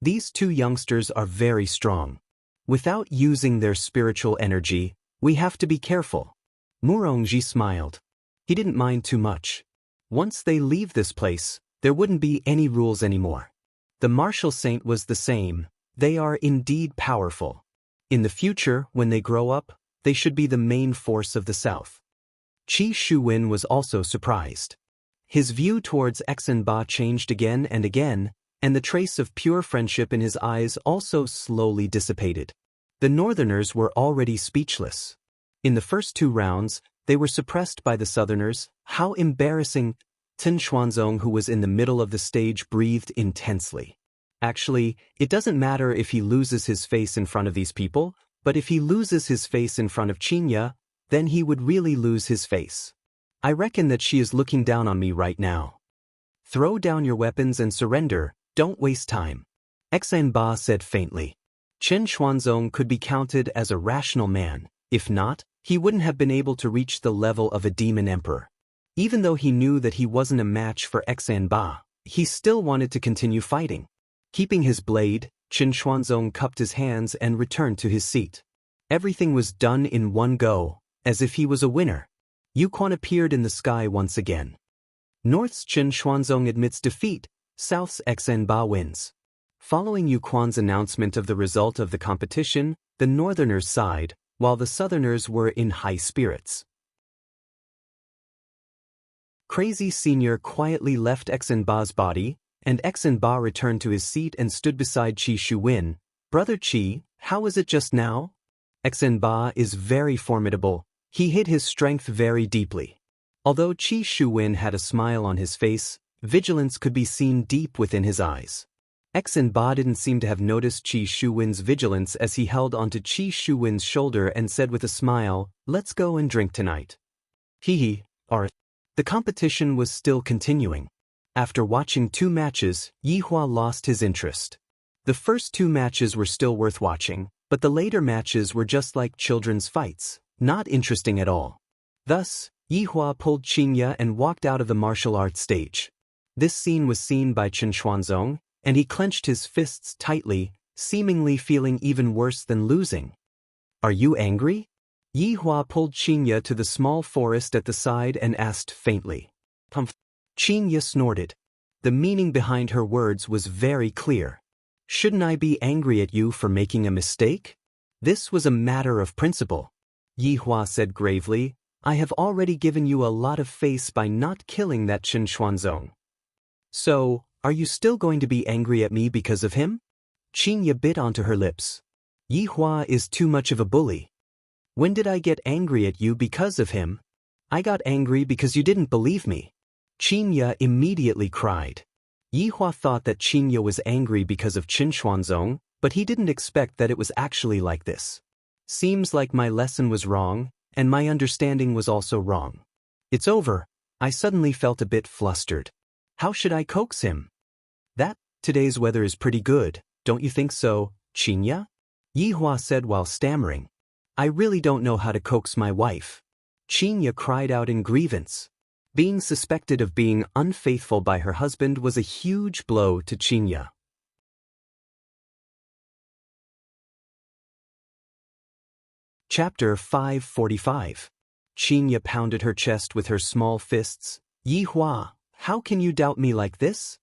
These 2 youngsters are very strong. Without using their spiritual energy, we have to be careful. Murongji smiled. He didn't mind too much. Once they leave this place, there wouldn't be any rules anymore. The martial saint was the same. They are indeed powerful. In the future, when they grow up, they should be the main force of the south. Qi Shuwen was also surprised. His view towards Xanba changed again, and the trace of pure friendship in his eyes also slowly dissipated. The northerners were already speechless. In the first 2 rounds, they were suppressed by the southerners. How embarrassing! Chen Xuanzong, who was in the middle of the stage, breathed intensely. Actually, it doesn't matter if he loses his face in front of these people, but if he loses his face in front of Qinya, then he would really lose his face. I reckon that she is looking down on me right now. Throw down your weapons and surrender, don't waste time. Xanba said faintly. Chen Xuanzong could be counted as a rational man. If not, he wouldn't have been able to reach the level of a demon emperor. Even though he knew that he wasn't a match for Xanba, he still wanted to continue fighting. Keeping his blade, Chen Xuanzong cupped his hands and returned to his seat. Everything was done in one go, as if he was a winner. Yuquan appeared in the sky once again. North's Chen Xuanzong admits defeat, South's Xanba wins. Following Yuquan's announcement of the result of the competition, the northerners sighed, while the southerners were in high spirits. Crazy Senior quietly left Xanba's body, and Xanba returned to his seat and stood beside Qi Shuwen. Brother Qi, how was it just now? Xanba is very formidable. He hid his strength very deeply. Although Qi Shuwen had a smile on his face, vigilance could be seen deep within his eyes. Xanba didn't seem to have noticed Qi Shuwen's vigilance as he held onto Qi Shuwen's shoulder and said with a smile, "Let's go and drink tonight." Hee. The competition was still continuing. After watching 2 matches, Yihua lost his interest. The first 2 matches were still worth watching, but the later matches were just like children's fights, not interesting at all. Thus, Yihua pulled Qinya and walked out of the martial arts stage. This scene was seen by Chen Xuanzong, and he clenched his fists tightly, seemingly feeling even worse than losing. Are you angry? Yihua pulled Qinya to the small forest at the side and asked faintly. Qinya snorted. The meaning behind her words was very clear. Shouldn't I be angry at you for making a mistake? This was a matter of principle. Yihua said gravely, I have already given you a lot of face by not killing that Chen Xuanzong. So, are you still going to be angry at me because of him? Qinya bit onto her lips. Yihua is too much of a bully. When did I get angry at you because of him? I got angry because you didn't believe me. Qinya immediately cried. Yihua thought that Qinya was angry because of Chen Xuanzong, but he didn't expect that it was actually like this. Seems like my lesson was wrong, and my understanding was also wrong. It's over. I suddenly felt a bit flustered. How should I coax him? Today's weather is pretty good, don't you think so, Qinya? Yihua said while stammering. I really don't know how to coax my wife. Qinya cried out in grievance. Being suspected of being unfaithful by her husband was a huge blow to Qinya. Chapter 545. Qinya pounded her chest with her small fists. Yihua, how can you doubt me like this?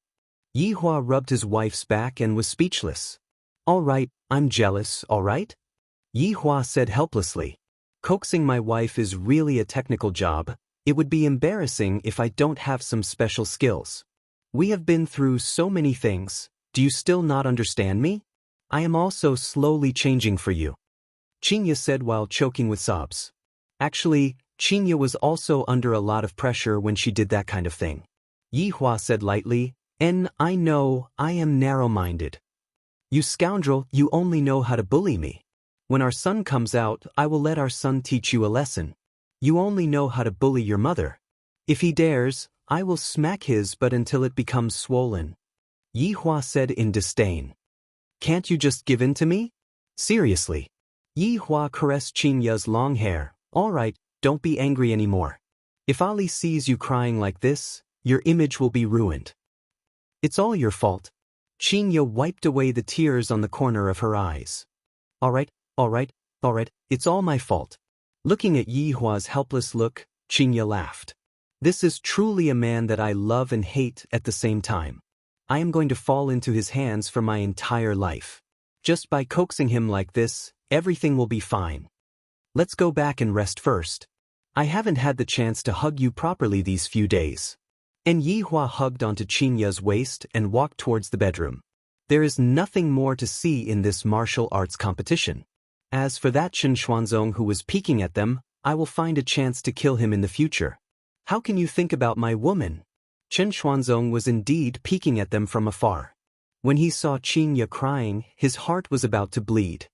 Yihua rubbed his wife's back and was speechless. All right, I'm jealous, all right? Yihua said helplessly. Coaxing my wife is really a technical job. It would be embarrassing if I don't have some special skills. We have been through so many things. Do you still not understand me? I am also slowly changing for you. Qinya said while choking with sobs. Actually, Qinya was also under a lot of pressure when she did that kind of thing. Yihua said lightly, I know, I am narrow-minded. You scoundrel, you only know how to bully me. When our son comes out, I will let our son teach you a lesson. You only know how to bully your mother. If he dares, I will smack his butt until it becomes swollen. Yihua said in disdain. Can't you just give in to me? Seriously. Yihua caressed Qinya's long hair. All right, don't be angry anymore. If Ali sees you crying like this, your image will be ruined. It's all your fault. Qinya wiped away the tears on the corner of her eyes. All right, it's all my fault. Looking at Yihua's helpless look, Qinya laughed. This is truly a man that I love and hate at the same time. I am going to fall into his hands for my entire life. Just by coaxing him like this, everything will be fine. Let's go back and rest first. I haven't had the chance to hug you properly these few days. And Yihua hugged onto Qinya's waist and walked towards the bedroom. There is nothing more to see in this martial arts competition. As for that Chen Xuanzong who was peeking at them, I will find a chance to kill him in the future. How can you think about my woman? Chen Xuanzong was indeed peeking at them from afar. When he saw Qinya crying, his heart was about to bleed.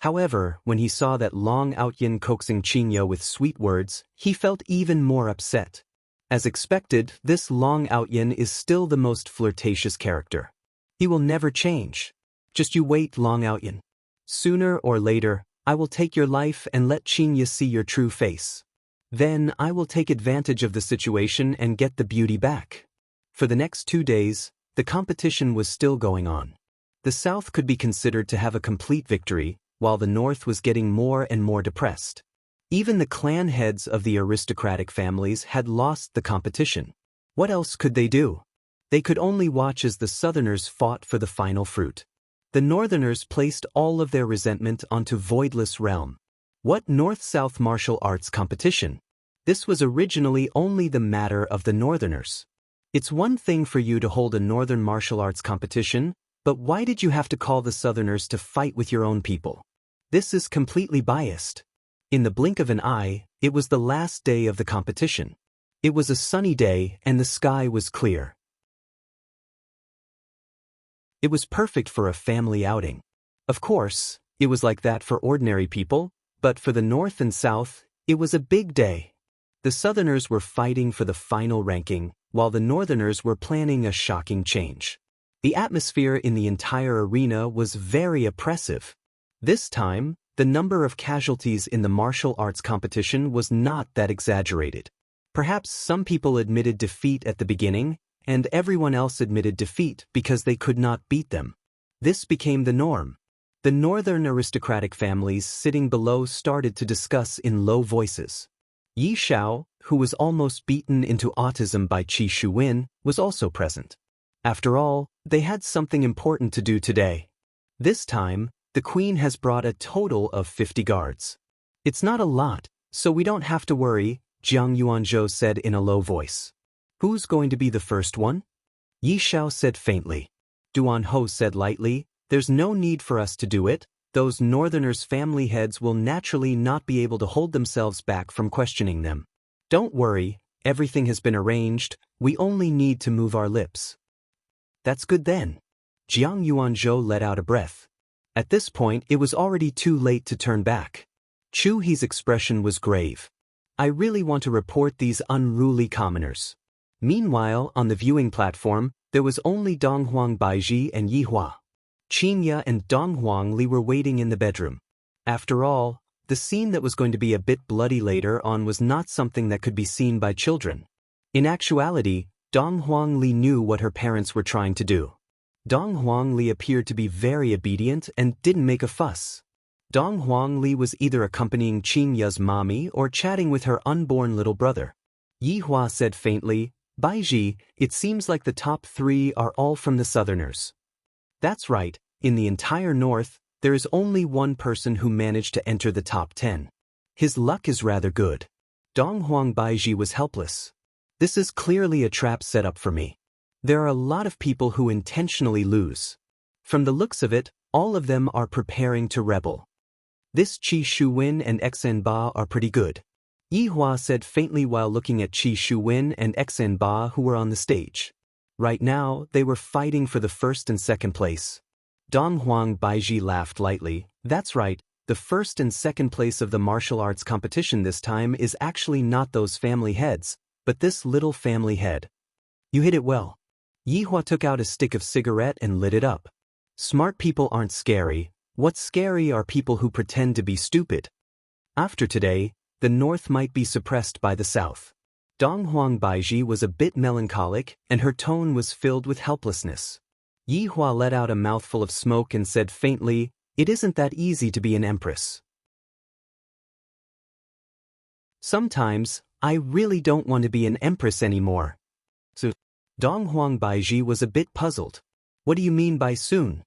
However, when he saw that Long Outyin coaxing Qinya with sweet words, he felt even more upset. As expected, this Long Outyin is still the most flirtatious character. He will never change. Just you wait, Long Outyin. Sooner or later, I will take your life and let Qinya see your true face. Then I will take advantage of the situation and get the beauty back. For the next 2 days, the competition was still going on. The South could be considered to have a complete victory, while the North was getting more and more depressed. Even the clan heads of the aristocratic families had lost the competition. What else could they do? They could only watch as the Southerners fought for the final fruit. The Northerners placed all of their resentment onto Voidless Realm. What North-South martial arts competition? This was originally only the matter of the Northerners. It's one thing for you to hold a Northern martial arts competition, but why did you have to call the Southerners to fight with your own people? This is completely biased. In the blink of an eye, it was the last day of the competition. It was a sunny day and the sky was clear. It was perfect for a family outing. Of course, it was like that for ordinary people, but for the North and South, it was a big day. The Southerners were fighting for the final ranking, while the Northerners were planning a shocking change. The atmosphere in the entire arena was very oppressive. This time, the number of casualties in the martial arts competition was not that exaggerated. Perhaps some people admitted defeat at the beginning, and everyone else admitted defeat because they could not beat them. This became the norm. The northern aristocratic families sitting below started to discuss in low voices. Yi Xiao, who was almost beaten into autism by Qi Shuwen, was also present. After all, they had something important to do today. This time, the queen has brought a total of 50 guards. It's not a lot, so we don't have to worry, Jiang Yuanzhou said in a low voice. Who's going to be the first one? Yi Xiao said faintly. Duan Ho said lightly, there's no need for us to do it. Those northerners' family heads will naturally not be able to hold themselves back from questioning them. Don't worry, everything has been arranged, we only need to move our lips. That's good then. Jiang Yuanzhou let out a breath. At this point, it was already too late to turn back. Chu He's expression was grave. I really want to report these unruly commoners. Meanwhile, on the viewing platform, there was only Donghuang Baiji and Yihua. Qinya and Donghuang Li were waiting in the bedroom. After all, the scene that was going to be a bit bloody later on was not something that could be seen by children. In actuality, Donghuang Li knew what her parents were trying to do. Donghuang Li appeared to be very obedient and didn't make a fuss. Donghuang Li was either accompanying Qinya's mommy or chatting with her unborn little brother. Yihua said faintly, "Baiji, it seems like the top 3 are all from the Southerners." That's right, in the entire North, there is only one person who managed to enter the top 10. His luck is rather good. Donghuang Baiji was helpless. This is clearly a trap set up for me. There are a lot of people who intentionally lose. From the looks of it, all of them are preparing to rebel. This Qi Shuwen and Xen Ba are pretty good. Yihua said faintly while looking at Qi Shuwen and Xen Ba who were on the stage. Right now, they were fighting for the first and second place. Donghuang Baiji laughed lightly. That's right, the first and second place of the martial arts competition this time is actually not those family heads, but this little family head. You hit it well. Yihua took out a stick of cigarette and lit it up. Smart people aren't scary. What's scary are people who pretend to be stupid. After today, the North might be suppressed by the South. Donghuang Baiji was a bit melancholic, and her tone was filled with helplessness. Yihua let out a mouthful of smoke and said faintly, "It isn't that easy to be an empress. Sometimes, I really don't want to be an empress anymore." So, Donghuang Baiji was a bit puzzled. What do you mean by soon?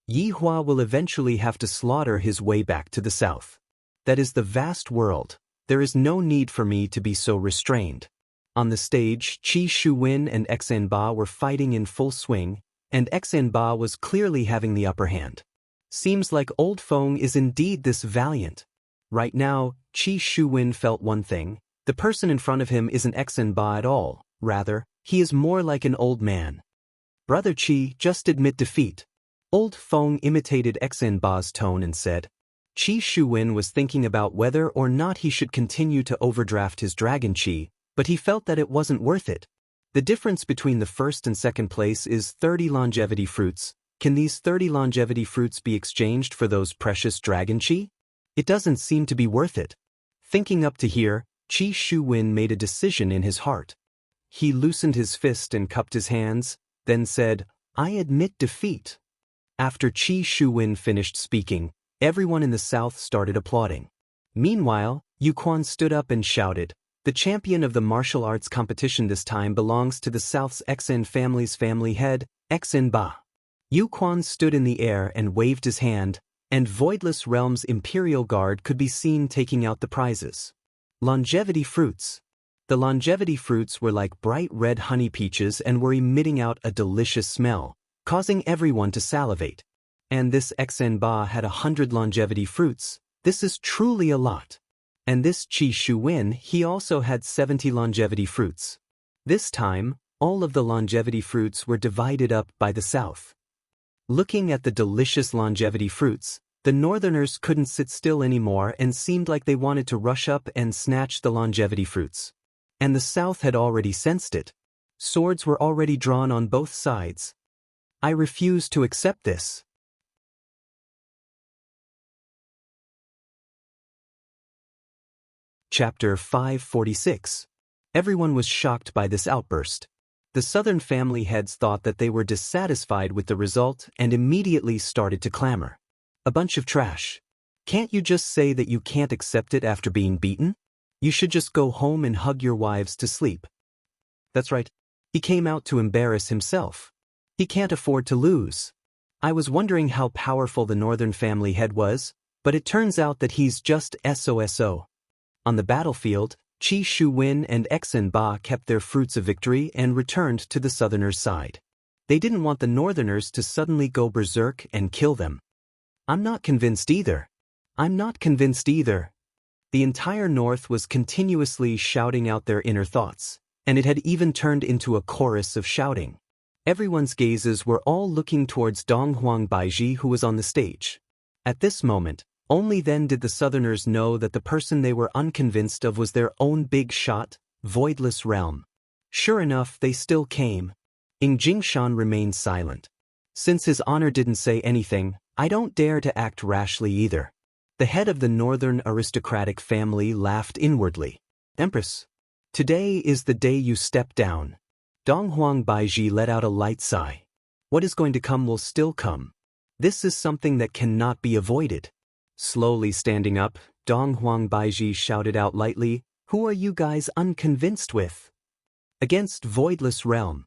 Yihua will eventually have to slaughter his way back to the South. That is the vast world. There is no need for me to be so restrained. On the stage, Qi Shuwen and Xen Ba were fighting in full swing, and Xen Ba was clearly having the upper hand. Seems like old Feng is indeed this valiant. Right now, Qi Shuwen felt one thing. The person in front of him isn't Xen Ba at all. Rather, he is more like an old man. "Brother Qi, just admit defeat." Old Feng imitated Xen Ba's tone and said. Qi Shuwen was thinking about whether or not he should continue to overdraft his dragon Qi, but he felt that it wasn't worth it. The difference between the first and second place is 30 longevity fruits. Can these 30 longevity fruits be exchanged for those precious dragon Qi? It doesn't seem to be worth it. Thinking up to here, Qi Shuwen made a decision in his heart. He loosened his fist and cupped his hands, then said, "I admit defeat." After Qi Shuwen finished speaking, everyone in the South started applauding. Meanwhile, Yu Quan stood up and shouted, "The champion of the martial arts competition this time belongs to the South's Xen family's family head, Xen Ba." Yu Quan stood in the air and waved his hand, and Voidless Realm's Imperial Guard could be seen taking out the prizes. Longevity fruits. The longevity fruits were like bright red honey peaches and were emitting out a delicious smell, causing everyone to salivate. And this Xen Ba had 100 longevity fruits. This is truly a lot. And this Qi Shuwen, he also had 70 longevity fruits. This time, all of the longevity fruits were divided up by the South. Looking at the delicious longevity fruits, the Northerners couldn't sit still anymore and seemed like they wanted to rush up and snatch the longevity fruits. And the South had already sensed it. Swords were already drawn on both sides. I refuse to accept this. Chapter 546. Everyone was shocked by this outburst. The Southern family heads thought that they were dissatisfied with the result and immediately started to clamor. A bunch of trash. Can't you just say that you can't accept it after being beaten? You should just go home and hug your wives to sleep. That's right. He came out to embarrass himself. He can't afford to lose. I was wondering how powerful the Northern family head was, but it turns out that he's just SOSO. On the battlefield, Qi Shuwen and Xen Ba kept their fruits of victory and returned to the Southerners' side. They didn't want the Northerners to suddenly go berserk and kill them. I'm not convinced either. The entire North was continuously shouting out their inner thoughts, and it had even turned into a chorus of shouting. Everyone's gazes were all looking towards Donghuang Baiji, who was on the stage. At this moment, only then did the Southerners know that the person they were unconvinced of was their own big shot, Voidless Realm. Sure enough, they still came. Ing Jingshan remained silent. Since his honor didn't say anything, I don't dare to act rashly either. The head of the northern aristocratic family laughed inwardly. Empress, today is the day you step down. Donghuang Baiji let out a light sigh. What is going to come will still come. This is something that cannot be avoided. Slowly standing up, Donghuang Baiji shouted out lightly, Who are you guys unconvinced with? Against Voidless Realm.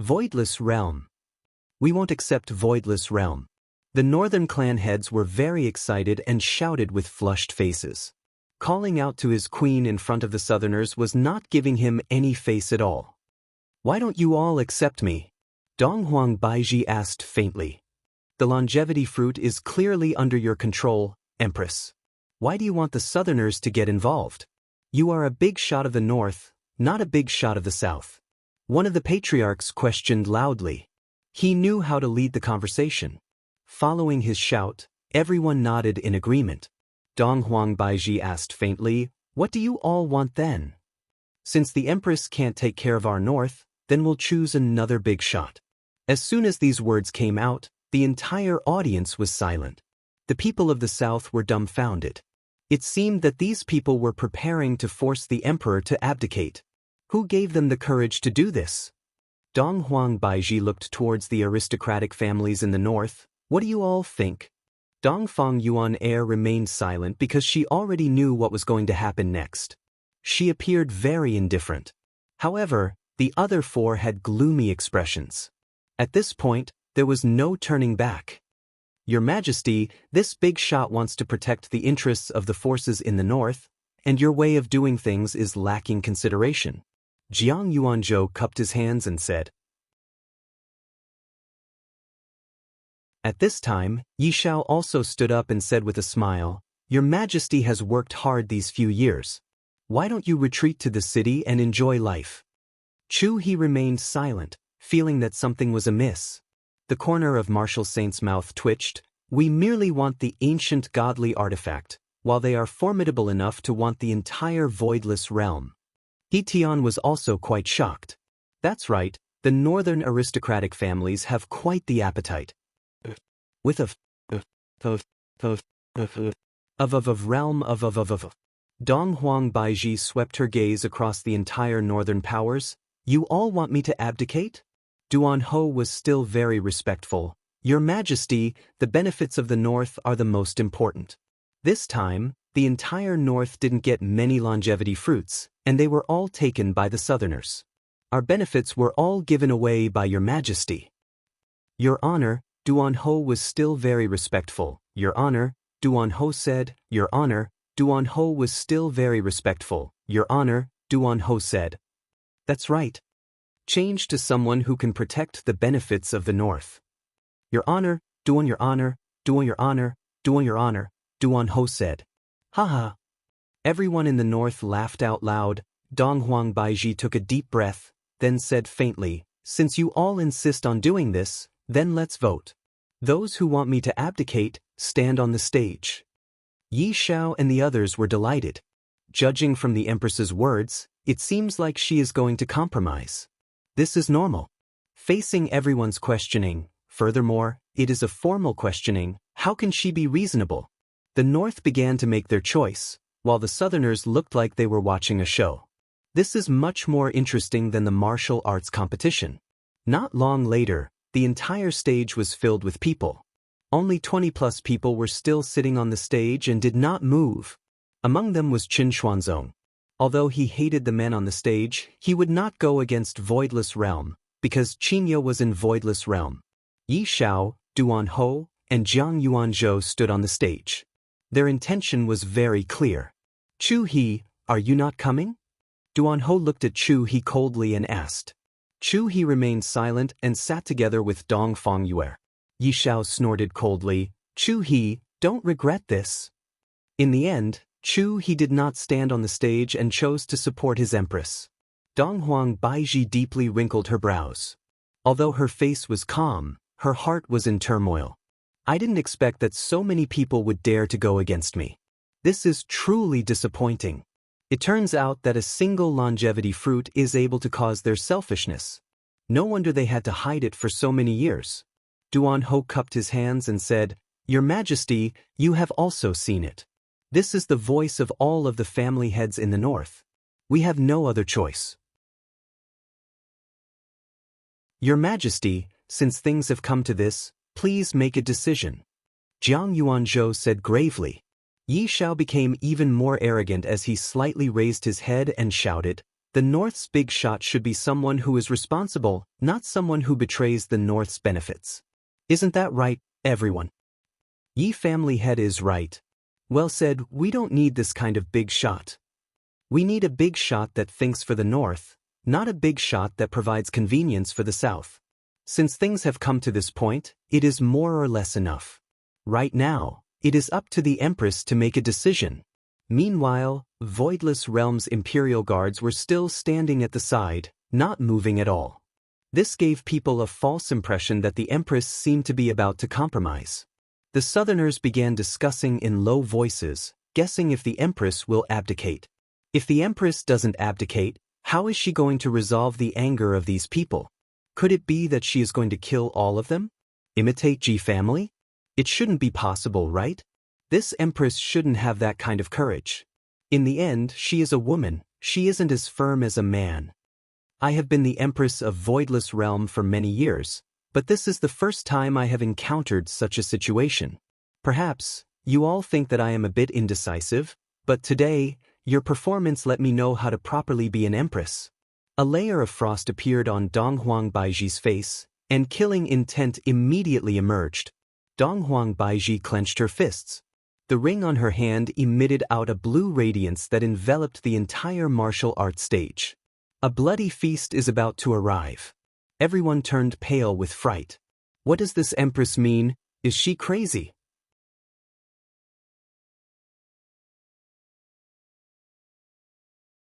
Voidless Realm. We won't accept Voidless Realm. The northern clan heads were very excited and shouted with flushed faces. Calling out to his queen in front of the southerners was not giving him any face at all. Why don't you all accept me? Donghuang Baiji asked faintly. The longevity fruit is clearly under your control, Empress. Why do you want the southerners to get involved? You are a big shot of the north, not a big shot of the south. One of the patriarchs questioned loudly. He knew how to lead the conversation. Following his shout, everyone nodded in agreement. Donghuang Baiji asked faintly, What do you all want then? Since the Empress can't take care of our north, then we'll choose another big shot. As soon as these words came out, the entire audience was silent. The people of the south were dumbfounded. It seemed that these people were preparing to force the emperor to abdicate. Who gave them the courage to do this? Donghuang Baiji looked towards the aristocratic families in the north. What do you all think? Dongfang Yuan Heir remained silent because she already knew what was going to happen next. She appeared very indifferent. However, the other four had gloomy expressions. At this point, there was no turning back. Your Majesty, this big shot wants to protect the interests of the forces in the north, and your way of doing things is lacking consideration. Jiang Yuanzhou cupped his hands and said. At this time, Yi Shao also stood up and said with a smile, Your Majesty has worked hard these few years. Why don't you retreat to the city and enjoy life? Chu He remained silent, feeling that something was amiss. The corner of Marshal Saint's mouth twitched. We merely want the ancient godly artifact, while they are formidable enough to want the entire voidless realm. He Tian was also quite shocked. That's right, the northern aristocratic families have quite the appetite. With a realm of. Donghuang Baiji swept her gaze across the entire northern powers. You all want me to abdicate? Duan Ho was still very respectful. Your Majesty, the benefits of the north are the most important. This time, the entire north didn't get many longevity fruits, and they were all taken by the southerners. Our benefits were all given away by Your Majesty. Your Honor, Duan Ho was still very respectful. Your Honor, Duan Ho said. Your Honor, Duan Ho was still very respectful. Your Honor, Duan Ho said. That's right. Change to someone who can protect the benefits of the north. Your Honor, Duan Your Honor, Duan Your Honor, Duan Your Honor, Duan Ho said. Haha. Everyone in the north laughed out loud. Donghuang Baiji took a deep breath, then said faintly, Since you all insist on doing this, then let's vote. Those who want me to abdicate, stand on the stage. Yi Shao and the others were delighted. Judging from the Empress's words, it seems like she is going to compromise. This is normal. Facing everyone's questioning, furthermore, it is a formal questioning, how can she be reasonable? The North began to make their choice, while the Southerners looked like they were watching a show. This is much more interesting than the martial arts competition. Not long later, the entire stage was filled with people. Only 20+ people were still sitting on the stage and did not move. Among them was Qin Xuanzong. Although he hated the men on the stage, he would not go against Voidless Realm, because Qinye was in Voidless Realm. Yi Shao, Duan Ho, and Jiang Yuanzhou stood on the stage. Their intention was very clear. Chu He, are you not coming? Duan Ho looked at Chu He coldly and asked. Chu He remained silent and sat together with Dongfang Yuan. Yi Shao snorted coldly, Chu He, don't regret this. In the end, Chu He did not stand on the stage and chose to support his empress. Donghuang Baiji deeply wrinkled her brows. Although her face was calm, her heart was in turmoil. I didn't expect that so many people would dare to go against me. This is truly disappointing. It turns out that a single longevity fruit is able to cause their selfishness. No wonder they had to hide it for so many years. Duan Ho cupped his hands and said, "Your Majesty, you have also seen it. This is the voice of all of the family heads in the north. We have no other choice. Your Majesty, since things have come to this, please make a decision." Jiang Yuanzhou said gravely. Yi Shao became even more arrogant as he slightly raised his head and shouted, "The North's big shot should be someone who is responsible, not someone who betrays the North's benefits. Isn't that right, everyone?" Yi family head is right. Well said, we don't need this kind of big shot. We need a big shot that thinks for the North, not a big shot that provides convenience for the South. Since things have come to this point, it is more or less enough. Right now, it is up to the Empress to make a decision. Meanwhile, Voidless Realm's Imperial Guards were still standing at the side, not moving at all. This gave people a false impression that the Empress seemed to be about to compromise. The Southerners began discussing in low voices, guessing if the Empress will abdicate. If the Empress doesn't abdicate, how is she going to resolve the anger of these people? Could it be that she is going to kill all of them? Imitate Ji family? It shouldn't be possible, right? This Empress shouldn't have that kind of courage. In the end, she is a woman, she isn't as firm as a man. I have been the Empress of Voidless Realm for many years, but this is the first time I have encountered such a situation. Perhaps, you all think that I am a bit indecisive, but today, your performance let me know how to properly be an Empress. A layer of frost appeared on Donghuang Baiji's face, and killing intent immediately emerged. Donghuang Baiji clenched her fists. The ring on her hand emitted out a blue radiance that enveloped the entire martial arts stage. A bloody feast is about to arrive. Everyone turned pale with fright. What does this Empress mean? Is she crazy?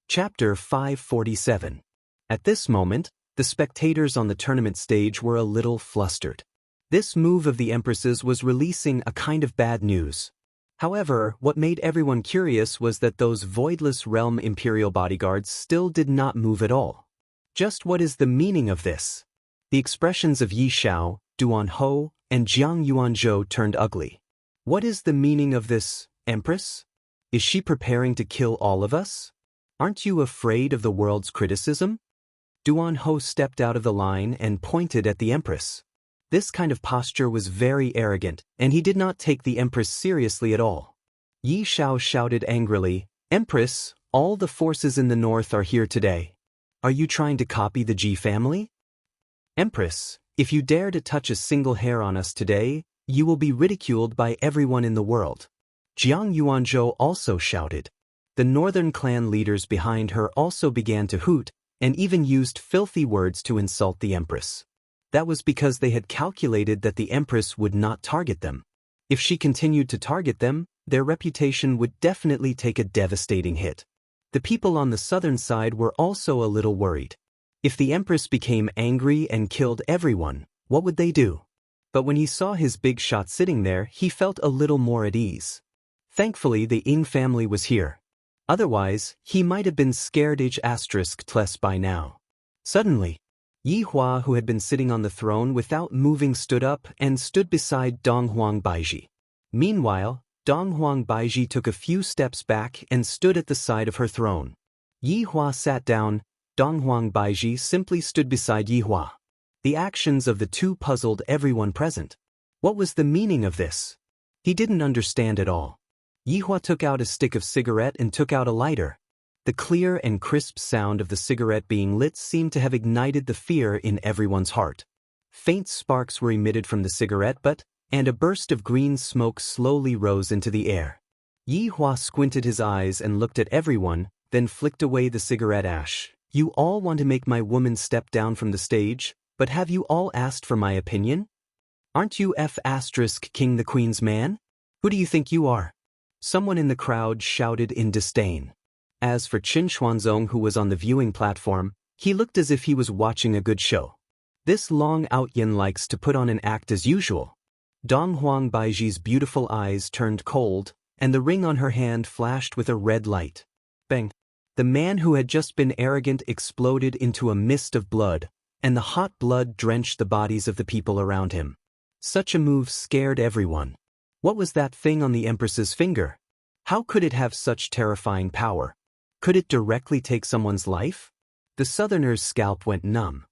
Chapter 547. At this moment, the spectators on the tournament stage were a little flustered. This move of the Empress's was releasing a kind of bad news. However, what made everyone curious was that those Voidless Realm Imperial bodyguards still did not move at all. Just what is the meaning of this? The expressions of Yi Shao, Duan Ho, and Jiang Yuanzhou turned ugly. What is the meaning of this, Empress? Is she preparing to kill all of us? Aren't you afraid of the world's criticism? Duan Ho stepped out of the line and pointed at the Empress. This kind of posture was very arrogant, and he did not take the Empress seriously at all. Yi Shao shouted angrily, "Empress, all the forces in the north are here today. Are you trying to copy the Ji family? Empress, if you dare to touch a single hair on us today, you will be ridiculed by everyone in the world." Jiang Yuanzhou also shouted. The northern clan leaders behind her also began to hoot, and even used filthy words to insult the Empress. That was because they had calculated that the Empress would not target them. If she continued to target them, their reputation would definitely take a devastating hit. The people on the southern side were also a little worried. If the Empress became angry and killed everyone, what would they do? But when he saw his big shot sitting there, he felt a little more at ease. Thankfully, the Ying family was here. Otherwise, he might have been scared **** by now. Suddenly, Yi Hua, who had been sitting on the throne without moving, stood up and stood beside Donghuang Baiji. Meanwhile, Donghuang Baiji took a few steps back and stood at the side of her throne. Yi Hua sat down. Donghuang Baiji simply stood beside Yi Hua. The actions of the two puzzled everyone present. What was the meaning of this? He didn't understand at all. Yi Hua took out a stick of cigarette and took out a lighter. The clear and crisp sound of the cigarette being lit seemed to have ignited the fear in everyone's heart. Faint sparks were emitted from the cigarette and a burst of green smoke slowly rose into the air. Yi Hua squinted his eyes and looked at everyone, then flicked away the cigarette ash. "You all want to make my woman step down from the stage, but have you all asked for my opinion? Aren't you King the Queen's man? Who do you think you are?" Someone in the crowd shouted in disdain. As for Qin Xuanzong, who was on the viewing platform, he looked as if he was watching a good show. This Long Outyin likes to put on an act as usual. Donghuang Baiji's beautiful eyes turned cold, and the ring on her hand flashed with a red light. Bang! The man who had just been arrogant exploded into a mist of blood, and the hot blood drenched the bodies of the people around him. Such a move scared everyone. What was that thing on the Empress's finger? How could it have such terrifying power? Could it directly take someone's life? The Southerner's scalp went numb.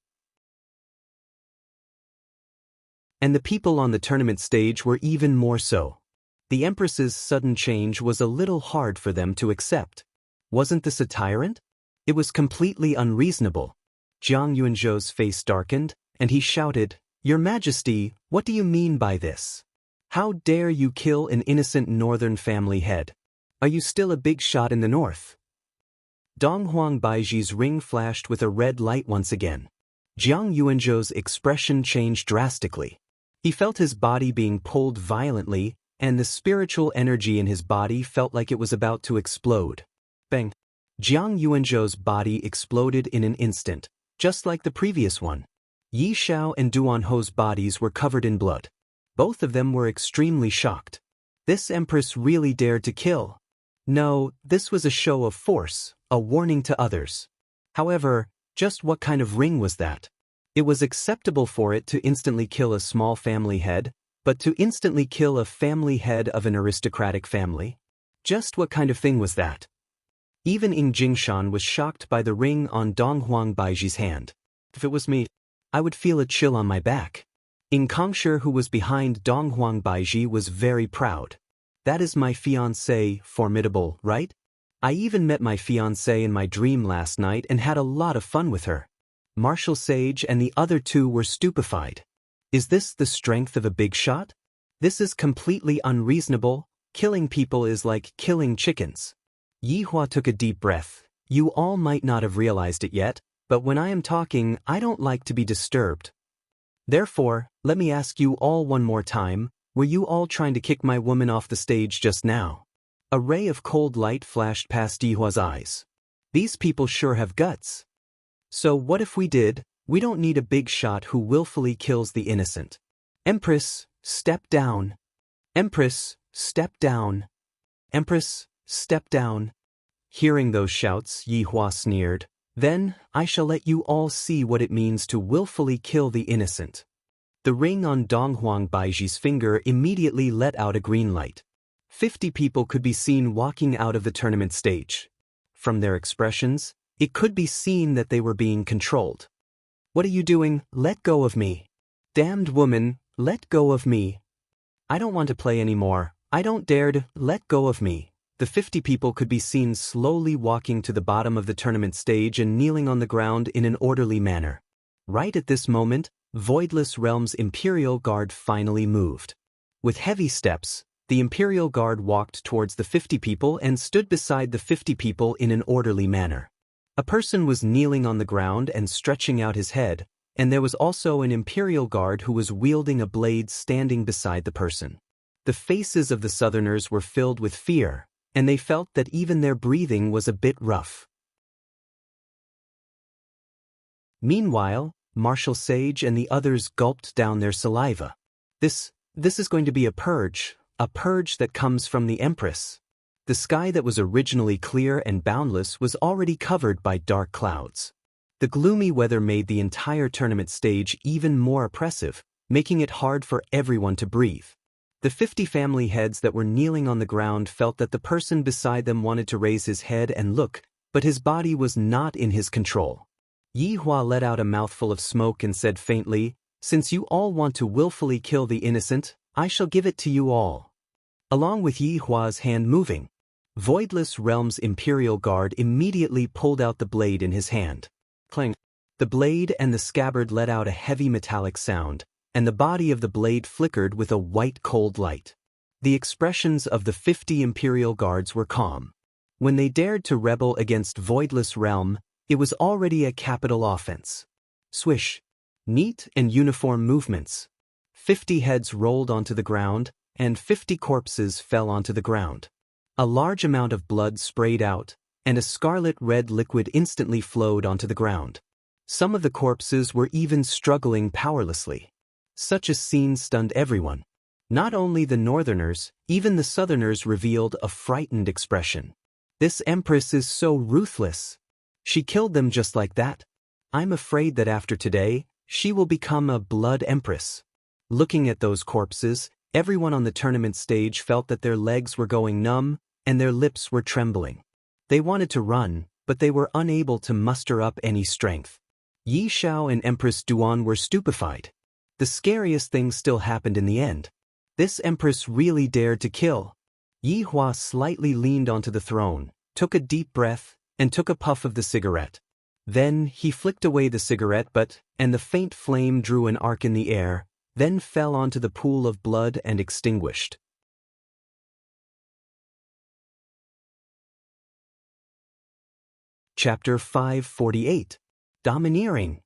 And the people on the tournament stage were even more so. The Empress's sudden change was a little hard for them to accept. Wasn't this a tyrant? It was completely unreasonable. Jiang Yuanzhou's face darkened, and he shouted, "Your Majesty, what do you mean by this? How dare you kill an innocent northern family head? Are you still a big shot in the north?" Donghuang Baiji's ring flashed with a red light once again. Jiang Yuanzhou's expression changed drastically. He felt his body being pulled violently, and the spiritual energy in his body felt like it was about to explode. Bang! Jiang Yuanzhou's body exploded in an instant, just like the previous one. Yi Xiao and Duan Ho's bodies were covered in blood. Both of them were extremely shocked. This empress really dared to kill. No, this was a show of force, a warning to others. However, just what kind of ring was that? It was acceptable for it to instantly kill a small family head, but to instantly kill a family head of an aristocratic family? Just what kind of thing was that? Even Ying Jingshan was shocked by the ring on Donghuang Baiji's hand. If it was me, I would feel a chill on my back. Ying Kongshi, who was behind Donghuang Baiji, was very proud. That is my fiancée, formidable, right? I even met my fiancée in my dream last night and had a lot of fun with her. Martial Sage and the other two were stupefied. Is this the strength of a big shot? This is completely unreasonable. Killing people is like killing chickens. Yi Hua took a deep breath. You all might not have realized it yet, but when I am talking, I don't like to be disturbed. Therefore, let me ask you all one more time, were you all trying to kick my woman off the stage just now? A ray of cold light flashed past Yi Hua's eyes. These people sure have guts. So what if we did? We don't need a big shot who willfully kills the innocent. Empress, step down. Empress, step down. Empress, step down. Hearing those shouts, Yi Hua sneered. Then, I shall let you all see what it means to willfully kill the innocent. The ring on Donghuang Baiji's finger immediately let out a green light. 50 people could be seen walking out of the tournament stage. From their expressions, it could be seen that they were being controlled. What are you doing? Let go of me. Damned woman, let go of me. I don't want to play anymore. I don't dare to, let go of me. The 50 people could be seen slowly walking to the bottom of the tournament stage and kneeling on the ground in an orderly manner. Right at this moment, Voidless Realm's Imperial Guard finally moved. With heavy steps, the Imperial Guard walked towards the 50 people and stood beside the 50 people in an orderly manner. A person was kneeling on the ground and stretching out his head, and there was also an Imperial Guard who was wielding a blade standing beside the person. The faces of the Southerners were filled with fear, and they felt that even their breathing was a bit rough. Meanwhile, Martial Sage and the others gulped down their saliva. This is going to be a purge that comes from the Empress. The sky that was originally clear and boundless was already covered by dark clouds. The gloomy weather made the entire tournament stage even more oppressive, making it hard for everyone to breathe. The 50 family heads that were kneeling on the ground felt that the person beside them wanted to raise his head and look, but his body was not in his control. Yi Hua let out a mouthful of smoke and said faintly, "Since you all want to willfully kill the innocent, I shall give it to you all." Along with Yi Hua's hand moving, Voidless Realm's Imperial Guard immediately pulled out the blade in his hand. Clang! The blade and the scabbard let out a heavy metallic sound, and the body of the blade flickered with a white cold light. The expressions of the 50 Imperial Guards were calm. When they dared to rebel against Voidless Realm, it was already a capital offense. Swish! Neat and uniform movements. 50 heads rolled onto the ground, and 50 corpses fell onto the ground. A large amount of blood sprayed out, and a scarlet-red liquid instantly flowed onto the ground. Some of the corpses were even struggling powerlessly. Such a scene stunned everyone. Not only the Northerners, even the Southerners revealed a frightened expression. This empress is so ruthless. She killed them just like that. I'm afraid that after today, she will become a blood empress. Looking at those corpses, everyone on the tournament stage felt that their legs were going numb and their lips were trembling. They wanted to run, but they were unable to muster up any strength. Yi Xiao and Empress Duan were stupefied. The scariest thing still happened in the end. This empress really dared to kill. Yi Hua slightly leaned onto the throne, took a deep breath, and took a puff of the cigarette. Then he flicked away the cigarette and the faint flame drew an arc in the air, then fell onto the pool of blood and extinguished. Chapter 548. Domineering.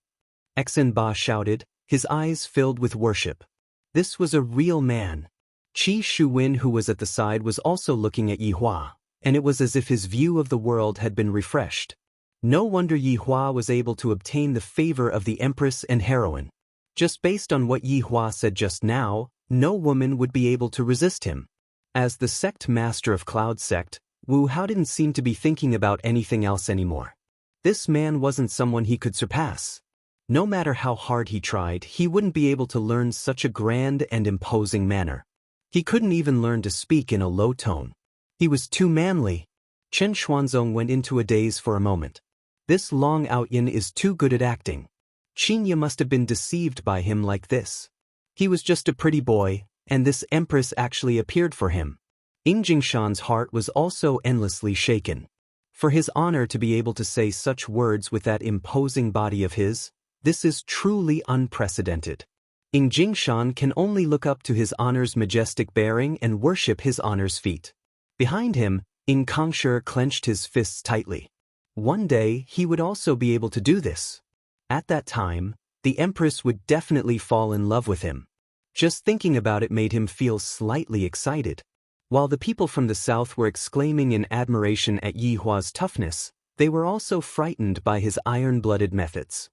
Exenba shouted, his eyes filled with worship. This was a real man. Qi Shuwen, who was at the side, was also looking at Yi Hua, and it was as if his view of the world had been refreshed. No wonder Yi Hua was able to obtain the favor of the empress and heroine. Just based on what Yi Hua said just now, no woman would be able to resist him. As the sect master of Cloud Sect, Wu Hao didn't seem to be thinking about anything else anymore. This man wasn't someone he could surpass. No matter how hard he tried, he wouldn't be able to learn such a grand and imposing manner. He couldn't even learn to speak in a low tone. He was too manly. Chen Xuanzong went into a daze for a moment. This Long Outyin is too good at acting. Qinya must have been deceived by him like this. He was just a pretty boy, and this empress actually appeared for him. Ying Jingshan's heart was also endlessly shaken. For his honor to be able to say such words with that imposing body of his, this is truly unprecedented. Ying Jingshan can only look up to his honor's majestic bearing and worship his honor's feet. Behind him, Ying Kangshi clenched his fists tightly. One day, he would also be able to do this. At that time, the empress would definitely fall in love with him. Just thinking about it made him feel slightly excited. While the people from the south were exclaiming in admiration at Yi Hua's toughness, they were also frightened by his iron-blooded methods.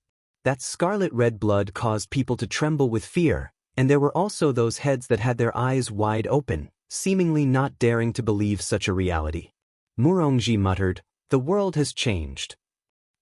That scarlet-red blood caused people to tremble with fear, and there were also those heads that had their eyes wide open, seemingly not daring to believe such a reality. Murongji muttered, "The world has changed."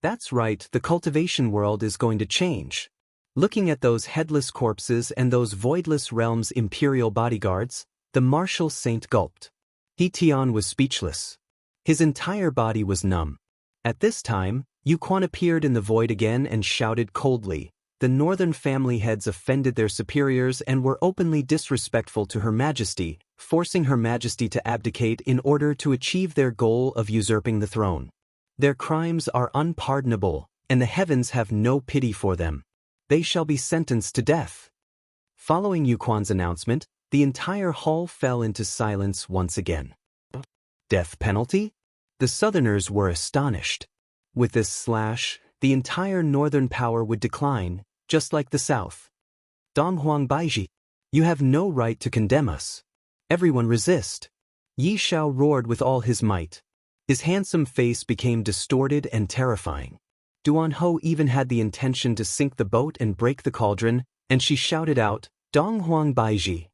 That's right, the cultivation world is going to change. Looking at those headless corpses and those voidless realms' imperial bodyguards, the martial saint gulped. He Tian was speechless. His entire body was numb. At this time, Yu Quan appeared in the void again and shouted coldly. The northern family heads offended their superiors and were openly disrespectful to Her Majesty, forcing Her Majesty to abdicate in order to achieve their goal of usurping the throne. Their crimes are unpardonable, and the heavens have no pity for them. They shall be sentenced to death. Following Yu Quan's announcement, the entire hall fell into silence once again. Death penalty? The Southerners were astonished. With this slash, the entire northern power would decline, just like the South. Donghuang Baiji, you have no right to condemn us. Everyone resist. Yi Xiao roared with all his might. His handsome face became distorted and terrifying. Duan Ho even had the intention to sink the boat and break the cauldron, and she shouted out, "Donghuang Baiji."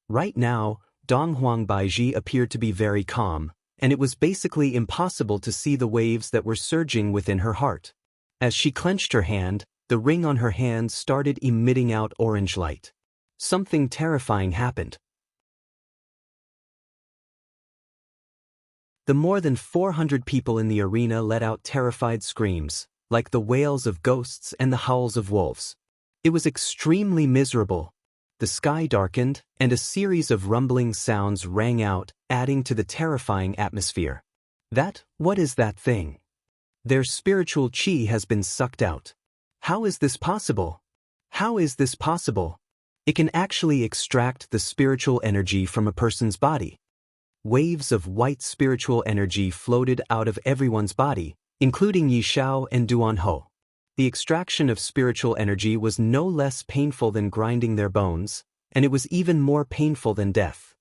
Right now, Donghuang Baiji appeared to be very calm, and it was basically impossible to see the waves that were surging within her heart. As she clenched her hand, the ring on her hand started emitting out orange light. Something terrifying happened. The more than 400 people in the arena let out terrified screams, like the wails of ghosts and the howls of wolves. It was extremely miserable. The sky darkened, and a series of rumbling sounds rang out, adding to the terrifying atmosphere. What is that thing? Their spiritual qi has been sucked out. How is this possible? How is this possible? It can actually extract the spiritual energy from a person's body. Waves of white spiritual energy floated out of everyone's body, including Yi Xiao and Duan Ho. The extraction of spiritual energy was no less painful than grinding their bones, and it was even more painful than death.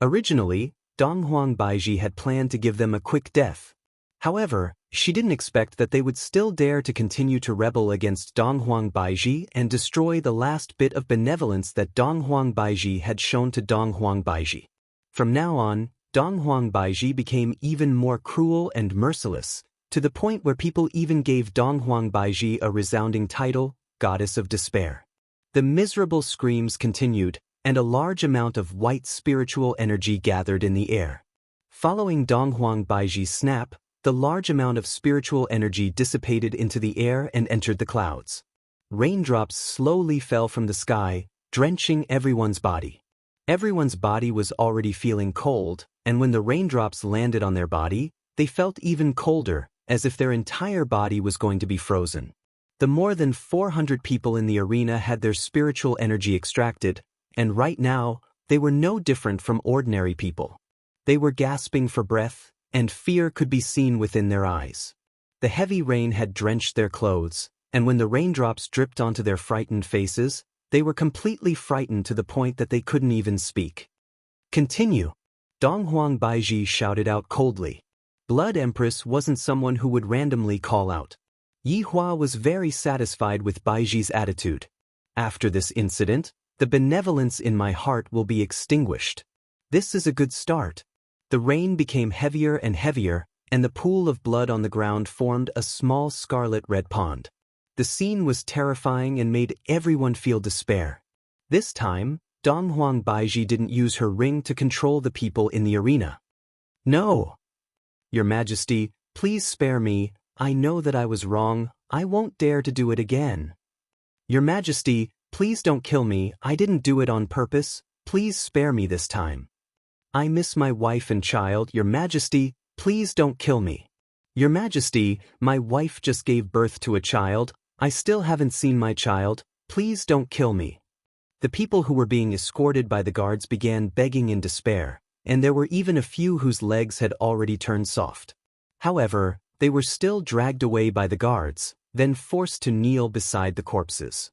Originally, Donghuang Baiji had planned to give them a quick death. However, she didn't expect that they would still dare to continue to rebel against Donghuang Baiji and destroy the last bit of benevolence that Donghuang Baiji had shown to Donghuang Baiji. From now on, Donghuang Baiji became even more cruel and merciless, to the point where people even gave Donghuang Baiji a resounding title, Goddess of Despair. The miserable screams continued, and a large amount of white spiritual energy gathered in the air. Following Donghuang Baiji's snap, the large amount of spiritual energy dissipated into the air and entered the clouds. Raindrops slowly fell from the sky, drenching everyone's body. Everyone's body was already feeling cold, and when the raindrops landed on their body, they felt even colder, as if their entire body was going to be frozen. The more than 400 people in the arena had their spiritual energy extracted, and right now, they were no different from ordinary people. They were gasping for breath, and fear could be seen within their eyes. The heavy rain had drenched their clothes, and when the raindrops dripped onto their frightened faces, they were completely frightened to the point that they couldn't even speak. Continue. Donghuang Baiji shouted out coldly. Blood Empress wasn't someone who would randomly call out. Yi Hua was very satisfied with Baiji's attitude. After this incident, the benevolence in my heart will be extinguished. This is a good start. The rain became heavier and heavier, and the pool of blood on the ground formed a small scarlet-red pond. The scene was terrifying and made everyone feel despair. This time, Donghuang Baiji didn't use her ring to control the people in the arena. No! Your Majesty, please spare me. I know that I was wrong. I won't dare to do it again. Your Majesty, please don't kill me. I didn't do it on purpose. Please spare me this time. I miss my wife and child. Your Majesty, please don't kill me. Your Majesty, my wife just gave birth to a child. I still haven't seen my child. Please don't kill me. The people who were being escorted by the guards began begging in despair, and there were even a few whose legs had already turned soft. However, they were still dragged away by the guards, then forced to kneel beside the corpses.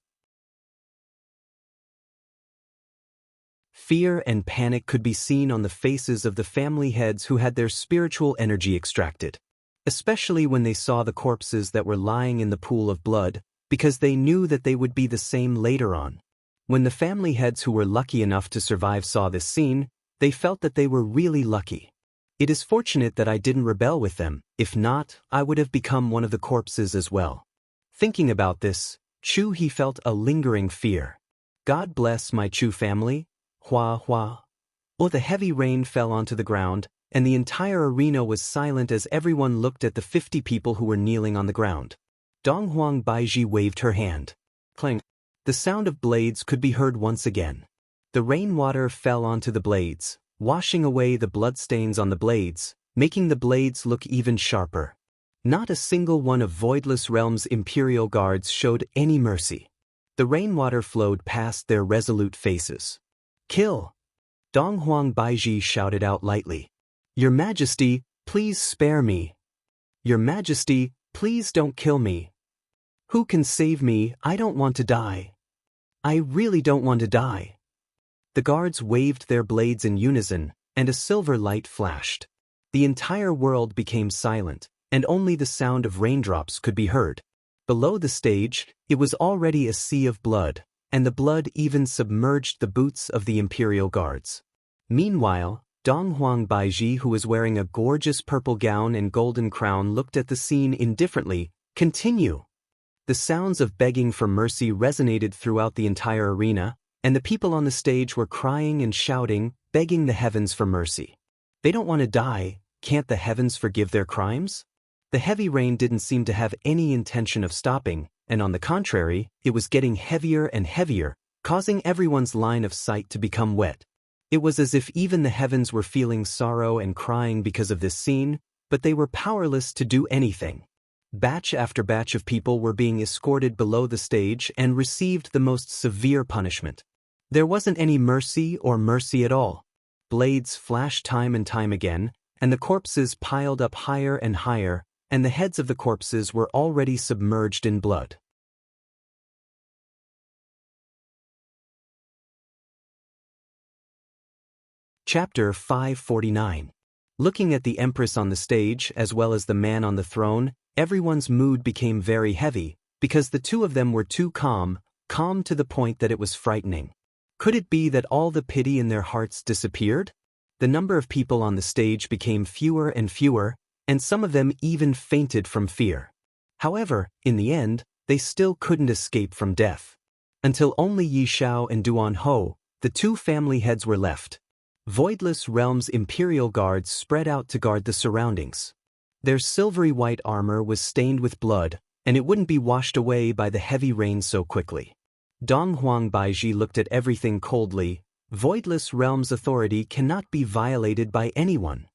Fear and panic could be seen on the faces of the family heads who had their spiritual energy extracted, especially when they saw the corpses that were lying in the pool of blood, because they knew that they would be the same later on. When the family heads who were lucky enough to survive saw this scene, they felt that they were really lucky. It is fortunate that I didn't rebel with them. If not, I would have become one of the corpses as well. Thinking about this, he felt a lingering fear. God bless my Chu family. Hua hua. Oh, the heavy rain fell onto the ground, and the entire arena was silent as everyone looked at the 50 people who were kneeling on the ground. Donghuang Baiji waved her hand. Clang. The sound of blades could be heard once again. The rainwater fell onto the blades, washing away the bloodstains on the blades, making the blades look even sharper. Not a single one of Voidless Realm's Imperial Guards showed any mercy. The rainwater flowed past their resolute faces. Kill! Donghuang Baiji shouted out lightly. Your Majesty, please spare me. Your Majesty, please don't kill me. Who can save me? I don't want to die. I really don't want to die. The guards waved their blades in unison, and a silver light flashed. The entire world became silent, and only the sound of raindrops could be heard. Below the stage, it was already a sea of blood, and the blood even submerged the boots of the Imperial Guards. Meanwhile, Donghuang Baiji, who was wearing a gorgeous purple gown and golden crown, looked at the scene indifferently. Continue. The sounds of begging for mercy resonated throughout the entire arena, and the people on the stage were crying and shouting, begging the heavens for mercy. They don't want to die. Can't the heavens forgive their crimes? The heavy rain didn't seem to have any intention of stopping, and on the contrary, it was getting heavier and heavier, causing everyone's line of sight to become wet. It was as if even the heavens were feeling sorrow and crying because of this scene, but they were powerless to do anything. Batch after batch of people were being escorted below the stage and received the most severe punishment. There wasn't any mercy or mercy at all. Blades flashed time and time again, and the corpses piled up higher and higher, and the heads of the corpses were already submerged in blood. Chapter 549. Looking at the Empress on the stage as well as the man on the throne, everyone's mood became very heavy, because the two of them were too calm to the point that it was frightening. Could it be that all the pity in their hearts disappeared? The number of people on the stage became fewer and fewer, and some of them even fainted from fear. However, in the end, they still couldn't escape from death. Until only Yi Xiao and Duan Ho, the two family heads, were left. Voidless Realm's imperial guards spread out to guard the surroundings. Their silvery white armor was stained with blood, and it wouldn't be washed away by the heavy rain so quickly. Donghuang Baiji looked at everything coldly. Voidless Realm's authority cannot be violated by anyone.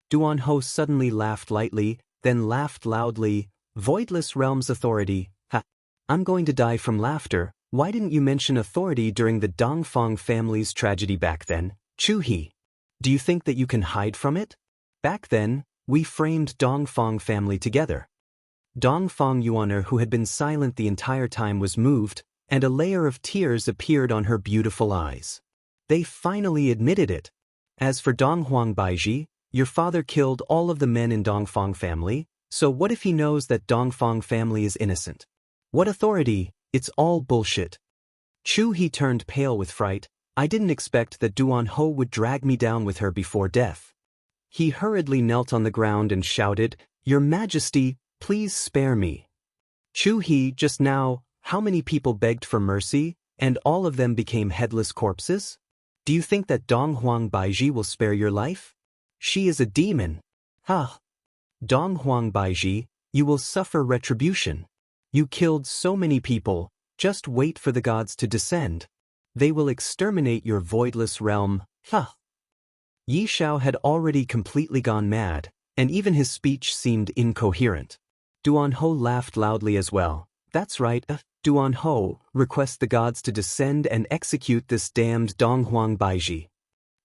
Duan Ho suddenly laughed lightly, then laughed loudly. Voidless Realm's authority? Ha! I'm going to die from laughter. Why didn't you mention authority during the Dongfang family's tragedy back then, Chu He? Do you think that you can hide from it? Back then, we framed Dongfang family together. Dongfang Yuaner, who had been silent the entire time, was moved, and a layer of tears appeared on her beautiful eyes. They finally admitted it. As for Donghuang Baiji, your father killed all of the men in Dongfang family, so what if he knows that Dongfang family is innocent? What authority? It's all bullshit. Chu He turned pale with fright. I didn't expect that Duan Ho would drag me down with her before death. He hurriedly knelt on the ground and shouted, Your Majesty, please spare me. Chu He, just now, how many people begged for mercy, and all of them became headless corpses? Do you think that Donghuang Baiji will spare your life? She is a demon. Ha! Donghuang Baiji, you will suffer retribution. You killed so many people, just wait for the gods to descend. They will exterminate your voidless realm. Ha! Yi Xiao had already completely gone mad, and even his speech seemed incoherent. Duan Ho laughed loudly as well. That's right, Duan Ho, request the gods to descend and execute this damned Donghuang Baiji.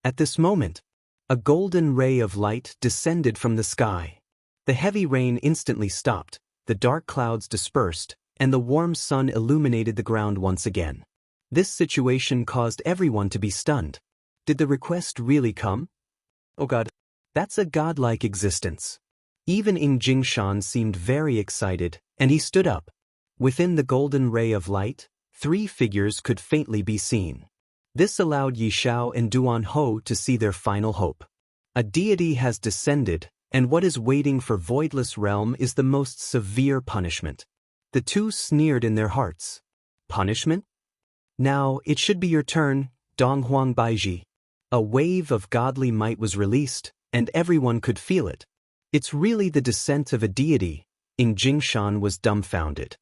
At this moment, a golden ray of light descended from the sky. The heavy rain instantly stopped, the dark clouds dispersed, and the warm sun illuminated the ground once again. This situation caused everyone to be stunned. Did the request really come? Oh God, that's a godlike existence. Even Ing Jingshan seemed very excited, and he stood up. Within the golden ray of light, 3 figures could faintly be seen. This allowed Yi Xiao and Duan Ho to see their final hope. A deity has descended, and what is waiting for Voidless Realm is the most severe punishment. The two sneered in their hearts. Punishment? Now, it should be your turn, Donghuang Baiji. A wave of godly might was released, and everyone could feel it. It's really the descent of a deity. Ing Jingshan was dumbfounded.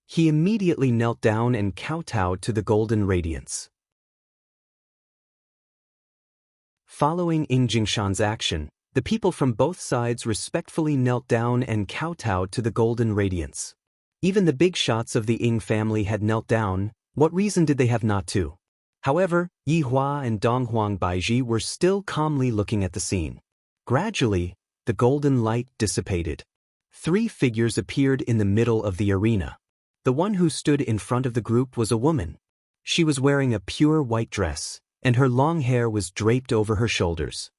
He immediately knelt down and kowtowed to the golden radiance. Following Ing Jingshan's action, the people from both sides respectfully knelt down and kowtowed to the golden radiance. Even the big shots of the Ing family had knelt down. What reason did they have not to? However, Yi Hua and Donghuang Baiji were still calmly looking at the scene. Gradually, the golden light dissipated. 3 figures appeared in the middle of the arena. The one who stood in front of the group was a woman. She was wearing a pure white dress, and her long hair was draped over her shoulders.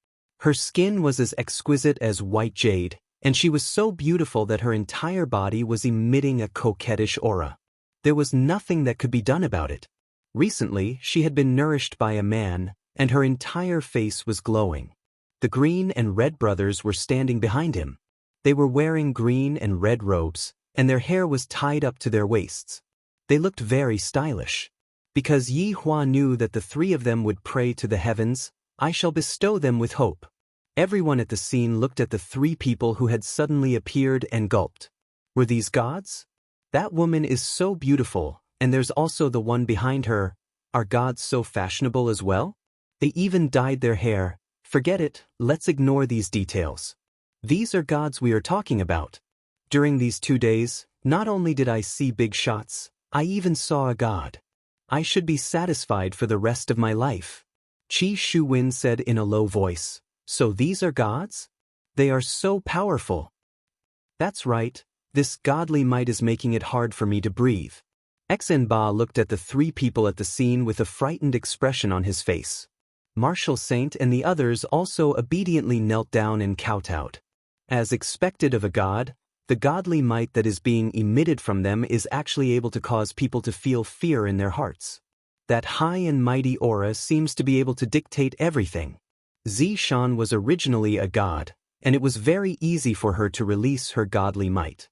Her skin was as exquisite as white jade, and she was so beautiful that her entire body was emitting a coquettish aura. There was nothing that could be done about it. Recently, she had been nourished by a man, and her entire face was glowing. The Green and Red brothers were standing behind him. They were wearing green and red robes, and their hair was tied up to their waists. They looked very stylish. Because Yi Hua knew that the 3 of them would pray to the heavens, I shall bestow them with hope. Everyone at the scene looked at the 3 people who had suddenly appeared and gulped. Were these gods? That woman is so beautiful, and there's also the one behind her. Are gods so fashionable as well? They even dyed their hair. Forget it, let's ignore these details. These are gods we are talking about. During these 2 days, not only did I see big shots, I even saw a god. I should be satisfied for the rest of my life. Qi Shuwen said in a low voice. So these are gods? They are so powerful. That's right, this godly might is making it hard for me to breathe. Xenba looked at the 3 people at the scene with a frightened expression on his face. Martial Saint and the others also obediently knelt down and kowtowed. As expected of a god, the godly might that is being emitted from them is actually able to cause people to feel fear in their hearts. That high and mighty aura seems to be able to dictate everything. Zishan was originally a god, and it was very easy for her to release her godly might.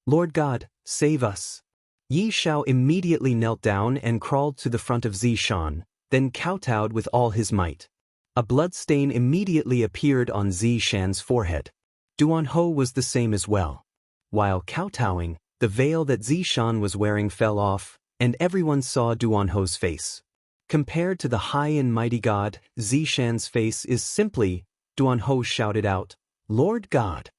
Lord God, save us. Yi Xiao immediately knelt down and crawled to the front of Zishan, then kowtowed with all his might. A blood stain immediately appeared on Zishan's forehead. Duanhou was the same as well. While kowtowing, the veil that Zishan was wearing fell off, and everyone saw Duanhou's face. Compared to the high and mighty God, Zishan's face is simply, Duanhou shouted out, Lord God.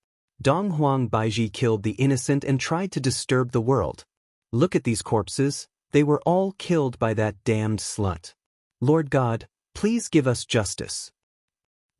Donghuang Baiji killed the innocent and tried to disturb the world. Look at these corpses, they were all killed by that damned slut. Lord God, please give us justice.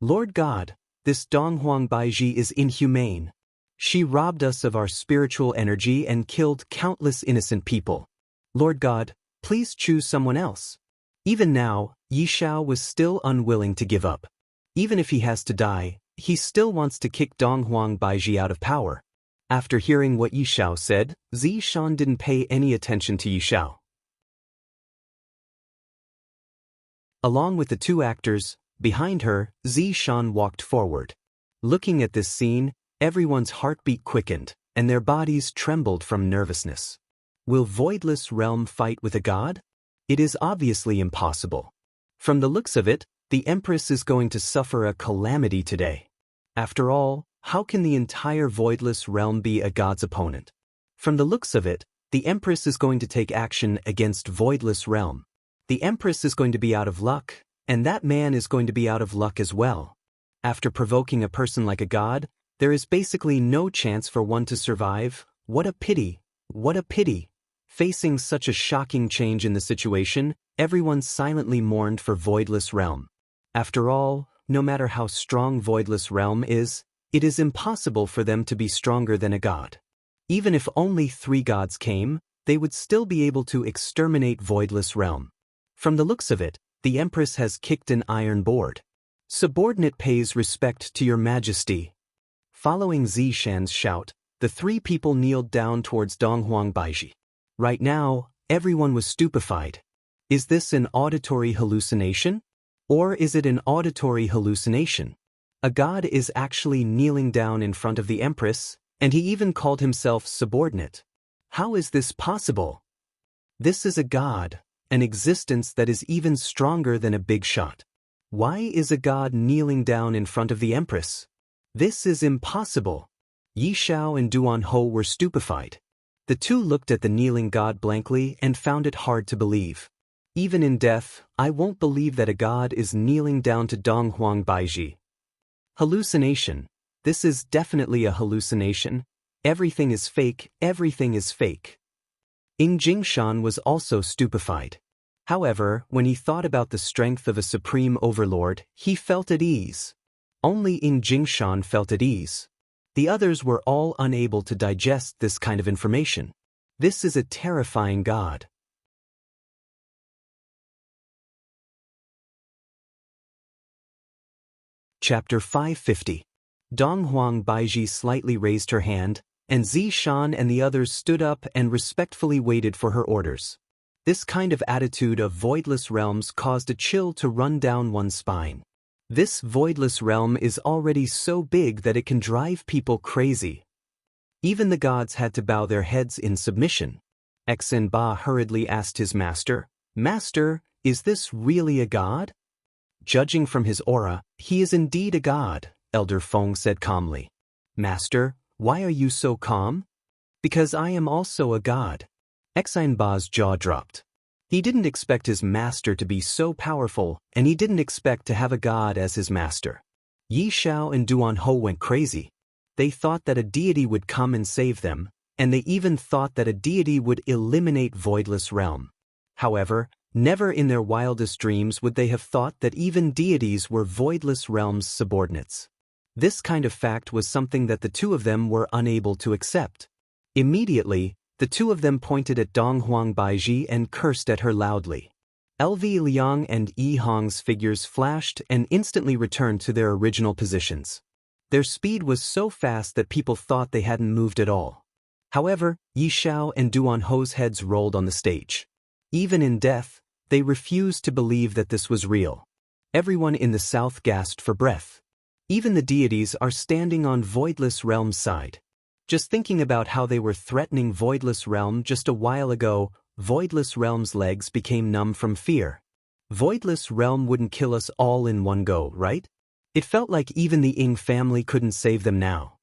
Lord God, this Donghuang Baiji is inhumane. She robbed us of our spiritual energy and killed countless innocent people. Lord God, please choose someone else. Even now, Yi Xiao was still unwilling to give up. Even if he has to die, he still wants to kick Donghuang Baiji out of power. After hearing what Yi Xiao said, Zishan didn't pay any attention to Yi Xiao. Along with the two actors, behind her, Zishan walked forward. Looking at this scene, everyone's heartbeat quickened, and their bodies trembled from nervousness. Will Voidless Realm fight with a god? It is obviously impossible. From the looks of it, the Empress is going to suffer a calamity today. After all, how can the entire Voidless Realm be a god's opponent? From the looks of it, the Empress is going to take action against Voidless Realm. The Empress is going to be out of luck, and that man is going to be out of luck as well. After provoking a person like a god, there is basically no chance for one to survive. What a pity, what a pity. Facing such a shocking change in the situation, everyone silently mourned for Voidless Realm. After all, no matter how strong Voidless Realm is, it is impossible for them to be stronger than a god. Even if only 3 gods came, they would still be able to exterminate Voidless Realm. From the looks of it, the Empress has kicked an iron board. Subordinate pays respect to your majesty. Following Zishan's shout, the 3 people kneeled down towards Donghuang Baiji. Right now, everyone was stupefied. Is this an auditory hallucination? Or is it an auditory hallucination? A god is actually kneeling down in front of the Empress, and he even called himself subordinate. How is this possible? This is a god, an existence that is even stronger than a big shot. Why is a god kneeling down in front of the Empress? This is impossible. Yi Xiao and Duanhou were stupefied. The two looked at the kneeling god blankly and found it hard to believe. Even in death, I won't believe that a god is kneeling down to Donghuang Baiji. Hallucination. This is definitely a hallucination. Everything is fake, everything is fake. Ying Jingshan was also stupefied. However, when he thought about the strength of a supreme overlord, he felt at ease. Only Ying Jingshan felt at ease. The others were all unable to digest this kind of information. This is a terrifying god. Chapter 550. Donghuang Baiji slightly raised her hand, and Zishan and the others stood up and respectfully waited for her orders. This kind of attitude of voidless realms caused a chill to run down one's spine. This voidless realm is already so big that it can drive people crazy. Even the gods had to bow their heads in submission. Xen Ba hurriedly asked his master, "Master, is this really a god?" "Judging from his aura, he is indeed a god," Elder Feng said calmly. "Master, why are you so calm?" "Because I am also a god." Xen Ba's jaw dropped. He didn't expect his master to be so powerful, and he didn't expect to have a god as his master. Yi Xiao and Duanhou went crazy. They thought that a deity would come and save them, and they even thought that a deity would eliminate Voidless Realm. However, never in their wildest dreams would they have thought that even deities were Voidless Realm's subordinates. This kind of fact was something that the two of them were unable to accept. Immediately, the two of them pointed at Donghuang Baiji and cursed at her loudly. LV Liang and Yi Hong's figures flashed and instantly returned to their original positions. Their speed was so fast that people thought they hadn't moved at all. However, Yi Xiao and Duanhou's heads rolled on the stage. Even in death, they refused to believe that this was real. Everyone in the south gasped for breath. Even the deities are standing on Voidless Realm's side. Just thinking about how they were threatening Voidless Realm just a while ago, Voidless Realm's legs became numb from fear. Voidless Realm wouldn't kill us all in one go, right? It felt like even the Ying family couldn't save them now.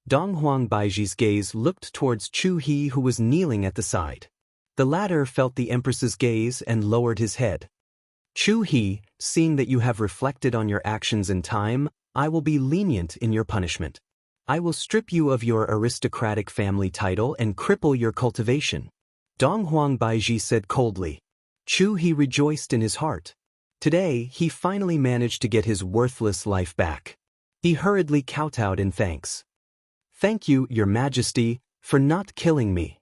Donghuang Baiji's gaze looked towards Chu He, who was kneeling at the side. The latter felt the Empress's gaze and lowered his head. Chu He, seeing that you have reflected on your actions in time, I will be lenient in your punishment. I will strip you of your aristocratic family title and cripple your cultivation. Donghuang Baiji said coldly. Chu He rejoiced in his heart. Today, he finally managed to get his worthless life back. He hurriedly kowtowed in thanks. Thank you, Your Majesty, for not killing me.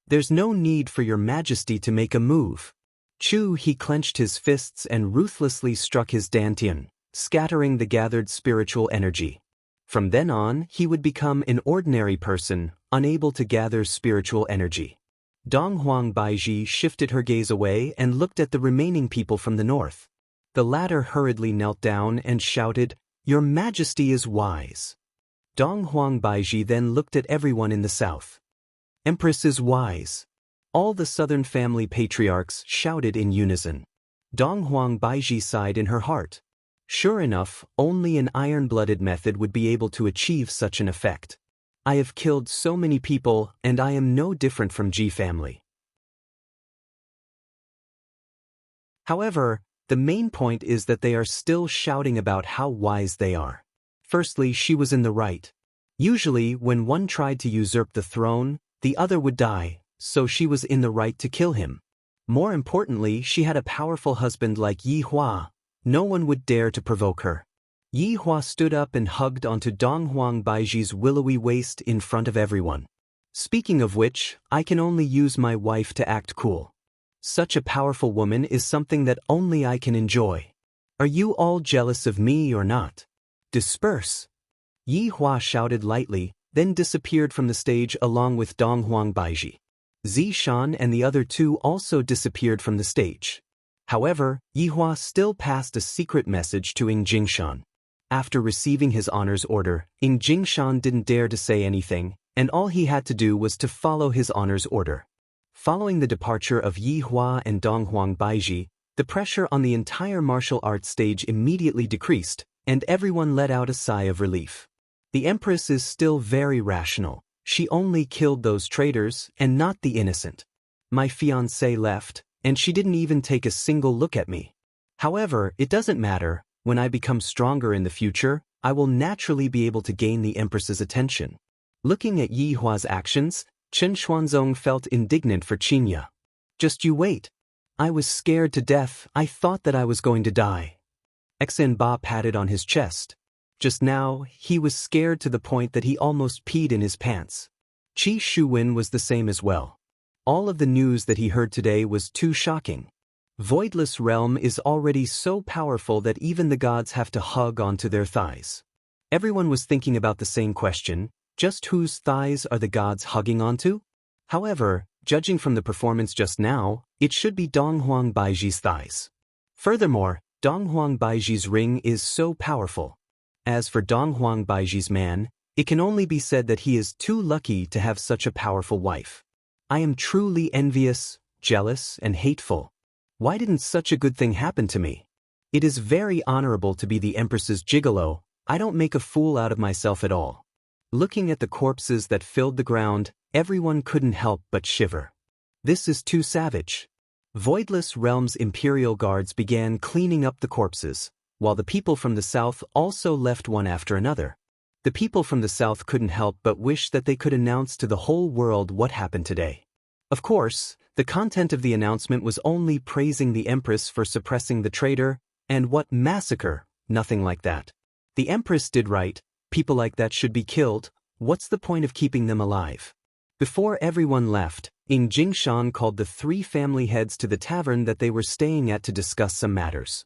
There's no need for Your Majesty to make a move. Chu He clenched his fists and ruthlessly struck his dantian, scattering the gathered spiritual energy. From then on, he would become an ordinary person, unable to gather spiritual energy. Donghuang Baiji shifted her gaze away and looked at the remaining people from the north. The latter hurriedly knelt down and shouted, Your Majesty is wise. Donghuang Baiji then looked at everyone in the south. Empress is wise. All the southern family patriarchs shouted in unison. Donghuang Baiji sighed in her heart. Sure enough, only an iron-blooded method would be able to achieve such an effect. I have killed so many people, and I am no different from Ji family. However, the main point is that they are still shouting about how wise they are. Firstly, she was in the right. Usually, when one tried to usurp the throne, the other would die, so she was in the right to kill him. More importantly, she had a powerful husband like Yi Hua. No one would dare to provoke her. Yi Hua stood up and hugged onto Donghuang Baiji's willowy waist in front of everyone. Speaking of which, I can only use my wife to act cool. Such a powerful woman is something that only I can enjoy. Are you all jealous of me or not? Disperse! Yi Hua shouted lightly, then disappeared from the stage along with Donghuang Baiji. Zishan and the other two also disappeared from the stage. However, Yi Hua still passed a secret message to Ying Jingshan. After receiving his honor's order, Ying Jingshan didn't dare to say anything, and all he had to do was to follow his honor's order. Following the departure of Yi Hua and Donghuang Baiji, the pressure on the entire martial arts stage immediately decreased, and everyone let out a sigh of relief. The Empress is still very rational. She only killed those traitors and not the innocent. My fiancé left, and she didn't even take a single look at me. However, it doesn't matter. When I become stronger in the future, I will naturally be able to gain the Empress's attention. Looking at Yi Hua's actions, Chen Xuanzong felt indignant for Qinya. Just you wait. I was scared to death. I thought that I was going to die. Xen Ba patted on his chest. Just now, he was scared to the point that he almost peed in his pants. Qi Shuwen was the same as well. All of the news that he heard today was too shocking. Voidless Realm is already so powerful that even the gods have to hug onto their thighs. Everyone was thinking about the same question, just whose thighs are the gods hugging onto? However, judging from the performance just now, it should be Donghuang Baiji's thighs. Furthermore, Donghuang Baiji's ring is so powerful. As for Donghuang Baiji's man, it can only be said that he is too lucky to have such a powerful wife. I am truly envious, jealous, and hateful. Why didn't such a good thing happen to me? It is very honorable to be the Empress's gigolo. I don't make a fool out of myself at all. Looking at the corpses that filled the ground, everyone couldn't help but shiver. This is too savage. Voidless Realm's Imperial Guards began cleaning up the corpses, while the people from the south also left one after another. The people from the south couldn't help but wish that they could announce to the whole world what happened today. Of course, the content of the announcement was only praising the Empress for suppressing the traitor, and what massacre, nothing like that. The Empress did right, people like that should be killed, what's the point of keeping them alive? Before everyone left, Ying Jingshan called the three family heads to the tavern that they were staying at to discuss some matters.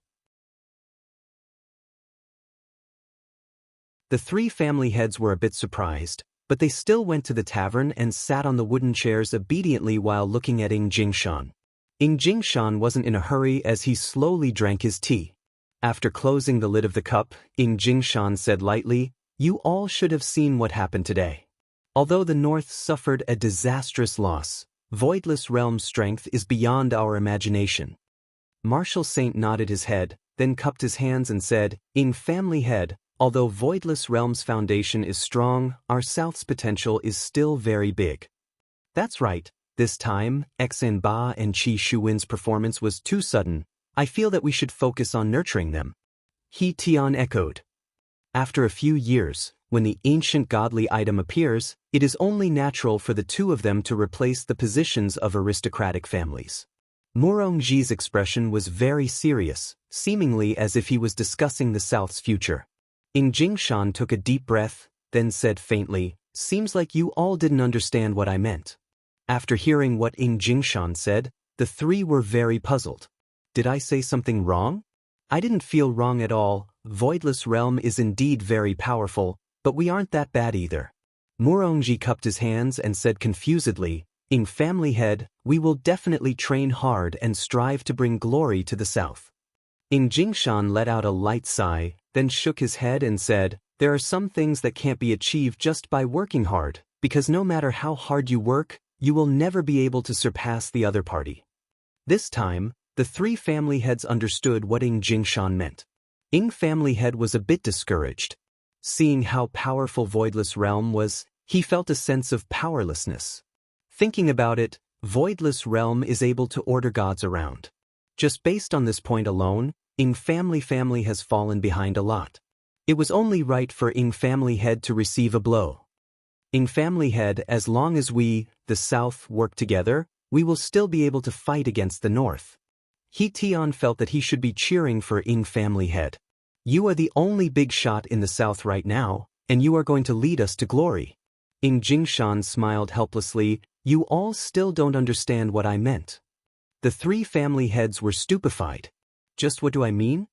The three family heads were a bit surprised, but they still went to the tavern and sat on the wooden chairs obediently while looking at Ying Jingshan. Ying Jingshan wasn't in a hurry as he slowly drank his tea. After closing the lid of the cup, Ing Jingshan said lightly, "You all should have seen what happened today. Although the North suffered a disastrous loss, Voidless Realm's strength is beyond our imagination." Marshal Saint nodded his head, then cupped his hands and said, "In family head, although Voidless Realm's foundation is strong, our South's potential is still very big." "That's right. This time, Xen Ba and Qi Shuwen's performance was too sudden. I feel that we should focus on nurturing them." He Tian echoed. After a few years, when the ancient godly item appears, it is only natural for the two of them to replace the positions of aristocratic families. Murongji's expression was very serious, seemingly as if he was discussing the South's future. Ing Jingshan took a deep breath, then said faintly, "Seems like you all didn't understand what I meant." After hearing what Ing Jingshan said, the three were very puzzled. "Did I say something wrong?" "I didn't feel wrong at all. Voidless Realm is indeed very powerful, but we aren't that bad either." Murongji cupped his hands and said confusedly, "In family head, we will definitely train hard and strive to bring glory to the South." Ing Jingshan let out a light sigh, then shook his head and said, "There are some things that can't be achieved just by working hard, because no matter how hard you work, you will never be able to surpass the other party." This time, the three family heads understood what Ing Jingshan meant. Ing family head was a bit discouraged. Seeing how powerful Voidless Realm was, he felt a sense of powerlessness. Thinking about it, Voidless Realm is able to order gods around. Just based on this point alone, Ing family has fallen behind a lot. It was only right for Ing family head to receive a blow. Ing family head, as long as we, the South, work together, we will still be able to fight against the North. He Tian felt that he should be cheering for Ing family head. "You are the only big shot in the South right now, and you are going to lead us to glory." Ing Jingshan smiled helplessly, "You all still don't understand what I meant." The three family heads were stupefied. "Just what do I mean?"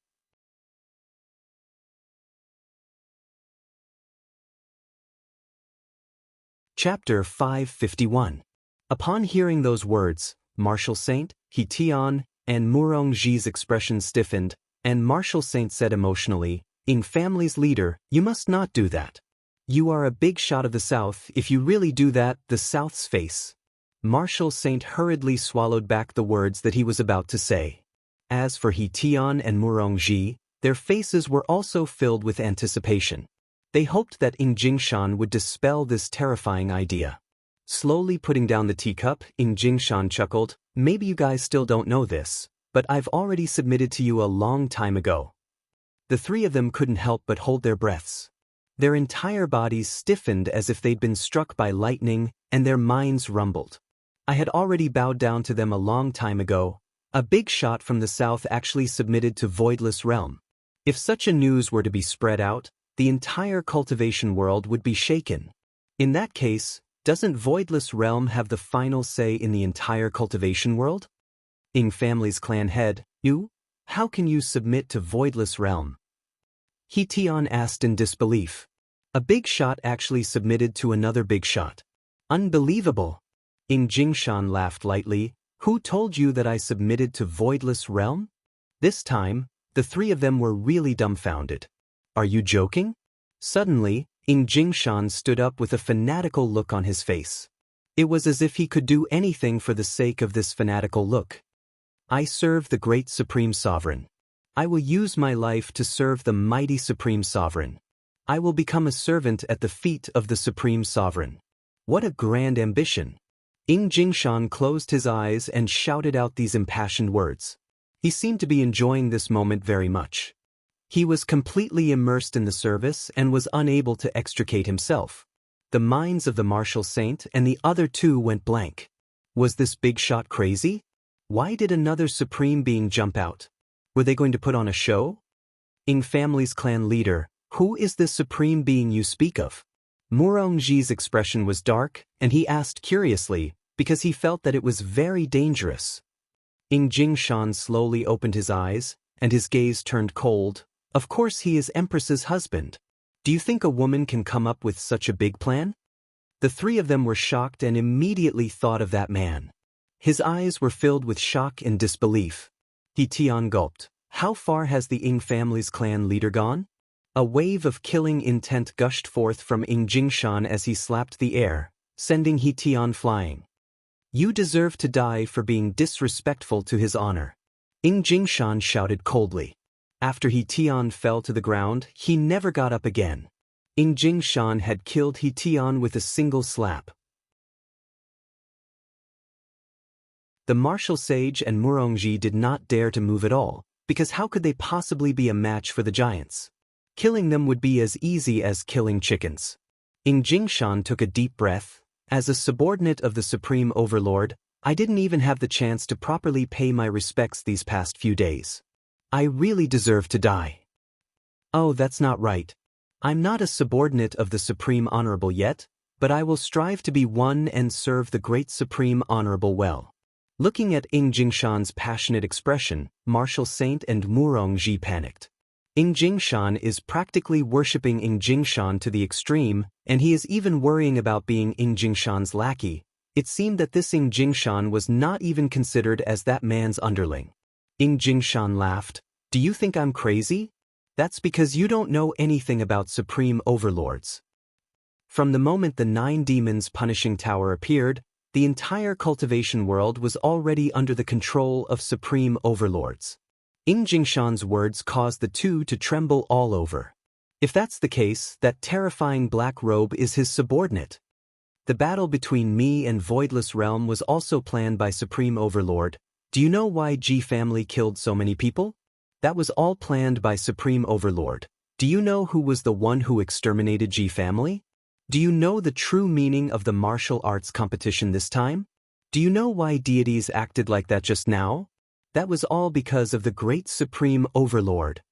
Chapter 551. Upon hearing those words, Marshal Saint, He Tian, and Murongji's expression stiffened, and Marshal Saint said emotionally, "Ing family's leader, you must not do that. You are a big shot of the South. If you really do that, the South's face." Marshal Saint hurriedly swallowed back the words that he was about to say. As for He Tian and Murongji, their faces were also filled with anticipation. They hoped that Ing Jingshan would dispel this terrifying idea. Slowly putting down the teacup, Ing Jingshan chuckled, "Maybe you guys still don't know this, but I've already submitted to you a long time ago." The three of them couldn't help but hold their breaths. Their entire bodies stiffened as if they'd been struck by lightning, and their minds rumbled. "I had already bowed down to them a long time ago. A big shot from the South actually submitted to Voidless Realm. If such a news were to be spread out, the entire cultivation world would be shaken. In that case, doesn't Voidless Realm have the final say in the entire cultivation world?" Ing family's clan head, "You? How can you submit to Voidless Realm?" He Tian asked in disbelief. "A big shot actually submitted to another big shot. Unbelievable." Ing Jingshan laughed lightly, "Who told you that I submitted to Voidless Realm?" This time, the three of them were really dumbfounded. "Are you joking?" Suddenly, Ing Jingshan stood up with a fanatical look on his face. It was as if he could do anything for the sake of this fanatical look. "I serve the great Supreme Sovereign. I will use my life to serve the mighty Supreme Sovereign. I will become a servant at the feet of the Supreme Sovereign." What a grand ambition! Ing Jingshan closed his eyes and shouted out these impassioned words. He seemed to be enjoying this moment very much. He was completely immersed in the service and was unable to extricate himself. The minds of the Marshal Saint and the other two went blank. Was this big shot crazy? Why did another supreme being jump out? Were they going to put on a show? Ing family's clan leader, "Who is this supreme being you speak of?" Murongji's expression was dark, and he asked curiously, because he felt that it was very dangerous. Ing Jingshan slowly opened his eyes, and his gaze turned cold. "Of course he is Empress's husband. Do you think a woman can come up with such a big plan?" The three of them were shocked and immediately thought of that man. His eyes were filled with shock and disbelief. He Tian gulped. How far has the Ing family's clan leader gone? A wave of killing intent gushed forth from Ing Jingshan as he slapped the air, sending He Tian flying. You deserve to die for being disrespectful to his honor. Ing Jingshan shouted coldly. After He Tian fell to the ground, he never got up again. Ing Jingshan had killed He Tian with a single slap. The martial sage and Murongji did not dare to move at all, because how could they possibly be a match for the giants? Killing them would be as easy as killing chickens. Ing Jingshan took a deep breath. As a subordinate of the Supreme Overlord, I didn't even have the chance to properly pay my respects these past few days. I really deserve to die. Oh, that's not right. I'm not a subordinate of the Supreme Honorable yet, but I will strive to be one and serve the great Supreme Honorable well. Looking at Ing Jingshan's passionate expression, Martial Saint and Murongji panicked. Ing Jingshan is practically worshipping Ing Jingshan to the extreme, and he is even worrying about being Ing Jingshan's lackey. It seemed that this Ing Jingshan was not even considered as that man's underling. Ing Jingshan laughed. Do you think I'm crazy? That's because you don't know anything about Supreme Overlords. From the moment the 9 demons punishing tower appeared, the entire cultivation world was already under the control of Supreme Overlords. Ing Jingshan's words caused the two to tremble all over. If that's the case, that terrifying black robe is his subordinate. The battle between me and Voidless Realm was also planned by Supreme Overlord. Do you know why Ji family killed so many people? That was all planned by Supreme Overlord. Do you know who was the one who exterminated Ji family? Do you know the true meaning of the martial arts competition this time? Do you know why deities acted like that just now? That was all because of the great Supreme Overlord.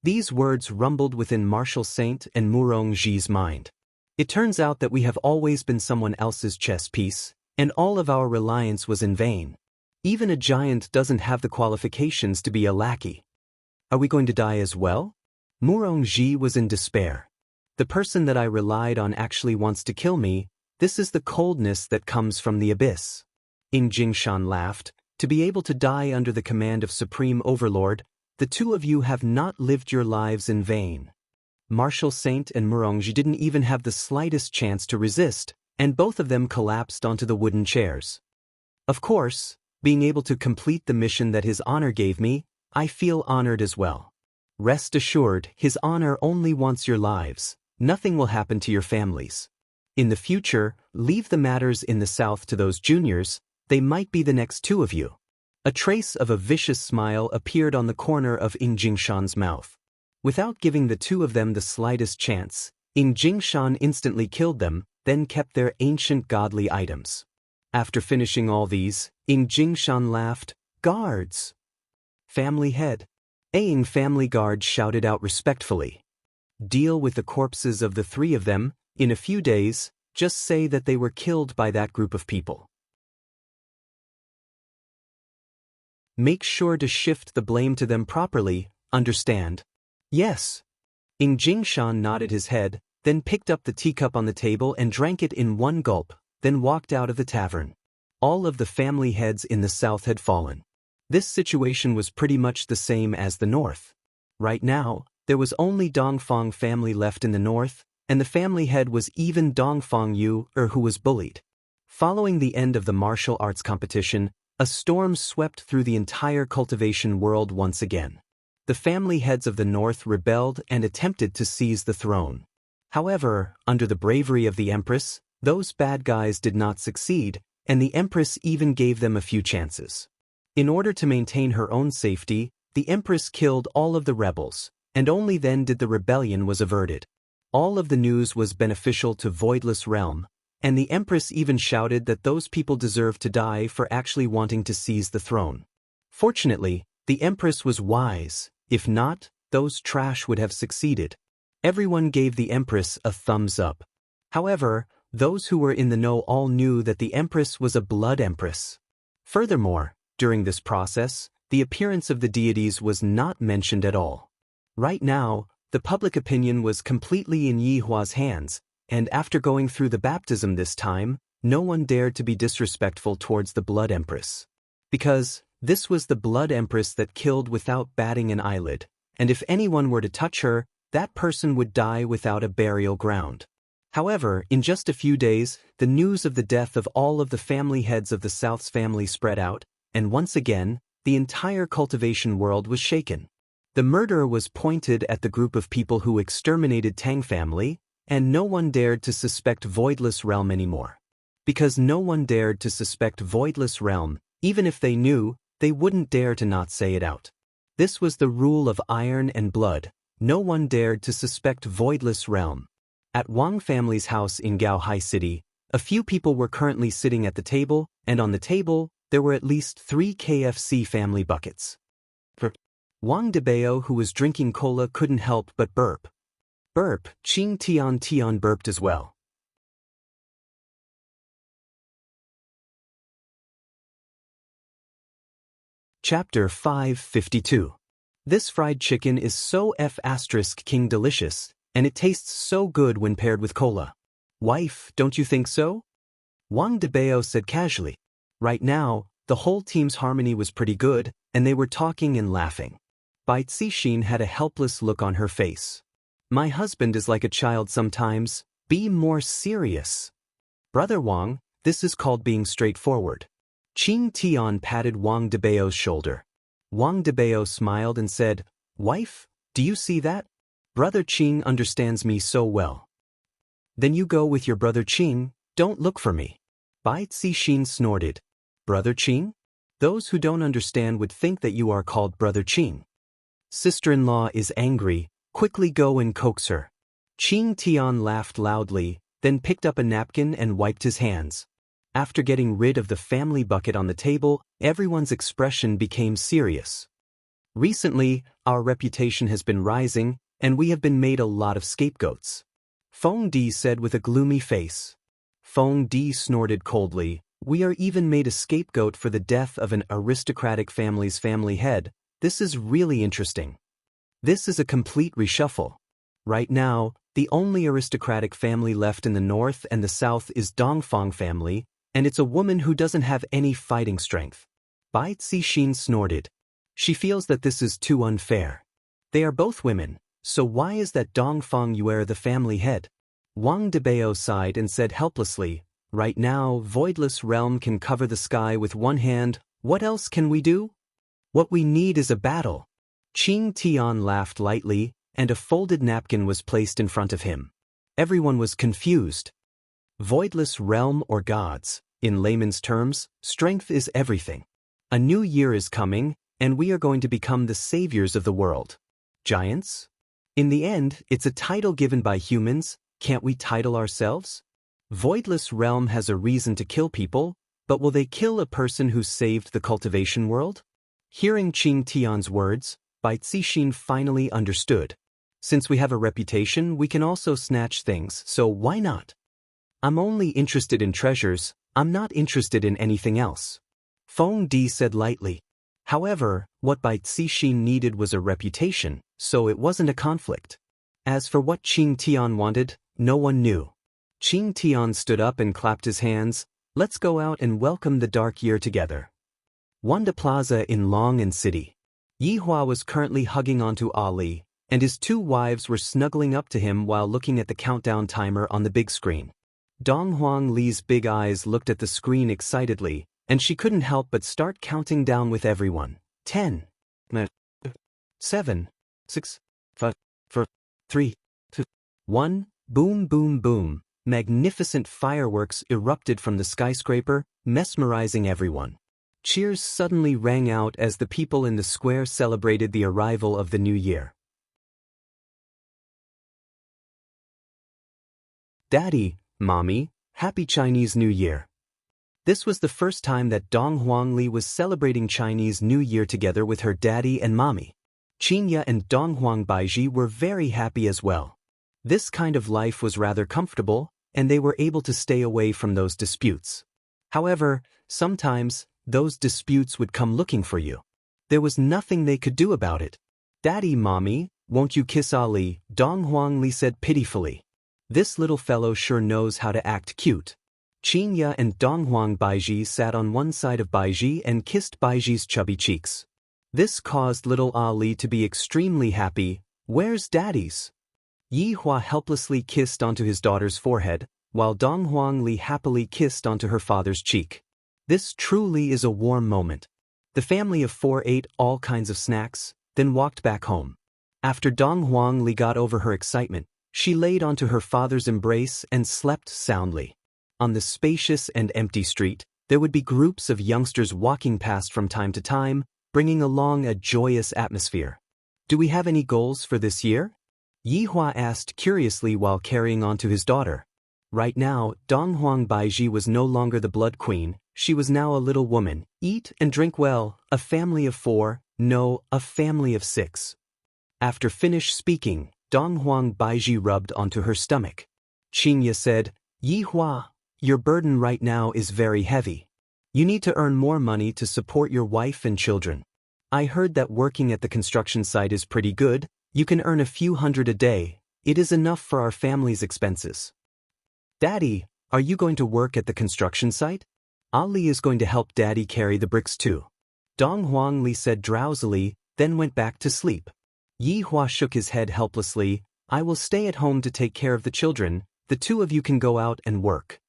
These words rumbled within Martial Saint and Murongji's mind. It turns out that we have always been someone else's chess piece, and all of our reliance was in vain. Even a giant doesn't have the qualifications to be a lackey. Are we going to die as well? Murongji was in despair. The person that I relied on actually wants to kill me. This is the coldness that comes from the abyss. Ing Jingshan laughed. To be able to die under the command of Supreme Overlord, the two of you have not lived your lives in vain. Martial Saint and Murongji didn't even have the slightest chance to resist, and both of them collapsed onto the wooden chairs. Of course, being able to complete the mission that his honor gave me, I feel honored as well. Rest assured, his honor only wants your lives. Nothing will happen to your families. In the future, leave the matters in the south to those juniors. They might be the next two of you. A trace of a vicious smile appeared on the corner of Ing Jingshan's mouth. Without giving the two of them the slightest chance, Ing Jingshan instantly killed them, then kept their ancient godly items. After finishing all these, Ing Jingshan laughed. Guards! Family head. Ing family guard shouted out respectfully. Deal with the corpses of the 3 of them. In a few days, just say that they were killed by that group of people. Make sure to shift the blame to them properly, understand? Yes. Ing Jingshan nodded his head, then picked up the teacup on the table and drank it in one gulp, then walked out of the tavern. All of the family heads in the south had fallen. This situation was pretty much the same as the north. Right now, there was only Dongfang family left in the north, and the family head was even Dongfang Yu, who was bullied. Following the end of the martial arts competition, a storm swept through the entire cultivation world once again. The family heads of the north rebelled and attempted to seize the throne. However, under the bravery of the Empress, those bad guys did not succeed, and the Empress even gave them a few chances. In order to maintain her own safety, the Empress killed all of the rebels, and only then did the rebellion was averted. All of the news was beneficial to Voidless Realm, and the Empress even shouted that those people deserved to die for actually wanting to seize the throne. Fortunately, the Empress was wise. If not, those trash would have succeeded. Everyone gave the Empress a thumbs up. However, those who were in the know all knew that the Empress was a blood empress. Furthermore, during this process, the appearance of the deities was not mentioned at all. Right now, the public opinion was completely in Yi Hua's hands, and after going through the baptism this time, no one dared to be disrespectful towards the Blood Empress. Because, This was the blood empress that killed without batting an eyelid, and if anyone were to touch her, that person would die without a burial ground. However, in just a few days, the news of the death of all of the family heads of the South's family spread out, and once again, the entire cultivation world was shaken. The murder was pointed at the group of people who exterminated Tang family, and no one dared to suspect Voidless Realm anymore. Because no one dared to suspect Voidless Realm, even if they knew, they wouldn't dare to not say it out. This was the rule of iron and blood. No one dared to suspect Voidless Realm. At Wang family's house in Gaohai City, a few people were currently sitting at the table, and on the table, there were at least 3 KFC family buckets. Wang Debao, who was drinking cola, couldn't help but burp. Burp, Qing Tian burped as well. Chapter 552. This fried chicken is so F***king delicious, and it tastes so good when paired with cola. Wife, don't you think so? Wang Debao said casually. Right now, the whole team's harmony was pretty good, and they were talking and laughing. Bai Cixin had a helpless look on her face. My husband is like a child sometimes. Be more serious. Brother Wang, this is called being straightforward. Qing Tian patted Wang Debao's shoulder. Wang Debao smiled and said, Wife, do you see that? Brother Qing understands me so well. Then you go with your brother Qing, don't look for me. Bai Cixin snorted. Brother Qing? Those who don't understand would think that you are called Brother Qing. Sister-in-law is angry, quickly go and coax her. Qing Tian laughed loudly, then picked up a napkin and wiped his hands. After getting rid of the family bucket on the table, everyone's expression became serious. Recently, our reputation has been rising, and we have been made a lot of scapegoats. Feng Di said with a gloomy face. Feng Di snorted coldly. We are even made a scapegoat for the death of an aristocratic family's family head. This is really interesting. This is a complete reshuffle. Right now, the only aristocratic family left in the north and the south is Dongfang family, and it's a woman who doesn't have any fighting strength. Bai Cixin snorted. She feels that this is too unfair. They are both women, so why is that Dongfang Yue the family head? Wang Debao sighed and said helplessly, Right now, Voidless Realm can cover the sky with one hand. What else can we do? What we need is a battle. Qing Tian laughed lightly, and a folded napkin was placed in front of him. Everyone was confused. Voidless Realm or gods, in layman's terms, strength is everything. A new year is coming, and we are going to become the saviors of the world. Giants? In the end, it's a title given by humans. Can't we title ourselves? Voidless Realm has a reason to kill people, but will they kill a person who saved the cultivation world? Hearing Qing Tian's words, Bai Cixin finally understood. Since we have a reputation, we can also snatch things, so why not? I'm only interested in treasures, I'm not interested in anything else. Feng Di said lightly. However, what Bai Cixin needed was a reputation, so it wasn't a conflict. As for what Qing Tian wanted, no one knew. Qing Tian stood up and clapped his hands. Let's go out and welcome the dark year together. Wanda Plaza in Long and City. Yihua was currently hugging onto Ali, and his 2 wives were snuggling up to him while looking at the countdown timer on the big screen. Dong Huang Li's big eyes looked at the screen excitedly, and she couldn't help but start counting down with everyone. 10, 9, 7, 6, 5, 4, 3, 2, 1, boom boom boom. Magnificent fireworks erupted from the skyscraper, mesmerizing everyone. Cheers suddenly rang out as the people in the square celebrated the arrival of the new year. Daddy, Mommy, Happy Chinese New Year. This was the first time that Dong Huangli was celebrating Chinese New Year together with her daddy and mommy. Qingya and Dong Huangbaiji were very happy as well. This kind of life was rather comfortable, and they were able to stay away from those disputes. However, sometimes, those disputes would come looking for you. There was nothing they could do about it. Daddy, Mommy, won't you kiss Ali? Dong Huangli said pitifully. This little fellow sure knows how to act cute. Qinya and Donghuang Baiji sat on one side of Baiji and kissed Baiji's chubby cheeks. This caused little Ali to be extremely happy. "Where's daddy's?" Yi Hua helplessly kissed onto his daughter's forehead, while Donghuang Li happily kissed onto her father's cheek. This truly is a warm moment. The family of four ate all kinds of snacks, then walked back home. After Donghuang Li got over her excitement, she laid onto her father's embrace and slept soundly. On the spacious and empty street, there would be groups of youngsters walking past from time to time, bringing along a joyous atmosphere. "Do we have any goals for this year?" Yi Hua asked curiously while carrying on to his daughter. Right now, Donghuang Baiji was no longer the blood queen, she was now a little woman. "Eat and drink well, a family of four, no, a family of six." After finished speaking, Donghuang Baiji rubbed onto her stomach. Qinya said, "Yi Hua, your burden right now is very heavy. You need to earn more money to support your wife and children. I heard that working at the construction site is pretty good. You can earn a few hundred a day. It is enough for our family's expenses." "Daddy, are you going to work at the construction site?" "Ali is going to help Daddy carry the bricks too." Donghuang Li said drowsily, then went back to sleep. Yi Hua shook his head helplessly. "I will stay at home to take care of the children. The two of you can go out and work."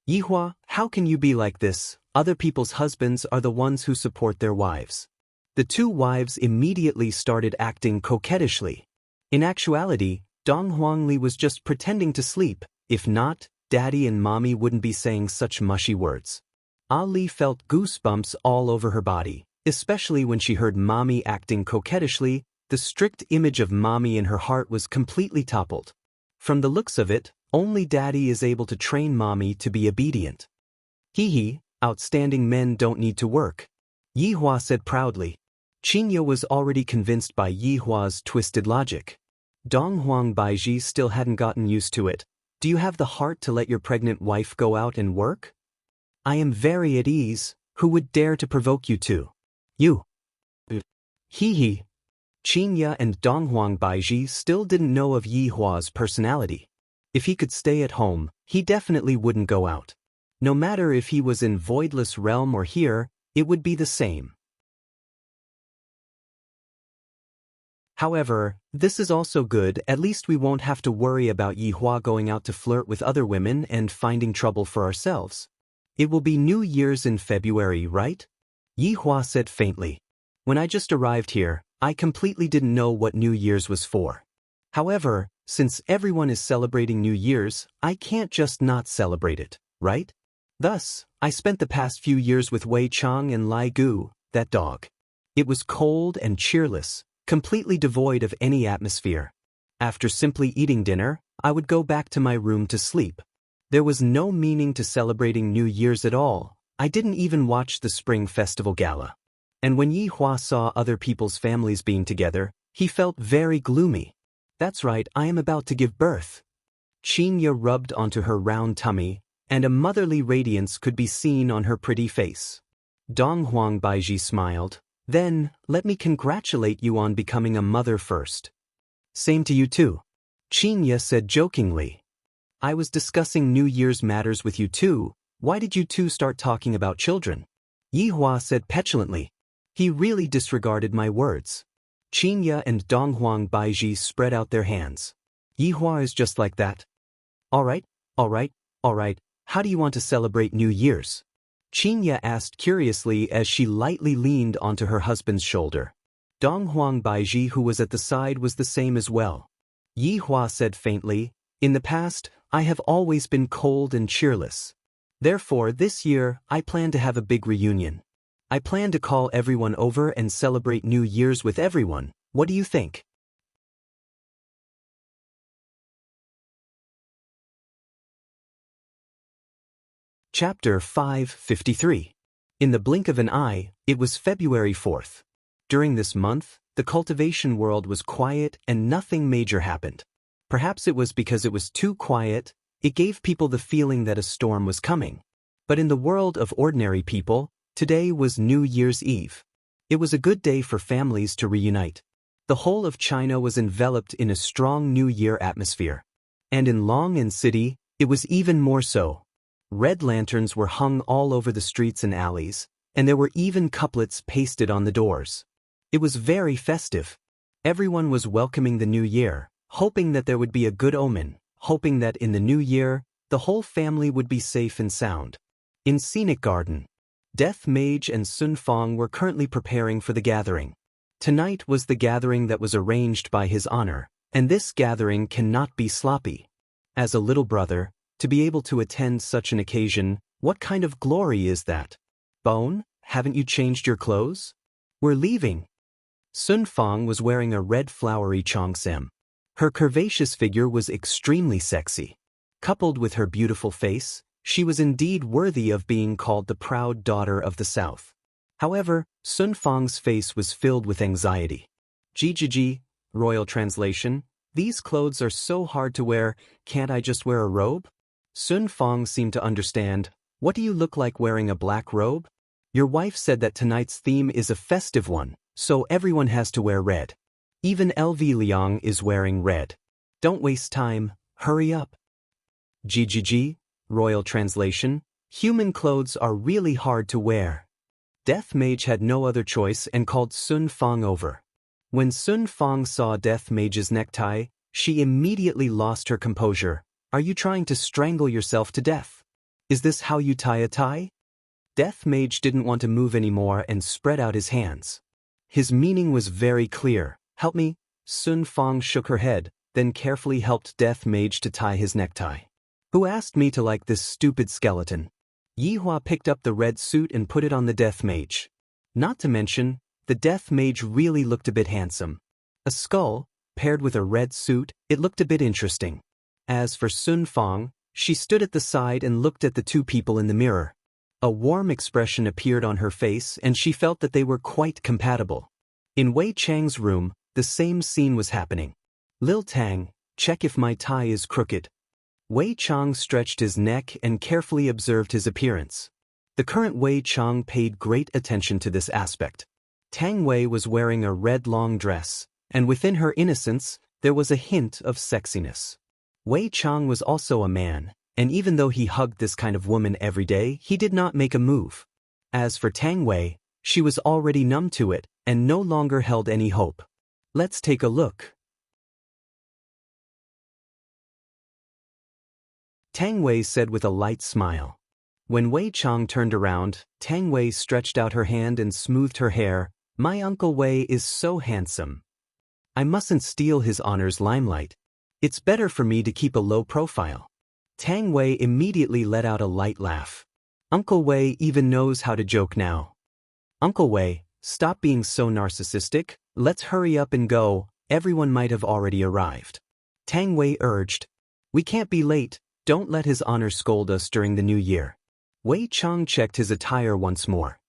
"Yi Hua, how can you be like this? Other people's husbands are the ones who support their wives." The two wives immediately started acting coquettishly. In actuality, Donghuang Li was just pretending to sleep. If not, Daddy and Mommy wouldn't be saying such mushy words. Ali felt goosebumps all over her body, especially when she heard Mommy acting coquettishly. The strict image of Mommy in her heart was completely toppled. From the looks of it, only Daddy is able to train Mommy to be obedient. "Hee, outstanding men don't need to work," Yi Hua said proudly. Qinya was already convinced by Yi Hua's twisted logic. Donghuang Baiji still hadn't gotten used to it. "Do you have the heart to let your pregnant wife go out and work?" "I am very at ease. Who would dare to provoke you to?" "You." Hee. Qinya and Donghuang Baiji still didn't know of Yi Hua's personality. If he could stay at home, he definitely wouldn't go out. No matter if he was in Voidless Realm or here, it would be the same. However, this is also good. At least we won't have to worry about Yi Hua going out to flirt with other women and finding trouble for ourselves. "It will be New Year's in February, right?" Yi Hua said faintly. "When I just arrived here, I completely didn't know what New Year's was for. However, since everyone is celebrating New Year's, I can't just not celebrate it, right? Thus, I spent the past few years with Wei Chang and Lai Gu, that dog. It was cold and cheerless, completely devoid of any atmosphere. After simply eating dinner, I would go back to my room to sleep. There was no meaning to celebrating New Year's at all. I didn't even watch the Spring Festival Gala. And when Yi Hua saw other people's families being together, he felt very gloomy. That's right, I am about to give birth." Qinya rubbed onto her round tummy, and a motherly radiance could be seen on her pretty face. Donghuang Baiji smiled. "Then, let me congratulate you on becoming a mother first." "Same to you too," Qinya said jokingly. "I was discussing New Year's matters with you too. Why did you two start talking about children?" Yi Hua said petulantly. He really disregarded my words. Qinya and Donghuang Baiji spread out their hands. "Yi Hua is just like that." All right. How do you want to celebrate New Year's?" Qinya asked curiously as she lightly leaned onto her husband's shoulder. Donghuang Baiji, who was at the side, was the same as well. Yi Hua said faintly, "In the past, I have always been cold and cheerless. Therefore, this year, I plan to have a big reunion. I plan to call everyone over and celebrate New Year's with everyone. What do you think?" Chapter 553. In the blink of an eye, it was February 4th. During this month, the cultivation world was quiet and nothing major happened. Perhaps it was because it was too quiet, it gave people the feeling that a storm was coming. But in the world of ordinary people, today was New Year's Eve. It was a good day for families to reunite. The whole of China was enveloped in a strong New Year atmosphere. And in Long An City, it was even more so. Red lanterns were hung all over the streets and alleys, and there were even couplets pasted on the doors. It was very festive. Everyone was welcoming the new year, hoping that there would be a good omen, hoping that in the new year, the whole family would be safe and sound. In Scenic Garden, Death Mage and Sun Fong were currently preparing for the gathering. Tonight was the gathering that was arranged by his honor, and this gathering cannot be sloppy. As a little brother, to be able to attend such an occasion, what kind of glory is that? Bone, haven't you changed your clothes? We're leaving. Sun Fong was wearing a red flowery cheongsam. Her curvaceous figure was extremely sexy. Coupled with her beautiful face, she was indeed worthy of being called the proud daughter of the South. However, Sun Fong's face was filled with anxiety. Jijiji, royal translation, these clothes are so hard to wear, can't I just wear a robe? Sun Fong seemed to understand. What do you look like wearing a black robe? Your wife said that tonight's theme is a festive one, so everyone has to wear red. Even LV Liang is wearing red. Don't waste time, hurry up. Jijiji, royal translation, human clothes are really hard to wear. Death Mage had no other choice and called Sun Fong over. When Sun Fong saw Death Mage's necktie, she immediately lost her composure. Are you trying to strangle yourself to death? Is this how you tie a tie? Death Mage didn't want to move anymore and spread out his hands. His meaning was very clear. Help me. Sun Fong shook her head, then carefully helped Death Mage to tie his necktie. Who asked me to like this stupid skeleton? Yihua picked up the red suit and put it on the Death Mage. Not to mention, the Death Mage really looked a bit handsome. A skull, paired with a red suit, it looked a bit interesting. As for Sun Fong, she stood at the side and looked at the two people in the mirror. A warm expression appeared on her face and she felt that they were quite compatible. In Wei Chang's room, the same scene was happening. Lil Tang, check if my tie is crooked. Wei Chang stretched his neck and carefully observed his appearance. The current Wei Chang paid great attention to this aspect. Tang Wei was wearing a red long dress, and within her innocence, there was a hint of sexiness. Wei Chang was also a man, and even though he hugged this kind of woman every day, he did not make a move. As for Tang Wei, she was already numb to it, and no longer held any hope. Let's take a look. Tang Wei said with a light smile. When Wei Chang turned around, Tang Wei stretched out her hand and smoothed her hair. My Uncle Wei is so handsome. I mustn't steal his honor's limelight. It's better for me to keep a low profile. Tang Wei immediately let out a light laugh. Uncle Wei even knows how to joke now. Uncle Wei, stop being so narcissistic, let's hurry up and go, everyone might have already arrived. Tang Wei urged. We can't be late, don't let his honor scold us during the new year. Wei Chang checked his attire once more.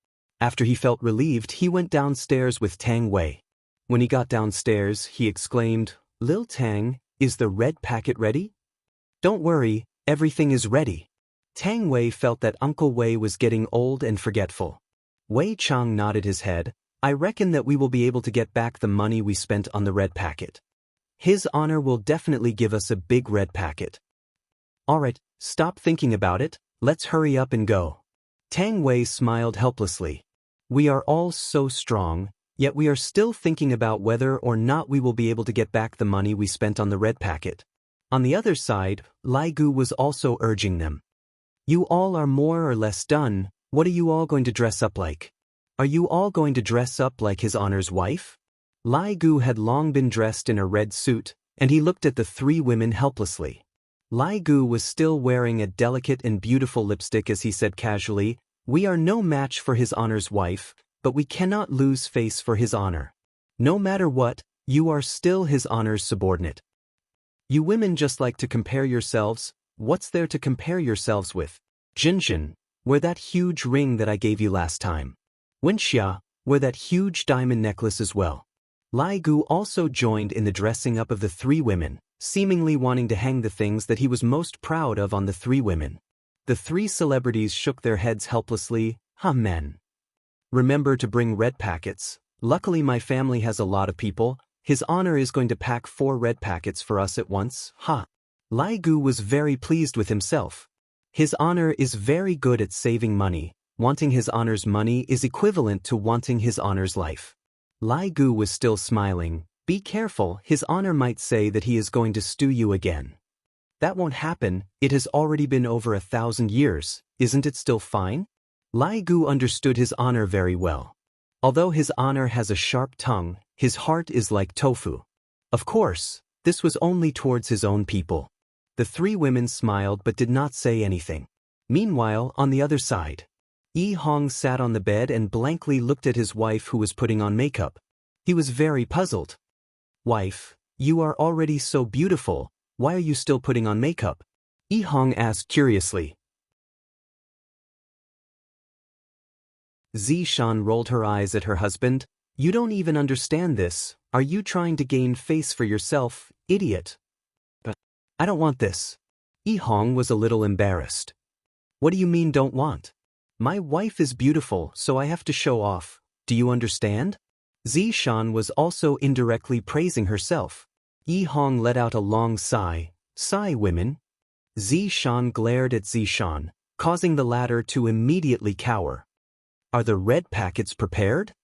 After he felt relieved, he went downstairs with Tang Wei. When he got downstairs, he exclaimed, Lil Tang, is the red packet ready? Don't worry, everything is ready. Tang Wei felt that Uncle Wei was getting old and forgetful. Wei Chang nodded his head. I reckon that we will be able to get back the money we spent on the red packet. His honor will definitely give us a big red packet. Alright, stop thinking about it, let's hurry up and go. Tang Wei smiled helplessly. We are all so strong, yet we are still thinking about whether or not we will be able to get back the money we spent on the red packet. On the other side, Lai Gu was also urging them. You all are more or less done, what are you all going to dress up like? Are you all going to dress up like his honor's wife? Lai Gu had long been dressed in a red suit, and he looked at the three women helplessly. Lai Gu was still wearing a delicate and beautiful lipstick as he said casually, we are no match for his honor's wife, but we cannot lose face for his honor. No matter what, you are still his honor's subordinate. You women just like to compare yourselves, what's there to compare yourselves with? Jinjin, wear that huge ring that I gave you last time. Wenxia, wear that huge diamond necklace as well. Lai Gu also joined in the dressing up of the three women, seemingly wanting to hang the things that he was most proud of on the three women. The three celebrities shook their heads helplessly, men. Remember to bring red packets. Luckily my family has a lot of people. His honor is going to pack 4 red packets for us at once, Lai Gu was very pleased with himself. His honor is very good at saving money. Wanting his honor's money is equivalent to wanting his honor's life. Lai Gu was still smiling. Be careful, his honor might say that he is going to stew you again. That won't happen, it has already been over 1,000 years, isn't it still fine? Lai Gu understood his honor very well. Although his honor has a sharp tongue, his heart is like tofu. Of course, this was only towards his own people. The three women smiled but did not say anything. Meanwhile, on the other side, Yi Hong sat on the bed and blankly looked at his wife who was putting on makeup. He was very puzzled. Wife, you are already so beautiful, why are you still putting on makeup? Yi Hong asked curiously. Zishan rolled her eyes at her husband. You don't even understand this. Are you trying to gain face for yourself, idiot? I don't want this. Yi Hong was a little embarrassed. What do you mean don't want? My wife is beautiful, so I have to show off. Do you understand? Zishan was also indirectly praising herself. Yi Hong let out a long sigh. Sigh, women. Zishan glared at Zishan, causing the latter to immediately cower. Are the red packets prepared?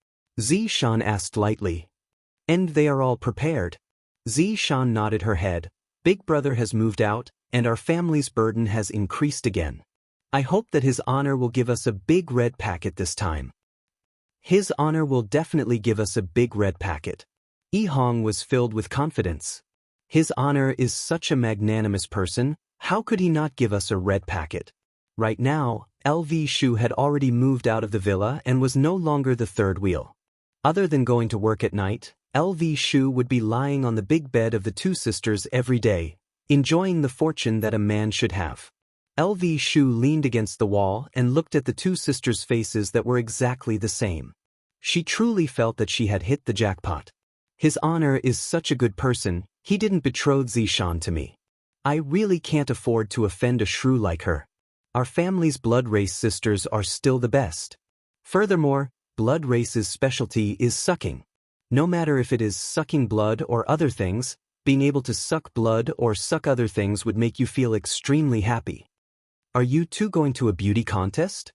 Zishan asked lightly. And they are all prepared. Zishan nodded her head. Big brother has moved out, and our family's burden has increased again. I hope that his honor will give us a big red packet this time. His honor will definitely give us a big red packet. Yi Hong was filled with confidence. His honor is such a magnanimous person, how could he not give us a red packet? Right now, LV Shu had already moved out of the villa and was no longer the third wheel. Other than going to work at night, LV Shu would be lying on the big bed of the two sisters every day, enjoying the fortune that a man should have. LV Shu leaned against the wall and looked at the two sisters' faces that were exactly the same. She truly felt that she had hit the jackpot. His honor is such a good person, he didn't betroth Zishan to me. I really can't afford to offend a shrew like her. Our family's blood race sisters are still the best. Furthermore, blood race's specialty is sucking. No matter if it is sucking blood or other things, being able to suck blood or suck other things would make you feel extremely happy. Are you two going to a beauty contest?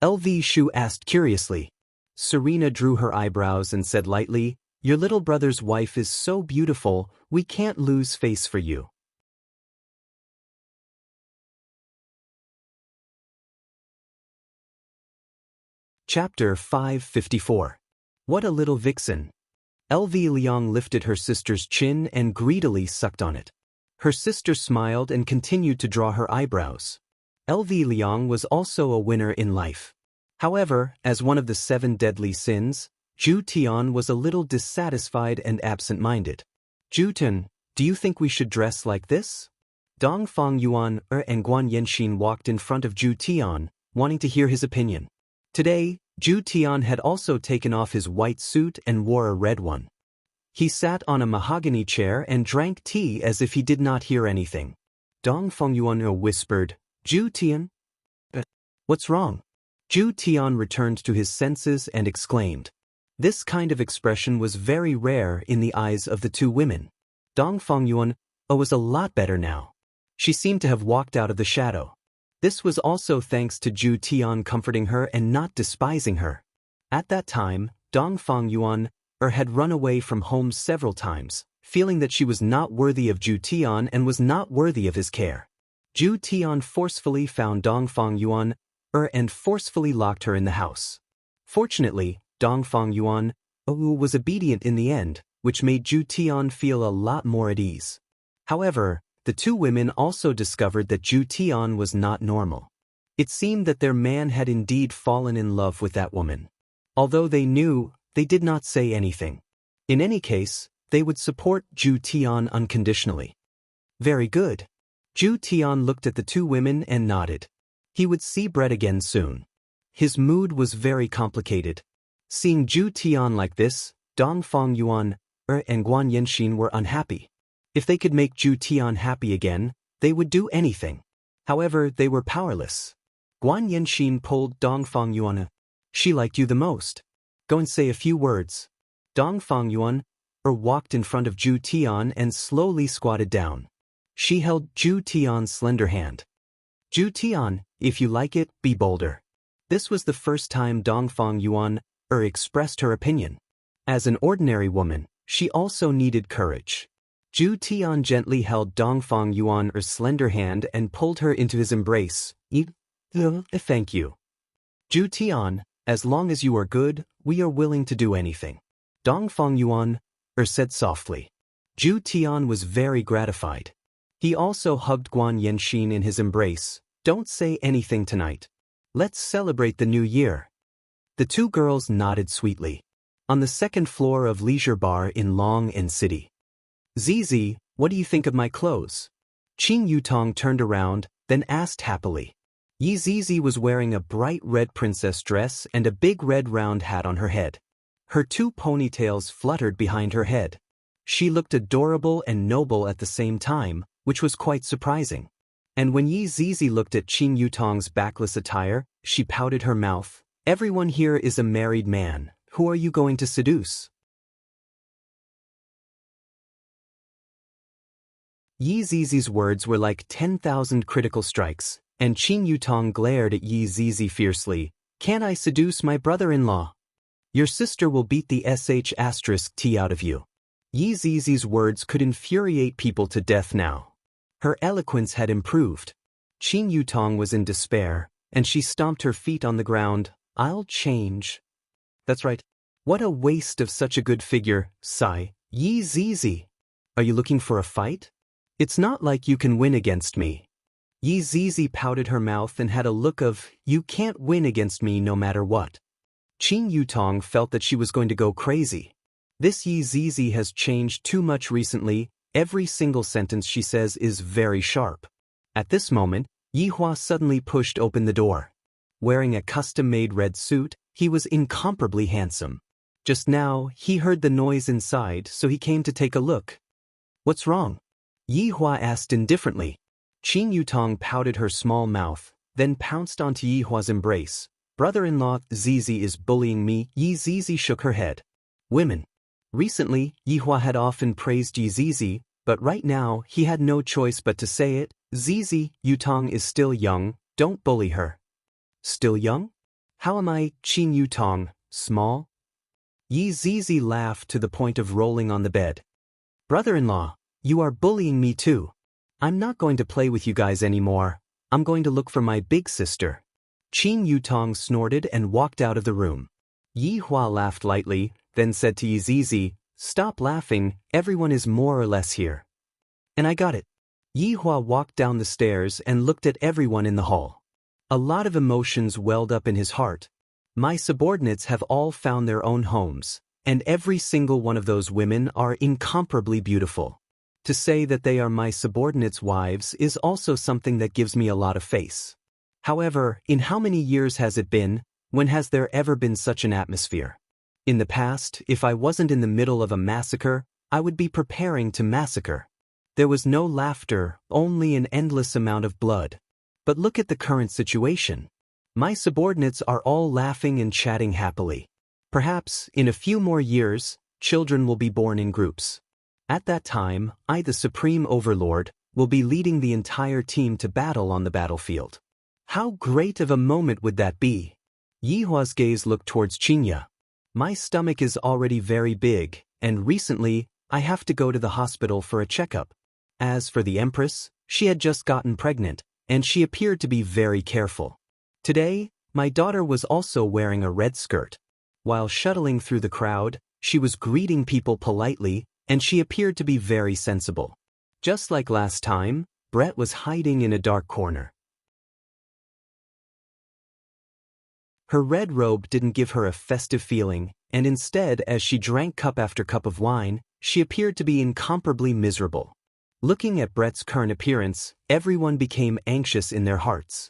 LV Shu asked curiously. Serena drew her eyebrows and said lightly, Your little brother's wife is so beautiful, we can't lose face for you. Chapter 554. What a little vixen. LV Liang lifted her sister's chin and greedily sucked on it. Her sister smiled and continued to draw her eyebrows. LV Liang was also a winner in life. However, as one of the 7 deadly sins, Zhu Tian was a little dissatisfied and absent-minded. Zhu Tian, do you think we should dress like this? Dongfang Yuan and Guan Yanxin walked in front of Zhu Tian, wanting to hear his opinion. Today, Zhu Tian had also taken off his white suit and wore a red one. He sat on a mahogany chair and drank tea as if he did not hear anything. Dongfang Yuan whispered, Zhu Tian? What's wrong? Zhu Tian returned to his senses and exclaimed. This kind of expression was very rare in the eyes of the two women. Dongfang Yuan was a lot better now. She seemed to have walked out of the shadow. This was also thanks to Zhu Tian comforting her and not despising her. At that time, Dongfang Yuan had run away from home several times, feeling that she was not worthy of Zhu Tian and was not worthy of his care. Zhu Tian forcefully found Dongfang Yuan and forcefully locked her in the house. Fortunately, Dongfang Yuan was obedient in the end, which made Zhu Tian feel a lot more at ease. However, the two women also discovered that Zhu Tian was not normal. It seemed that their man had indeed fallen in love with that woman. Although they knew, they did not say anything. In any case, they would support Zhu Tian unconditionally. Very good. Zhu Tian looked at the two women and nodded. He would see Brett again soon. His mood was very complicated. Seeing Zhu Tian like this, Dongfang Yuan and Guan Yanxin were unhappy. If they could make Zhu Tian happy again, they would do anything. However, they were powerless. Guan Yanxin pulled Dongfang Yuan. She liked you the most. Go and say a few words. Dongfang Yuan walked in front of Zhu Tian and slowly squatted down. She held Zhu Tian's slender hand. Ju Tian, if you like it, be bolder. This was the first time Dongfang Yuan expressed her opinion. As an ordinary woman, she also needed courage. Ju Tian gently held Dongfang Yuan's slender hand and pulled her into his embrace. Thank you. Ju Tian, as long as you are good, we are willing to do anything. Dongfang Yuan said softly. Ju Tian was very gratified. He also hugged Guan Yanxin in his embrace. Don't say anything tonight. Let's celebrate the new year. The two girls nodded sweetly. On the second floor of Leisure Bar in Long and City. Zizi, what do you think of my clothes? Qing Yutong turned around, then asked happily. Yi Zizi was wearing a bright red princess dress and a big red round hat on her head. Her two ponytails fluttered behind her head. She looked adorable and noble at the same time, which was quite surprising. And when Yi Zizi looked at Qing Yutong's backless attire, she pouted her mouth. Everyone here is a married man. Who are you going to seduce? Yi Zizi's words were like 10,000 critical strikes, and Qing Yutong glared at Yi Zizi fiercely. Can I seduce my brother-in-law? Your sister will beat the sh*t out of you. Yi Zizi's words could infuriate people to death now. Her eloquence had improved. Qing Yutong was in despair, and she stomped her feet on the ground. I'll change. That's right. What a waste of such a good figure, sigh. Yi Zizi. Are you looking for a fight? It's not like you can win against me. Yi Zizi pouted her mouth and had a look of, you can't win against me no matter what. Qing Yutong felt that she was going to go crazy. This Yi Zizi has changed too much recently. Every single sentence she says is very sharp. At this moment, Yi Hua suddenly pushed open the door. Wearing a custom-made red suit, he was incomparably handsome. Just now, he heard the noise inside, so he came to take a look. What's wrong? Yi Hua asked indifferently. Qing Yutong pouted her small mouth, then pounced onto Yi Hua's embrace. Brother-in-law, Zizi is bullying me. Yi Zizi shook her head. Women. Recently, Yi Hua had often praised Yi Zizi, but right now, he had no choice but to say it. Zizi, Yutong is still young, don't bully her. Still young? How am I, Qing Yutong, small? Yi Zizi laughed to the point of rolling on the bed. Brother-in-law, you are bullying me too. I'm not going to play with you guys anymore. I'm going to look for my big sister. Qing Yutong snorted and walked out of the room. Yi Hua laughed lightly, then said to Yi Zizi, stop laughing, everyone is more or less here. And I got it. Yi Hua walked down the stairs and looked at everyone in the hall. A lot of emotions welled up in his heart. My subordinates have all found their own homes, and every single one of those women are incomparably beautiful. To say that they are my subordinates' wives is also something that gives me a lot of face. However, in how many years has it been? When has there ever been such an atmosphere? In the past, if I wasn't in the middle of a massacre, I would be preparing to massacre. There was no laughter, only an endless amount of blood. But look at the current situation. My subordinates are all laughing and chatting happily. Perhaps, in a few more years, children will be born in groups. At that time, I, the Supreme Overlord, will be leading the entire team to battle on the battlefield. How great of a moment would that be? Yi Hua's gaze looked towards Qinya. My stomach is already very big, and recently, I have to go to the hospital for a checkup. As for the Empress, she had just gotten pregnant, and she appeared to be very careful. Today, my daughter was also wearing a red skirt. While shuttling through the crowd, she was greeting people politely, and she appeared to be very sensible. Just like last time, Brett was hiding in a dark corner. Her red robe didn't give her a festive feeling, and instead, as she drank cup after cup of wine, she appeared to be incomparably miserable. Looking at Brett's current appearance, everyone became anxious in their hearts.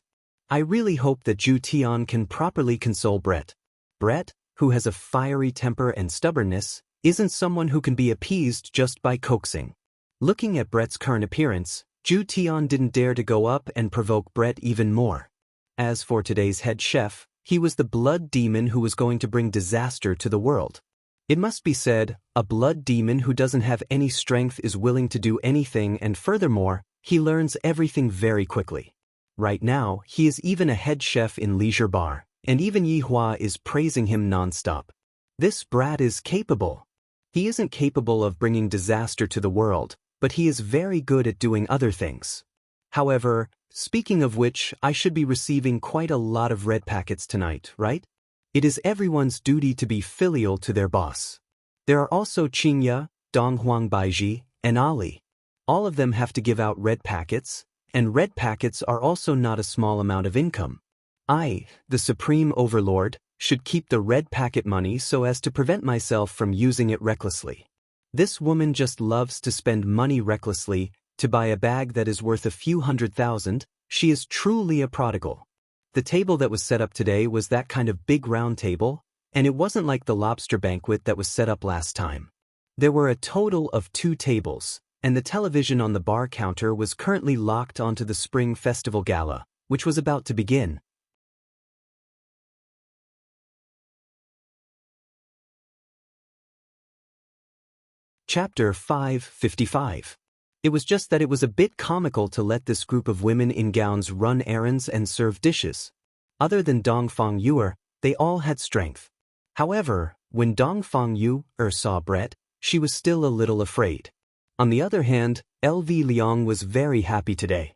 I really hope that Ju Tian can properly console Brett. Brett, who has a fiery temper and stubbornness, isn't someone who can be appeased just by coaxing. Looking at Brett's current appearance, Ju Tian didn't dare to go up and provoke Brett even more. As for today's head chef, he was the blood demon who was going to bring disaster to the world. It must be said, a blood demon who doesn't have any strength is willing to do anything, and furthermore, he learns everything very quickly. Right now, he is even a head chef in Leisure Bar, and even Yi Hua is praising him non-stop. This brat is capable. He isn't capable of bringing disaster to the world, but he is very good at doing other things. However, speaking of which, I should be receiving quite a lot of red packets tonight, right? It is everyone's duty to be filial to their boss. There are also Qingya, Donghuang Baiji, and Ali. All of them have to give out red packets, and red packets are also not a small amount of income. I, the Supreme Overlord, should keep the red packet money so as to prevent myself from using it recklessly. This woman just loves to spend money recklessly to buy a bag that is worth a few $100,000. She is truly a prodigal. The table that was set up today was that kind of big round table, and it wasn't like the lobster banquet that was set up last time. There were a total of 2 tables, and the television on the bar counter was currently locked onto the Spring Festival Gala, which was about to begin. Chapter 555. It was just that it was a bit comical to let this group of women in gowns run errands and serve dishes. Other than Dongfang Yuer, they all had strength. However, when Dongfang Yuer saw Brett, she was still a little afraid. On the other hand, LV Liang was very happy today.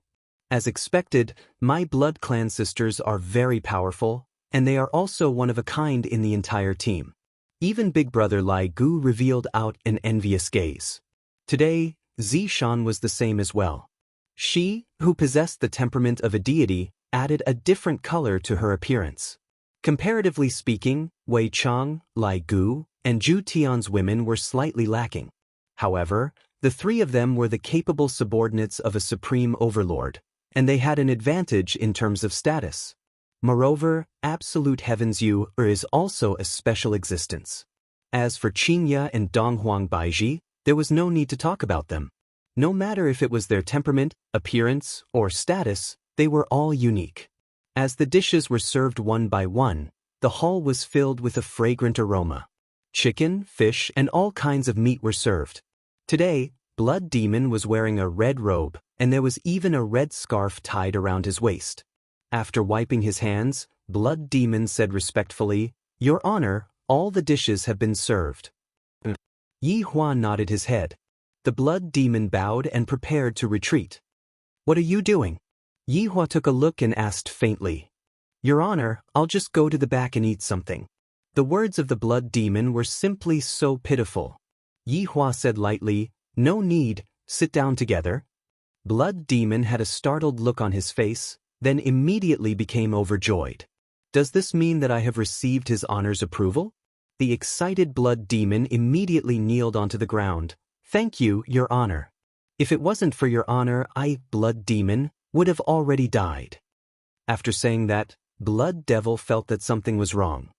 As expected, my blood clan sisters are very powerful, and they are also one of a kind in the entire team. Even big brother Lai Gu revealed out an envious gaze. Today, Zishan was the same as well. She, who possessed the temperament of a deity, added a different color to her appearance. Comparatively speaking, Wei Chang, Lai Gu, and Zhu Tian's women were slightly lacking. However, the 3 of them were the capable subordinates of a supreme overlord, and they had an advantage in terms of status. Moreover, Absolute Heaven's Yu is also a special existence. As for Qingya and Donghuang Baiji, there was no need to talk about them. No matter if it was their temperament, appearance, or status, they were all unique. As the dishes were served one by one, the hall was filled with a fragrant aroma. Chicken, fish, and all kinds of meat were served. Today, Blood Demon was wearing a red robe, and there was even a red scarf tied around his waist. After wiping his hands, Blood Demon said respectfully, "Your Honor, all the dishes have been served." Yi Hua nodded his head. The Blood Demon bowed and prepared to retreat. "What are you doing?" Yi Hua took a look and asked faintly. "Your Honor, I'll just go to the back and eat something." The words of the Blood Demon were simply so pitiful. Yi Hua said lightly, "No need, sit down together." Blood Demon had a startled look on his face, then immediately became overjoyed. "Does this mean that I have received His Honor's approval?" The excited Blood Demon immediately kneeled onto the ground. "Thank you, Your Honor. If it wasn't for Your Honor, I, Blood Demon, would have already died." After saying that, Blood Devil felt that something was wrong.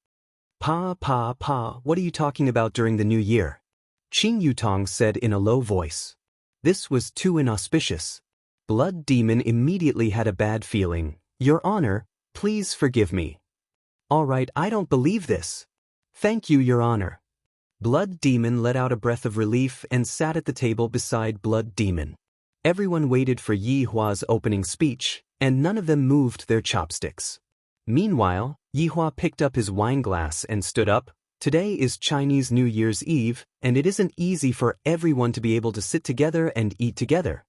Pa, what are you talking about during the New Year?" Qing Yutong said in a low voice. This was too inauspicious. Blood Demon immediately had a bad feeling. "Your Honor, please forgive me." "All right, I don't believe this." "Thank you, Your Honor." Blood Demon let out a breath of relief and sat at the table beside Blood Demon. Everyone waited for Yi Hua's opening speech, and none of them moved their chopsticks. Meanwhile, Yi Hua picked up his wine glass and stood up. Today is Chinese New Year's Eve, and it isn't easy for everyone to be able to sit together and eat together.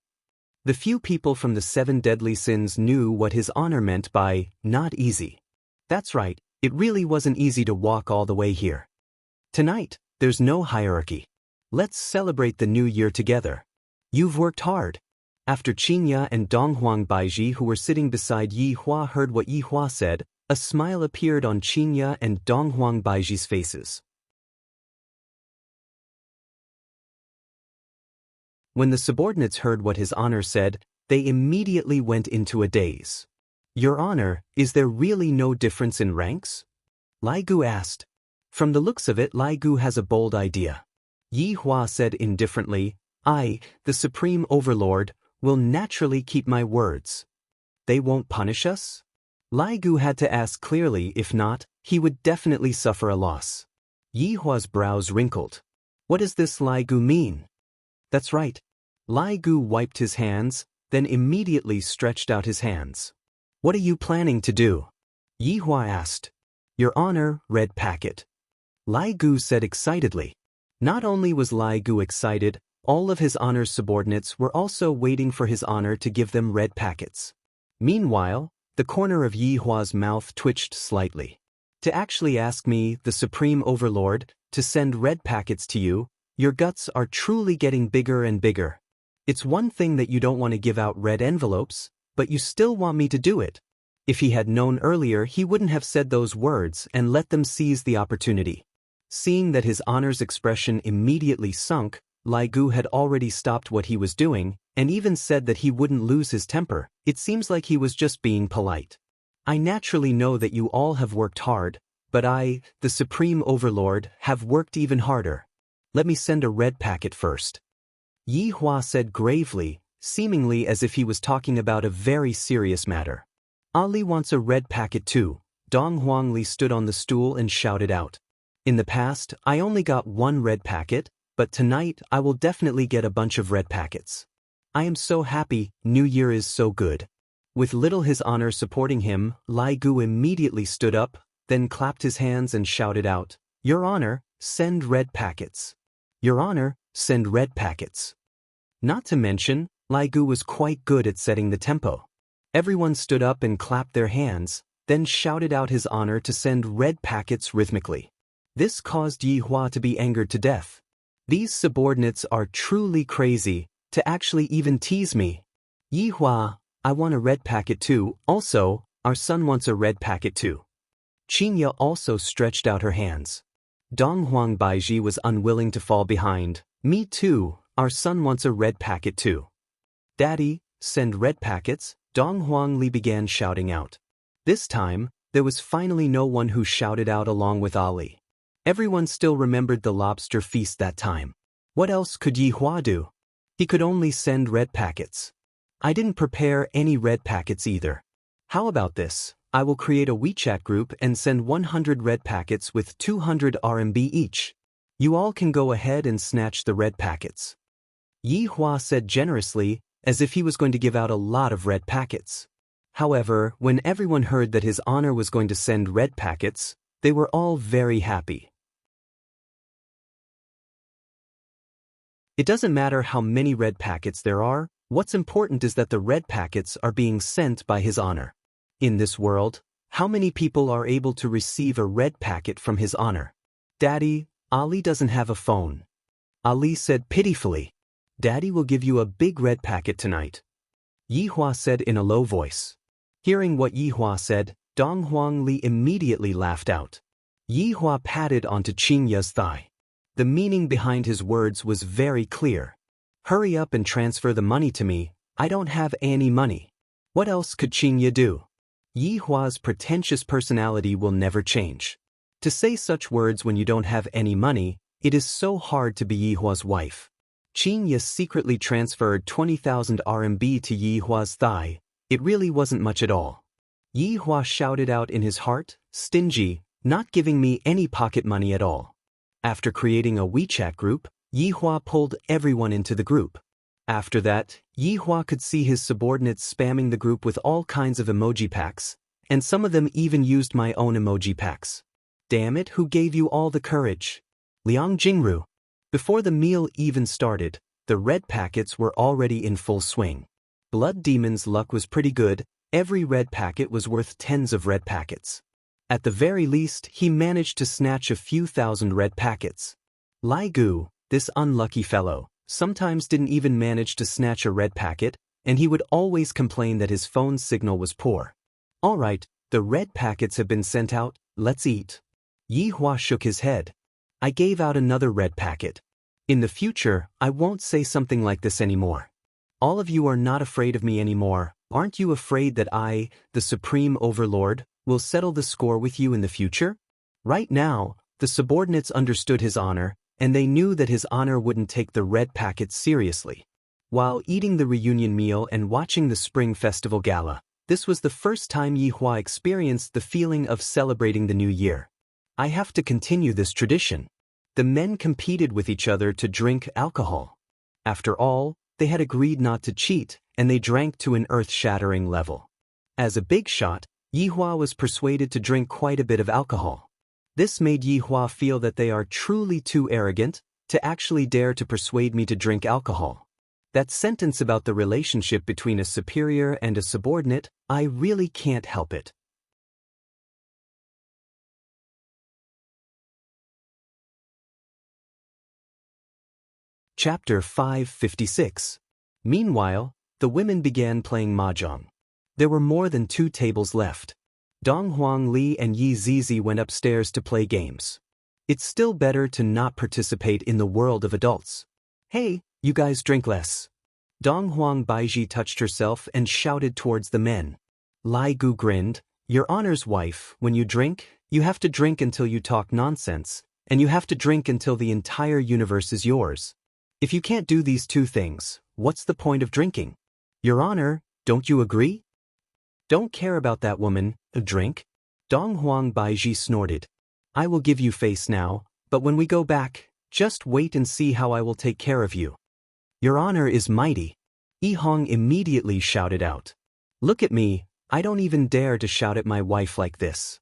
The few people from the 7 deadly sins knew what His Honor meant by not easy. That's right, it really wasn't easy to walk all the way here. Tonight, there's no hierarchy. Let's celebrate the new year together. You've worked hard. After Qingya and Donghuang Baiji, who were sitting beside Yi Hua, heard what Yi Hua said, a smile appeared on Qingya and Donghuang Baiji's faces. When the subordinates heard what His Honor said, they immediately went into a daze. "Your Honor, is there really no difference in ranks?" Lai Gu asked. From the looks of it, Lai Gu has a bold idea. Yi Hua said indifferently, "I, the Supreme Overlord, will naturally keep my words." "They won't punish us?" Lai Gu had to ask clearly. If not, he would definitely suffer a loss. Yi Hua's brows wrinkled. What does this Lai Gu mean? That's right. Lai Gu wiped his hands, then immediately stretched out his hands. What are you planning to do? Yi Hua asked. Your Honor, red packet. Lai Gu said excitedly. Not only was Lai Gu excited, all of his Honor's subordinates were also waiting for his Honor to give them red packets. Meanwhile, the corner of Yi Hua's mouth twitched slightly. To actually ask me, the Supreme Overlord, to send red packets to you, your guts are truly getting bigger and bigger. It's one thing that you don't want to give out red envelopes, but you still want me to do it. If he had known earlier, he wouldn't have said those words and let them seize the opportunity. Seeing that his Honor's expression immediately sunk, Lai Gu had already stopped what he was doing, and even said that he wouldn't lose his temper. It seems like he was just being polite. I naturally know that you all have worked hard, but I, the Supreme Overlord, have worked even harder. Let me send a red packet first. Yi Hua said gravely, seemingly as if he was talking about a very serious matter. Ali wants a red packet too. Dong Huangli stood on the stool and shouted out. In the past, I only got one red packet, but tonight I will definitely get a bunch of red packets. I am so happy, New Year is so good. With little his Honor supporting him, Lai Gu immediately stood up, then clapped his hands and shouted out, Your Honor, send red packets. Your Honor, send red packets. Not to mention, Lai Gu was quite good at setting the tempo. Everyone stood up and clapped their hands, then shouted out his Honor to send red packets rhythmically. This caused Yi Hua to be angered to death. These subordinates are truly crazy, to actually even tease me. Yi Hua, I want a red packet too. Also, our son wants a red packet too. Qingya also stretched out her hands. Dong Huang Baiji was unwilling to fall behind. Me too, our son wants a red packet too. Daddy, send red packets, Dong Huang Li began shouting out. This time, there was finally no one who shouted out along with Ali. Everyone still remembered the lobster feast that time. What else could Yi Hua do? He could only send red packets. I didn't prepare any red packets either. How about this? I will create a WeChat group and send 100 red packets with 200 RMB each. You all can go ahead and snatch the red packets. Yi Hua said generously, as if he was going to give out a lot of red packets. However, when everyone heard that his Honor was going to send red packets, they were all very happy. It doesn't matter how many red packets there are, what's important is that the red packets are being sent by his Honor. In this world, how many people are able to receive a red packet from his Honor? Daddy, Ali doesn't have a phone. Ali said pitifully. Daddy will give you a big red packet tonight. Yi Hua said in a low voice. Hearing what Yi Hua said, Dong Huang Li immediately laughed out. Yi Hua patted onto Qingya's thigh. The meaning behind his words was very clear. Hurry up and transfer the money to me, I don't have any money. What else could Qingya do? Yi Hua's pretentious personality will never change. To say such words when you don't have any money, it is so hard to be Yi Hua's wife. Qingya secretly transferred 20,000 RMB to Yi Hua's thigh. It really wasn't much at all. Yi Hua shouted out in his heart, stingy, not giving me any pocket money at all. After creating a WeChat group, Yi Hua pulled everyone into the group. After that, Yi Hua could see his subordinates spamming the group with all kinds of emoji packs, and some of them even used my own emoji packs. Damn it, who gave you all the courage? Liang Jingru. Before the meal even started, the red packets were already in full swing. Blood Demon's luck was pretty good, every red packet was worth tens of red packets. At the very least, he managed to snatch a few thousand red packets. Lai Gu, this unlucky fellow, sometimes didn't even manage to snatch a red packet, and he would always complain that his phone signal was poor. Alright, the red packets have been sent out, let's eat. Yi Hua shook his head. I gave out another red packet. In the future, I won't say something like this anymore. All of you are not afraid of me anymore, aren't you afraid that I, the Supreme Overlord, will settle the score with you in the future? Right now, the subordinates understood his Honor, and they knew that his Honor wouldn't take the red packets seriously. While eating the reunion meal and watching the Spring Festival Gala, this was the first time Yi Hua experienced the feeling of celebrating the new year. I have to continue this tradition. The men competed with each other to drink alcohol. After all, they had agreed not to cheat, and they drank to an earth-shattering level. As a big shot, Yihua was persuaded to drink quite a bit of alcohol. This made Yihua feel that they are truly too arrogant to actually dare to persuade me to drink alcohol. That sentence about the relationship between a superior and a subordinate, I really can't help it. Chapter 556. Meanwhile, the women began playing mahjong. There were more than 2 tables left. Dong Huang Li and Yi Zizi went upstairs to play games. It's still better to not participate in the world of adults. Hey, you guys drink less. Dong Huang Baiji touched herself and shouted towards the men. Lai Gu grinned. Your Honor's wife, when you drink, you have to drink until you talk nonsense, and you have to drink until the entire universe is yours. If you can't do these 2 things, what's the point of drinking? Your Honor, don't you agree? Don't care about that woman, drink. Dong Huang Baiji snorted. I will give you face now, but when we go back, just wait and see how I will take care of you. Your Honor is mighty. Yi Hong immediately shouted out. Look at me, I don't even dare to shout at my wife like this.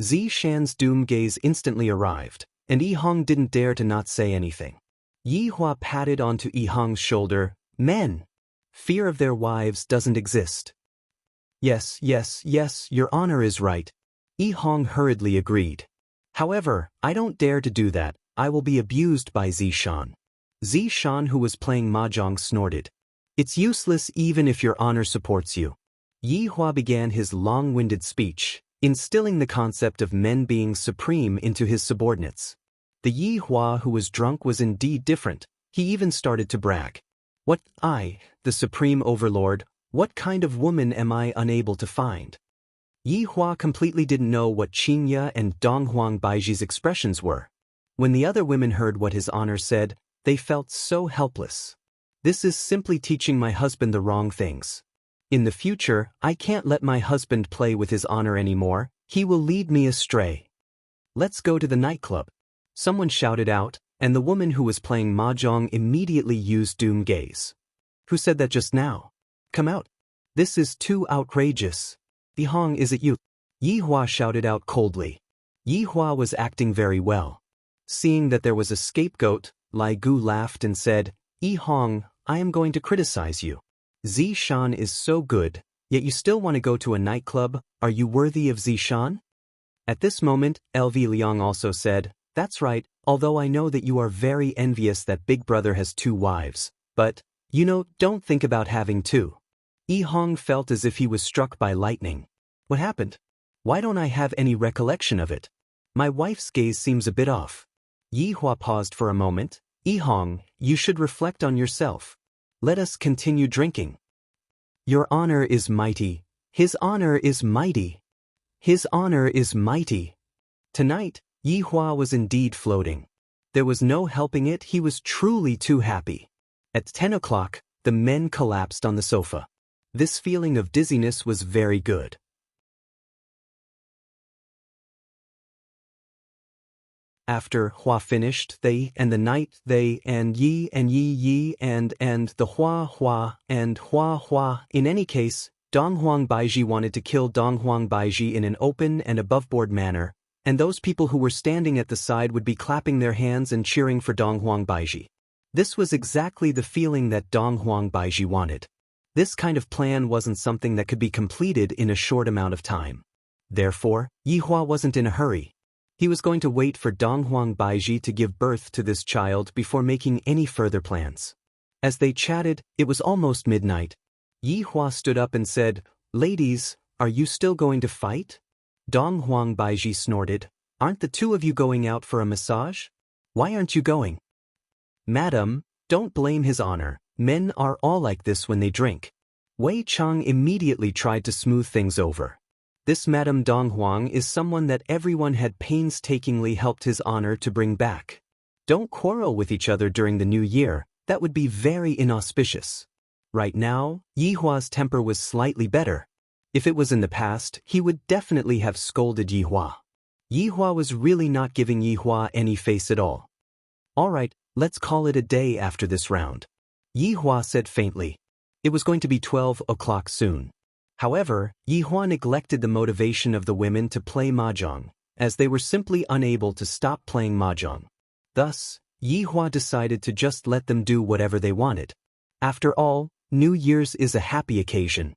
Zi Shan's doom gaze instantly arrived, and Yi Hong didn't dare to not say anything. Yi Hua patted onto Yi Hong's shoulder. Men. Fear of their wives doesn't exist. Yes, your Honor is right. Yi Hong hurriedly agreed. However, I don't dare to do that, I will be abused by Zi Shan. Zi Shan, who was playing mahjong, snorted. It's useless even if your Honor supports you. Yi Hua began his long-winded speech, instilling the concept of men being supreme into his subordinates. The Yi Hua who was drunk was indeed different. He even started to brag. What, I, the supreme overlord, what kind of woman am I unable to find? Yi Hua completely didn't know what Qingya and Dong Huang Baiji's expressions were. When the other women heard what his Honor said, they felt so helpless. This is simply teaching my husband the wrong things. In the future, I can't let my husband play with his Honor anymore, he will lead me astray. Let's go to the nightclub. Someone shouted out, and the woman who was playing mahjong immediately used doom gaze. Who said that just now? Come out. This is too outrageous. Yi Hong, is it you? Yi Hua shouted out coldly. Yi Hua was acting very well. Seeing that there was a scapegoat, Lai Gu laughed and said, Yi Hong, I am going to criticize you. Zi Shan is so good, yet you still want to go to a nightclub, are you worthy of Zi Shan? At this moment, LV Liang also said, That's right, although I know that you are very envious that Big Brother has 2 wives, but, don't think about having 2. Yi Hong felt as if he was struck by lightning. What happened? Why don't I have any recollection of it? My wife's gaze seems a bit off. Yi Hua paused for a moment. Yi Hong, you should reflect on yourself. Let us continue drinking. Your Honor is mighty. His Honor is mighty. His Honor is mighty. Tonight, Yi Hua was indeed floating. There was no helping it, he was truly too happy. At 10 o'clock, the men collapsed on the sofa. This feeling of dizziness was very good. After Hua finished, they and the night, they and Yi and the Hua and Hua. In any case, Dong Huang Baiji wanted to kill Dong Huang Baiji in an open and above-board manner, and those people who were standing at the side would be clapping their hands and cheering for Dong Huang Baiji. This was exactly the feeling that Dong Huang Baiji wanted. This kind of plan wasn't something that could be completed in a short amount of time. Therefore, Yi Hua wasn't in a hurry. He was going to wait for Dong Huang Baiji to give birth to this child before making any further plans. As they chatted, it was almost midnight. Yi Hua stood up and said, Ladies, are you still going to fight? Dong Huang Baiji snorted. Aren't the 2 of you going out for a massage? Why aren't you going? Madam, don't blame his Honor. Men are all like this when they drink. Wei Chang immediately tried to smooth things over. This Madame Dong Huang is someone that everyone had painstakingly helped his Honor to bring back. Don't quarrel with each other during the new year, that would be very inauspicious. Right now, Yi Hua's temper was slightly better. If it was in the past, he would definitely have scolded Yi Hua. Yi Hua was really not giving Yi Hua any face at all. Alright, let's call it a day after this round. Yi Hua said faintly. It was going to be 12 o'clock soon. However, Yihua neglected the motivation of the women to play mahjong, as they were simply unable to stop playing mahjong. Thus, Yihua decided to just let them do whatever they wanted. After all, New Year's is a happy occasion.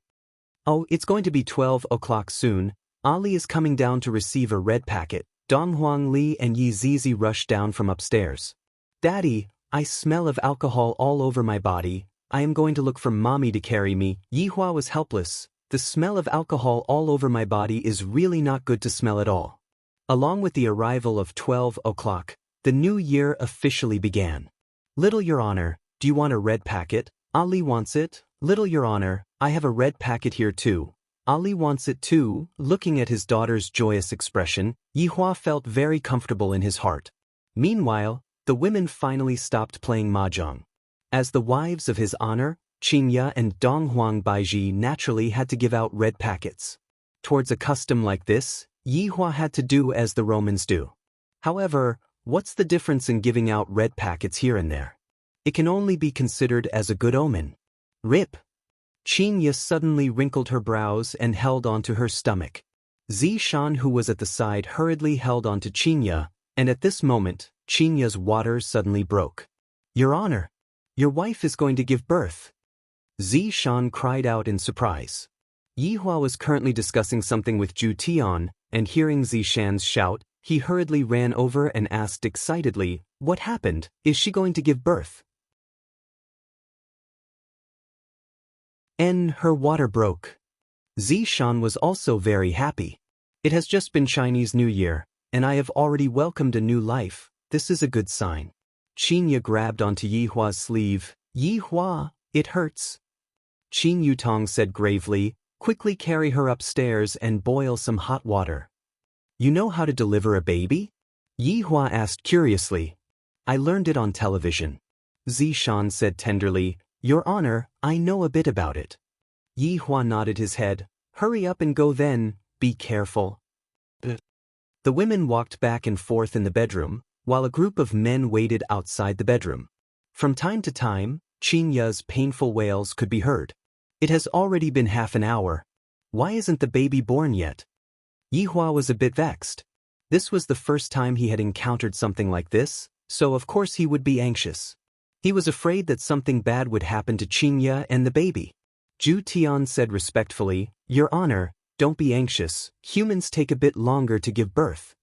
Oh, it's going to be 12 o'clock soon. Ali is coming down to receive a red packet. Donghuang Li and Yi Zizi rushed down from upstairs. Daddy, I smell of alcohol all over my body. I am going to look for mommy to carry me. Yihua was helpless. The smell of alcohol all over my body is really not good to smell at all. Along with the arrival of 12 o'clock, the new year officially began. Little Your Honor, do you want a red packet? Ali wants it. Little Your Honor, I have a red packet here too. Ali wants it too. Looking at his daughter's joyous expression, Yihua felt very comfortable in his heart. Meanwhile, the women finally stopped playing mahjong. As the wives of his honor, Qingya and Donghuang Baiji naturally had to give out red packets. Towards a custom like this, Yihua had to do as the Romans do. However, what's the difference in giving out red packets here and there? It can only be considered as a good omen. Rip! Qingya suddenly wrinkled her brows and held onto her stomach. Zishan, who was at the side, hurriedly held onto Qingya, and at this moment, Qingya's water suddenly broke. Your Honor, your wife is going to give birth. Zishan cried out in surprise. Yihua was currently discussing something with Zhu Tian, and hearing Zishan's shout, he hurriedly ran over and asked excitedly, "What happened? Is she going to give birth?" Her water broke. Zishan was also very happy. It has just been Chinese New Year, and I have already welcomed a new life. This is a good sign. Qingya grabbed onto Yihua's sleeve. Yihua, it hurts. Qing Yutong said gravely, quickly carry her upstairs and boil some hot water. You know how to deliver a baby? Yihua asked curiously. I learned it on television. Zishan said tenderly, Your Honor, I know a bit about it. Yihua nodded his head. Hurry up and go then, be careful. The women walked back and forth in the bedroom, while a group of men waited outside the bedroom. From time to time, Qingya's painful wails could be heard. It has already been half an hour. Why isn't the baby born yet? Yihua was a bit vexed. This was the first time he had encountered something like this, so of course he would be anxious. He was afraid that something bad would happen to Qingya and the baby. Zhu Tian said respectfully, Your Honor, don't be anxious, humans take a bit longer to give birth.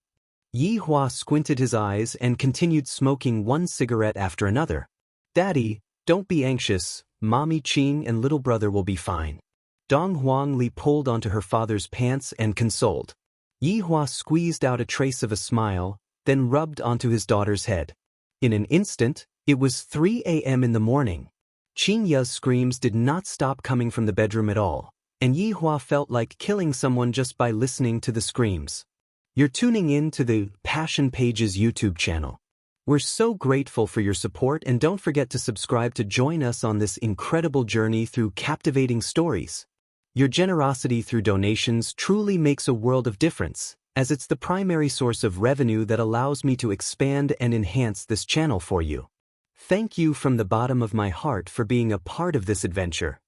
Yihua squinted his eyes and continued smoking one cigarette after another. Daddy, don't be anxious, Mommy Qing and little brother will be fine. Donghuang Li pulled onto her father's pants and consoled. Yihua squeezed out a trace of a smile, then rubbed onto his daughter's head. In an instant, it was 3 a.m. in the morning. Qingya's screams did not stop coming from the bedroom at all, and Yihua felt like killing someone just by listening to the screams. You're tuning in to the Passion Pages YouTube channel. We're so grateful for your support, and don't forget to subscribe to join us on this incredible journey through captivating stories. Your generosity through donations truly makes a world of difference, as it's the primary source of revenue that allows me to expand and enhance this channel for you. Thank you from the bottom of my heart for being a part of this adventure.